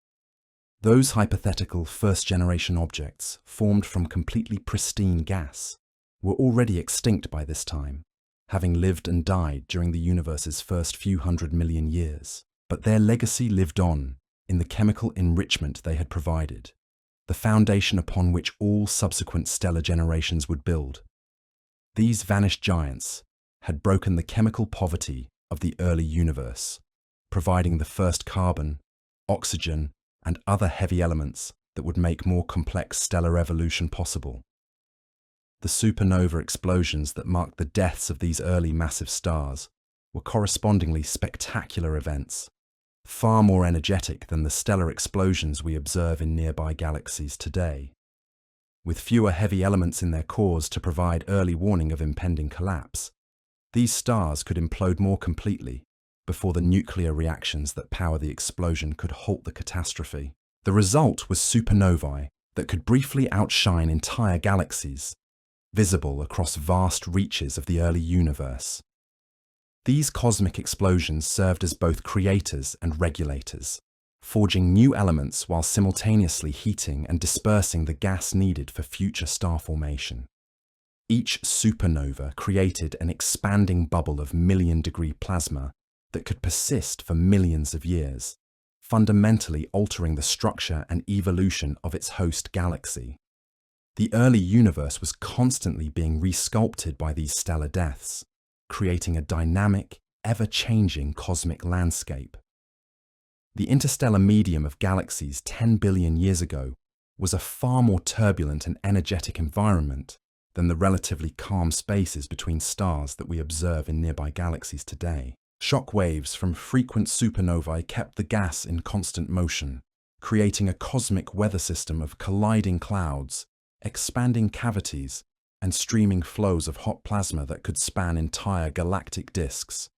A: Those hypothetical first-generation objects, formed from completely pristine gas, were already extinct by this time, having lived and died during the universe's first few 100 million years. But their legacy lived on in the chemical enrichment they had provided, the foundation upon which all subsequent stellar generations would build. These vanished giants had broken the chemical poverty of the early universe, providing the first carbon, oxygen, and other heavy elements that would make more complex stellar evolution possible. The supernova explosions that marked the deaths of these early massive stars were correspondingly spectacular events, far more energetic than the stellar explosions we observe in nearby galaxies today. With fewer heavy elements in their cores to provide early warning of impending collapse, these stars could implode more completely before the nuclear reactions that power the explosion could halt the catastrophe. The result was supernovae that could briefly outshine entire galaxies, visible across vast reaches of the early universe. These cosmic explosions served as both creators and regulators, forging new elements while simultaneously heating and dispersing the gas needed for future star formation. Each supernova created an expanding bubble of million-degree plasma that could persist for millions of years, fundamentally altering the structure and evolution of its host galaxy. The early universe was constantly being resculpted by these stellar deaths, creating a dynamic, ever-changing cosmic landscape. The interstellar medium of galaxies 10 billion years ago was a far more turbulent and energetic environment than the relatively calm spaces between stars that we observe in nearby galaxies today. Shock waves from frequent supernovae kept the gas in constant motion, creating a cosmic weather system of colliding clouds, expanding cavities, and streaming flows of hot plasma that could span entire galactic disks.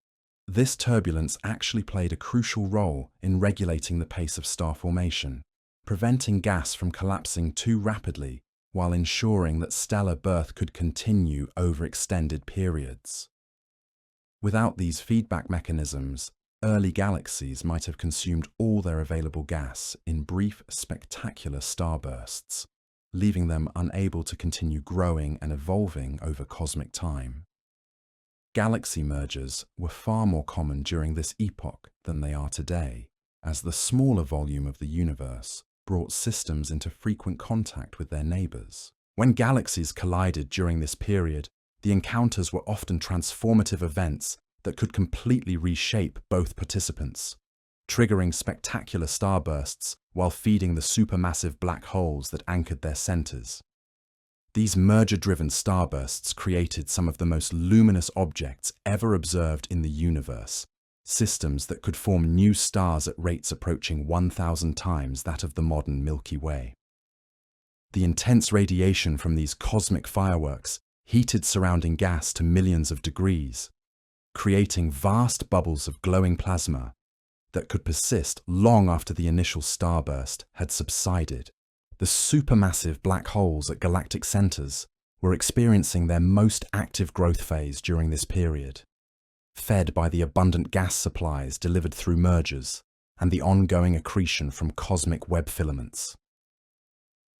A: This turbulence actually played a crucial role in regulating the pace of star formation, preventing gas from collapsing too rapidly while ensuring that stellar birth could continue over extended periods. Without these feedback mechanisms, early galaxies might have consumed all their available gas in brief, spectacular starbursts, leaving them unable to continue growing and evolving over cosmic time. Galaxy mergers were far more common during this epoch than they are today, as the smaller volume of the universe brought systems into frequent contact with their neighbors. When galaxies collided during this period, the encounters were often transformative events that could completely reshape both participants, triggering spectacular starbursts while feeding the supermassive black holes that anchored their centers. These merger-driven starbursts created some of the most luminous objects ever observed in the universe, systems that could form new stars at rates approaching 1,000 times that of the modern Milky Way. The intense radiation from these cosmic fireworks heated surrounding gas to millions of degrees, creating vast bubbles of glowing plasma that could persist long after the initial starburst had subsided. The supermassive black holes at galactic centers were experiencing their most active growth phase during this period, fed by the abundant gas supplies delivered through mergers and the ongoing accretion from cosmic web filaments.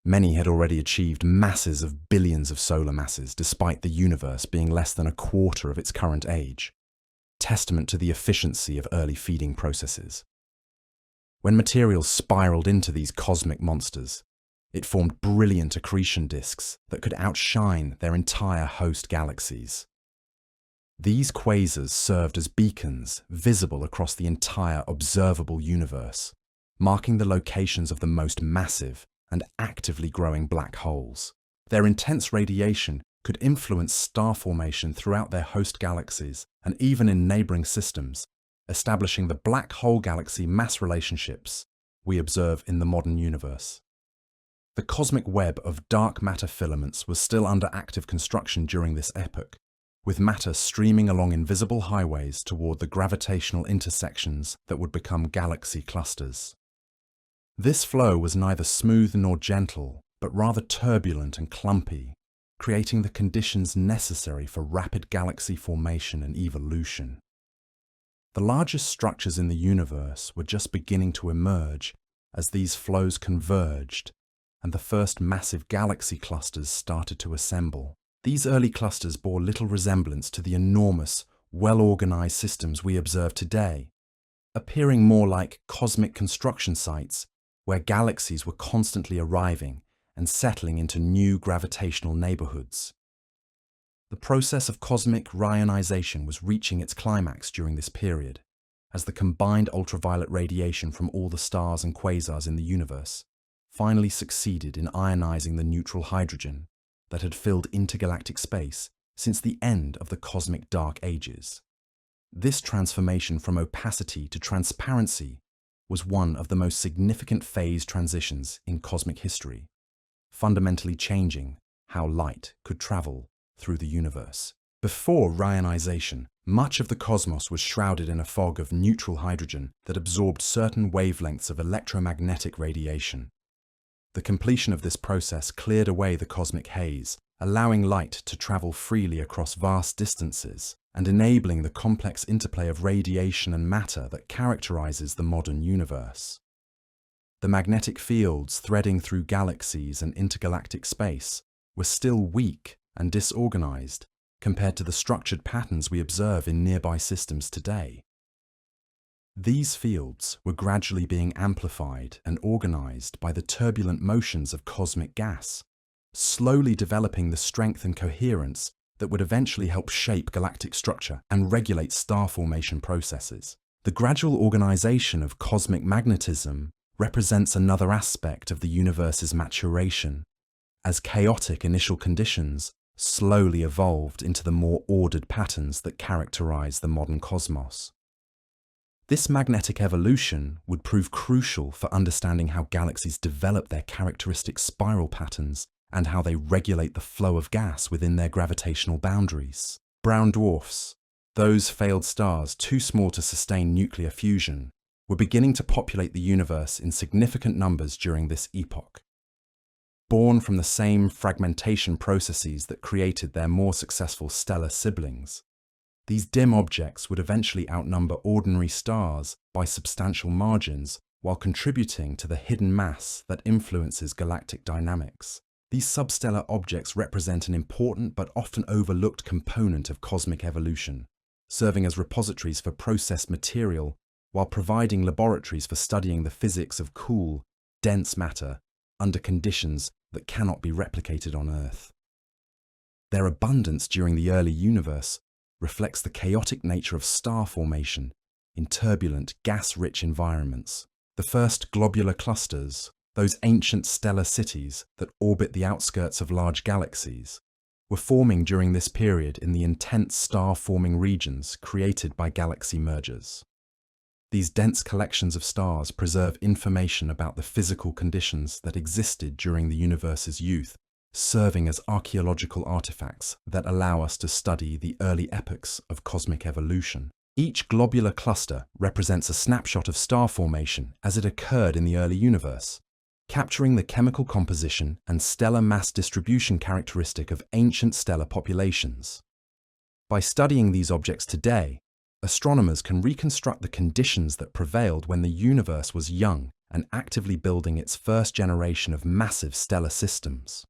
A: Many had already achieved masses of billions of solar masses despite the universe being less than a quarter of its current age, testament to the efficiency of early feeding processes. When materials spiraled into these cosmic monsters, it formed brilliant accretion disks that could outshine their entire host galaxies. These quasars served as beacons visible across the entire observable universe, marking the locations of the most massive and actively growing black holes. Their intense radiation could influence star formation throughout their host galaxies and even in neighboring systems, establishing the black hole galaxy mass relationships we observe in the modern universe. The cosmic web of dark matter filaments was still under active construction during this epoch, with matter streaming along invisible highways toward the gravitational intersections that would become galaxy clusters. This flow was neither smooth nor gentle, but rather turbulent and clumpy, creating the conditions necessary for rapid galaxy formation and evolution. The largest structures in the universe were just beginning to emerge as these flows converged and the first massive galaxy clusters started to assemble. These early clusters bore little resemblance to the enormous, well-organized systems we observe today, appearing more like cosmic construction sites where galaxies were constantly arriving and settling into new gravitational neighborhoods. The process of cosmic rayonization was reaching its climax during this period, as the combined ultraviolet radiation from all the stars and quasars in the universe finally succeeded in ionizing the neutral hydrogen that had filled intergalactic space since the end of the cosmic dark ages. This transformation from opacity to transparency was one of the most significant phase transitions in cosmic history, fundamentally changing how light could travel through the universe. Before rayonization, much of the cosmos was shrouded in a fog of neutral hydrogen that absorbed certain wavelengths of electromagnetic radiation. The completion of this process cleared away the cosmic haze, allowing light to travel freely across vast distances and enabling the complex interplay of radiation and matter that characterizes the modern universe. The magnetic fields threading through galaxies and intergalactic space were still weak and disorganized compared to the structured patterns we observe in nearby systems today. These fields were gradually being amplified and organized by the turbulent motions of cosmic gas, slowly developing the strength and coherence that would eventually help shape galactic structure and regulate star formation processes. The gradual organization of cosmic magnetism represents another aspect of the universe's maturation, as chaotic initial conditions slowly evolved into the more ordered patterns that characterize the modern cosmos. This magnetic evolution would prove crucial for understanding how galaxies develop their characteristic spiral patterns and how they regulate the flow of gas within their gravitational boundaries. Brown dwarfs, those failed stars too small to sustain nuclear fusion, were beginning to populate the universe in significant numbers during this epoch. Born from the same fragmentation processes that created their more successful stellar siblings, these dim objects would eventually outnumber ordinary stars by substantial margins while contributing to the hidden mass that influences galactic dynamics. These substellar objects represent an important but often overlooked component of cosmic evolution, serving as repositories for processed material while providing laboratories for studying the physics of cool, dense matter under conditions that cannot be replicated on Earth. Their abundance during the early universe reflects the chaotic nature of star formation in turbulent, gas-rich environments. The first globular clusters, those ancient stellar cities that orbit the outskirts of large galaxies, were forming during this period in the intense star-forming regions created by galaxy mergers. These dense collections of stars preserve information about the physical conditions that existed during the universe's youth, serving as archaeological artifacts that allow us to study the early epochs of cosmic evolution. Each globular cluster represents a snapshot of star formation as it occurred in the early universe, capturing the chemical composition and stellar mass distribution characteristic of ancient stellar populations. By studying these objects today, astronomers can reconstruct the conditions that prevailed when the universe was young and actively building its first generation of massive stellar systems.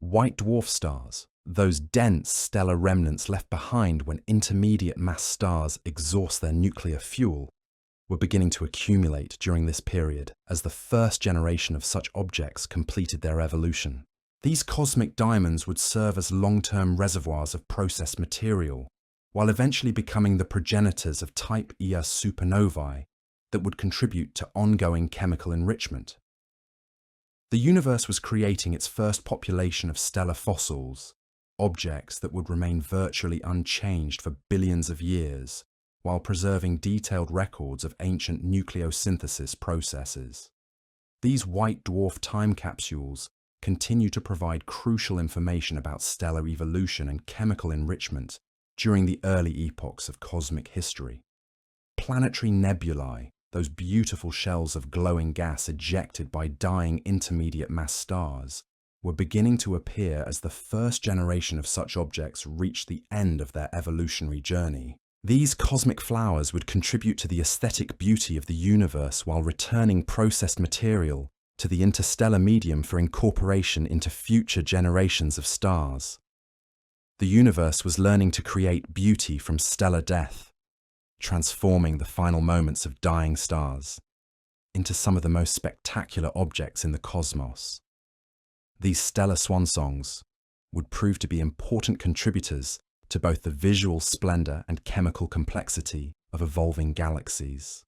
A: White dwarf stars, those dense stellar remnants left behind when intermediate mass stars exhaust their nuclear fuel, were beginning to accumulate during this period as the first generation of such objects completed their evolution. These cosmic diamonds would serve as long-term reservoirs of processed material, while eventually becoming the progenitors of Type Ia supernovae that would contribute to ongoing chemical enrichment. The universe was creating its first population of stellar fossils, objects that would remain virtually unchanged for billions of years, while preserving detailed records of ancient nucleosynthesis processes. These white dwarf time capsules continue to provide crucial information about stellar evolution and chemical enrichment during the early epochs of cosmic history. Planetary nebulae, those beautiful shells of glowing gas ejected by dying intermediate mass stars, were beginning to appear as the first generation of such objects reached the end of their evolutionary journey. These cosmic flowers would contribute to the aesthetic beauty of the universe while returning processed material to the interstellar medium for incorporation into future generations of stars. The universe was learning to create beauty from stellar death, transforming the final moments of dying stars into some of the most spectacular objects in the cosmos. These stellar swan songs would prove to be important contributors to both the visual splendor and chemical complexity of evolving galaxies.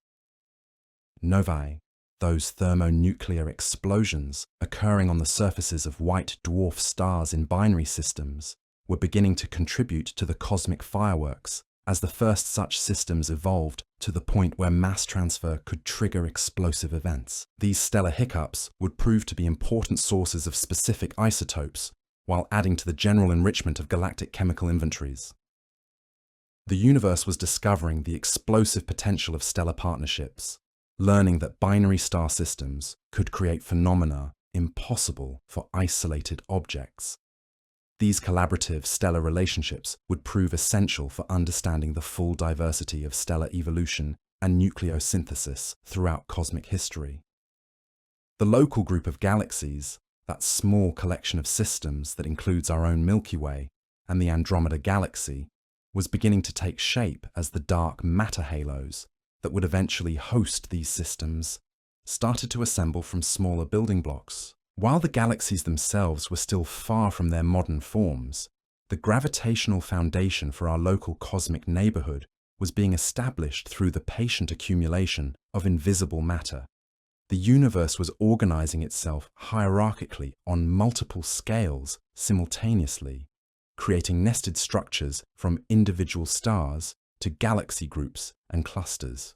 A: Novae, those thermonuclear explosions occurring on the surfaces of white dwarf stars in binary systems, were beginning to contribute to the cosmic fireworks as the first such systems evolved to the point where mass transfer could trigger explosive events. These stellar hiccups would prove to be important sources of specific isotopes, while adding to the general enrichment of galactic chemical inventories. The universe was discovering the explosive potential of stellar partnerships, learning that binary star systems could create phenomena impossible for isolated objects. These collaborative stellar relationships would prove essential for understanding the full diversity of stellar evolution and nucleosynthesis throughout cosmic history. The local group of galaxies, that small collection of systems that includes our own Milky Way and the Andromeda Galaxy, was beginning to take shape as the dark matter halos that would eventually host these systems started to assemble from smaller building blocks. While the galaxies themselves were still far from their modern forms, the gravitational foundation for our local cosmic neighborhood was being established through the patient accumulation of invisible matter. The universe was organizing itself hierarchically on multiple scales simultaneously, creating nested structures from individual stars to galaxy groups and clusters.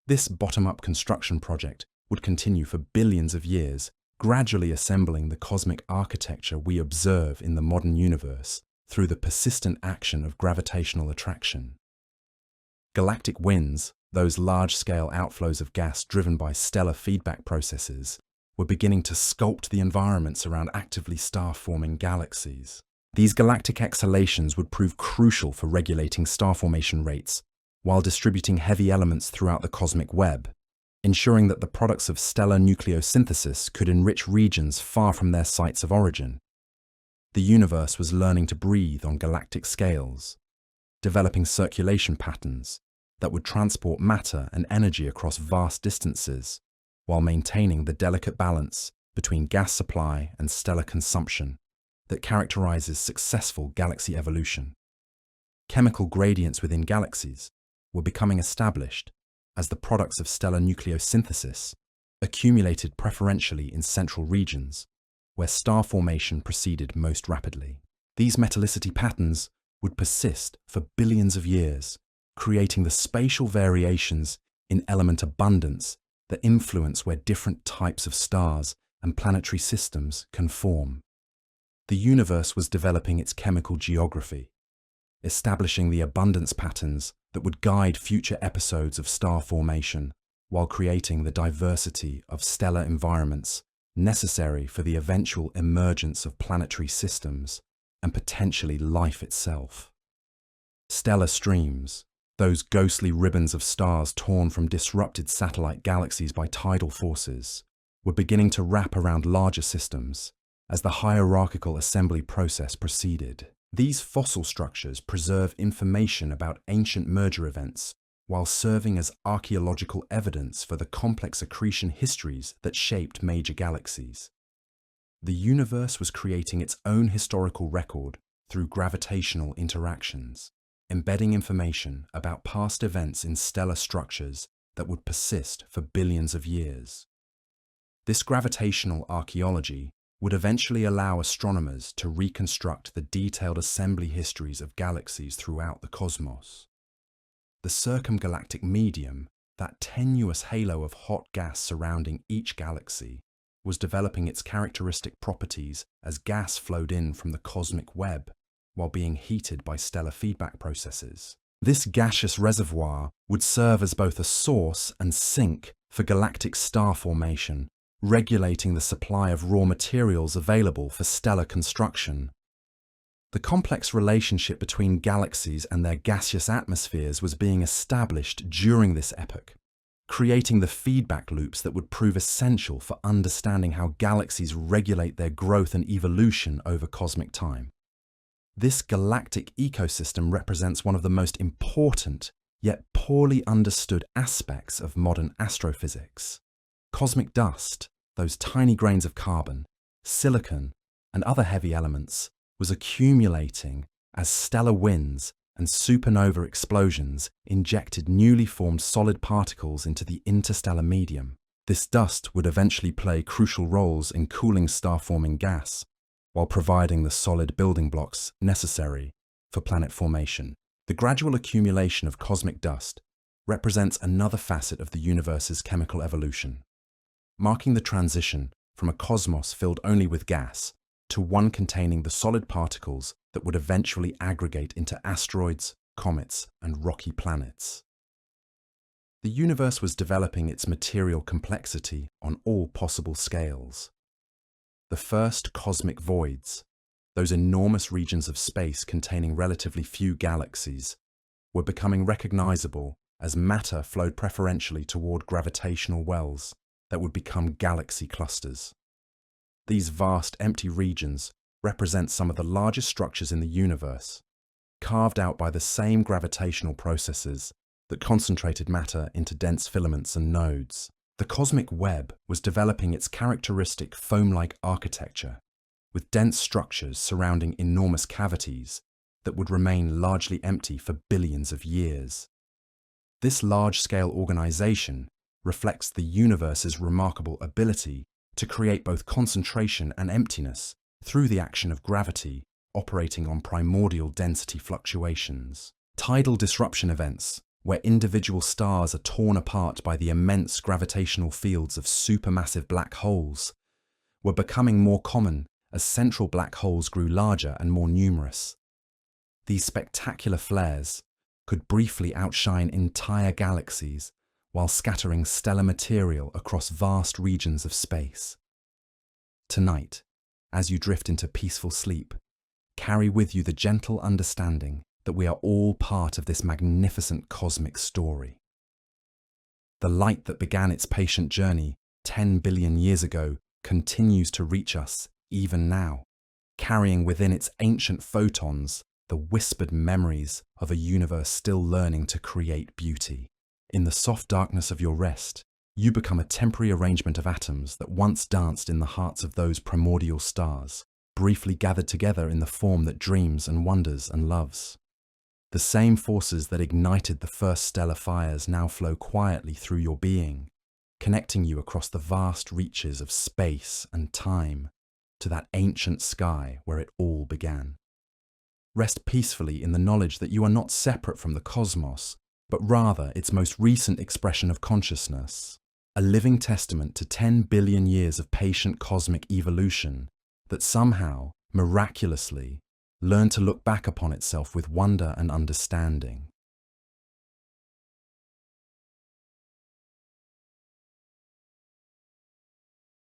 A: This bottom-up construction project would continue for billions of years, gradually assembling the cosmic architecture we observe in the modern universe through the persistent action of gravitational attraction. Galactic winds, those large-scale outflows of gas driven by stellar feedback processes, were beginning to sculpt the environments around actively star-forming galaxies. These galactic exhalations would prove crucial for regulating star formation rates while distributing heavy elements throughout the cosmic web, ensuring that the products of stellar nucleosynthesis could enrich regions far from their sites of origin. The universe was learning to breathe on galactic scales, developing circulation patterns that would transport matter and energy across vast distances, while maintaining the delicate balance between gas supply and stellar consumption that characterizes successful galaxy evolution. Chemical gradients within galaxies were becoming established as the products of stellar nucleosynthesis accumulated preferentially in central regions, where star formation proceeded most rapidly. These metallicity patterns would persist for billions of years, creating the spatial variations in element abundance that influence where different types of stars and planetary systems can form. The universe was developing its chemical geography, establishing the abundance patterns that would guide future episodes of star formation, while creating the diversity of stellar environments necessary for the eventual emergence of planetary systems and potentially life itself. Stellar streams, those ghostly ribbons of stars torn from disrupted satellite galaxies by tidal forces, were beginning to wrap around larger systems as the hierarchical assembly process proceeded. These fossil structures preserve information about ancient merger events while serving as archaeological evidence for the complex accretion histories that shaped major galaxies. The universe was creating its own historical record through gravitational interactions, embedding information about past events in stellar structures that would persist for billions of years. This gravitational archaeology would eventually allow astronomers to reconstruct the detailed assembly histories of galaxies throughout the cosmos. The circumgalactic medium, that tenuous halo of hot gas surrounding each galaxy, was developing its characteristic properties as gas flowed in from the cosmic web while being heated by stellar feedback processes. This gaseous reservoir would serve as both a source and sink for galactic star formation, regulating the supply of raw materials available for stellar construction. The complex relationship between galaxies and their gaseous atmospheres was being established during this epoch, creating the feedback loops that would prove essential for understanding how galaxies regulate their growth and evolution over cosmic time. This galactic ecosystem represents one of the most important, yet poorly understood aspects of modern astrophysics. Cosmic dust, those tiny grains of carbon, silicon, and other heavy elements, was accumulating as stellar winds and supernova explosions injected newly formed solid particles into the interstellar medium. This dust would eventually play crucial roles in cooling star-forming gas, while providing the solid building blocks necessary for planet formation. The gradual accumulation of cosmic dust represents another facet of the universe's chemical evolution, marking the transition from a cosmos filled only with gas to one containing the solid particles that would eventually aggregate into asteroids, comets, and rocky planets. The universe was developing its material complexity on all possible scales. The first cosmic voids, those enormous regions of space containing relatively few galaxies, were becoming recognizable as matter flowed preferentially toward gravitational wells that would become galaxy clusters. These vast empty regions represent some of the largest structures in the universe, carved out by the same gravitational processes that concentrated matter into dense filaments and nodes. The cosmic web was developing its characteristic foam-like architecture, with dense structures surrounding enormous cavities that would remain largely empty for billions of years. This large-scale organization reflects the universe's remarkable ability to create both concentration and emptiness through the action of gravity, operating on primordial density fluctuations. Tidal disruption events, where individual stars are torn apart by the immense gravitational fields of supermassive black holes, were becoming more common as central black holes grew larger and more numerous. These spectacular flares could briefly outshine entire galaxies while scattering stellar material across vast regions of space. Tonight, as you drift into peaceful sleep, carry with you the gentle understanding that we are all part of this magnificent cosmic story. The light that began its patient journey 10 billion years ago continues to reach us even now, carrying within its ancient photons the whispered memories of a universe still learning to create beauty. In the soft darkness of your rest, you become a temporary arrangement of atoms that once danced in the hearts of those primordial stars, briefly gathered together in the form that dreams and wonders and loves. The same forces that ignited the first stellar fires now flow quietly through your being, connecting you across the vast reaches of space and time to that ancient sky where it all began. Rest peacefully in the knowledge that you are not separate from the cosmos, but rather its most recent expression of consciousness, a living testament to 10 billion years of patient cosmic evolution that somehow, miraculously, learned to look back upon itself with wonder and understanding.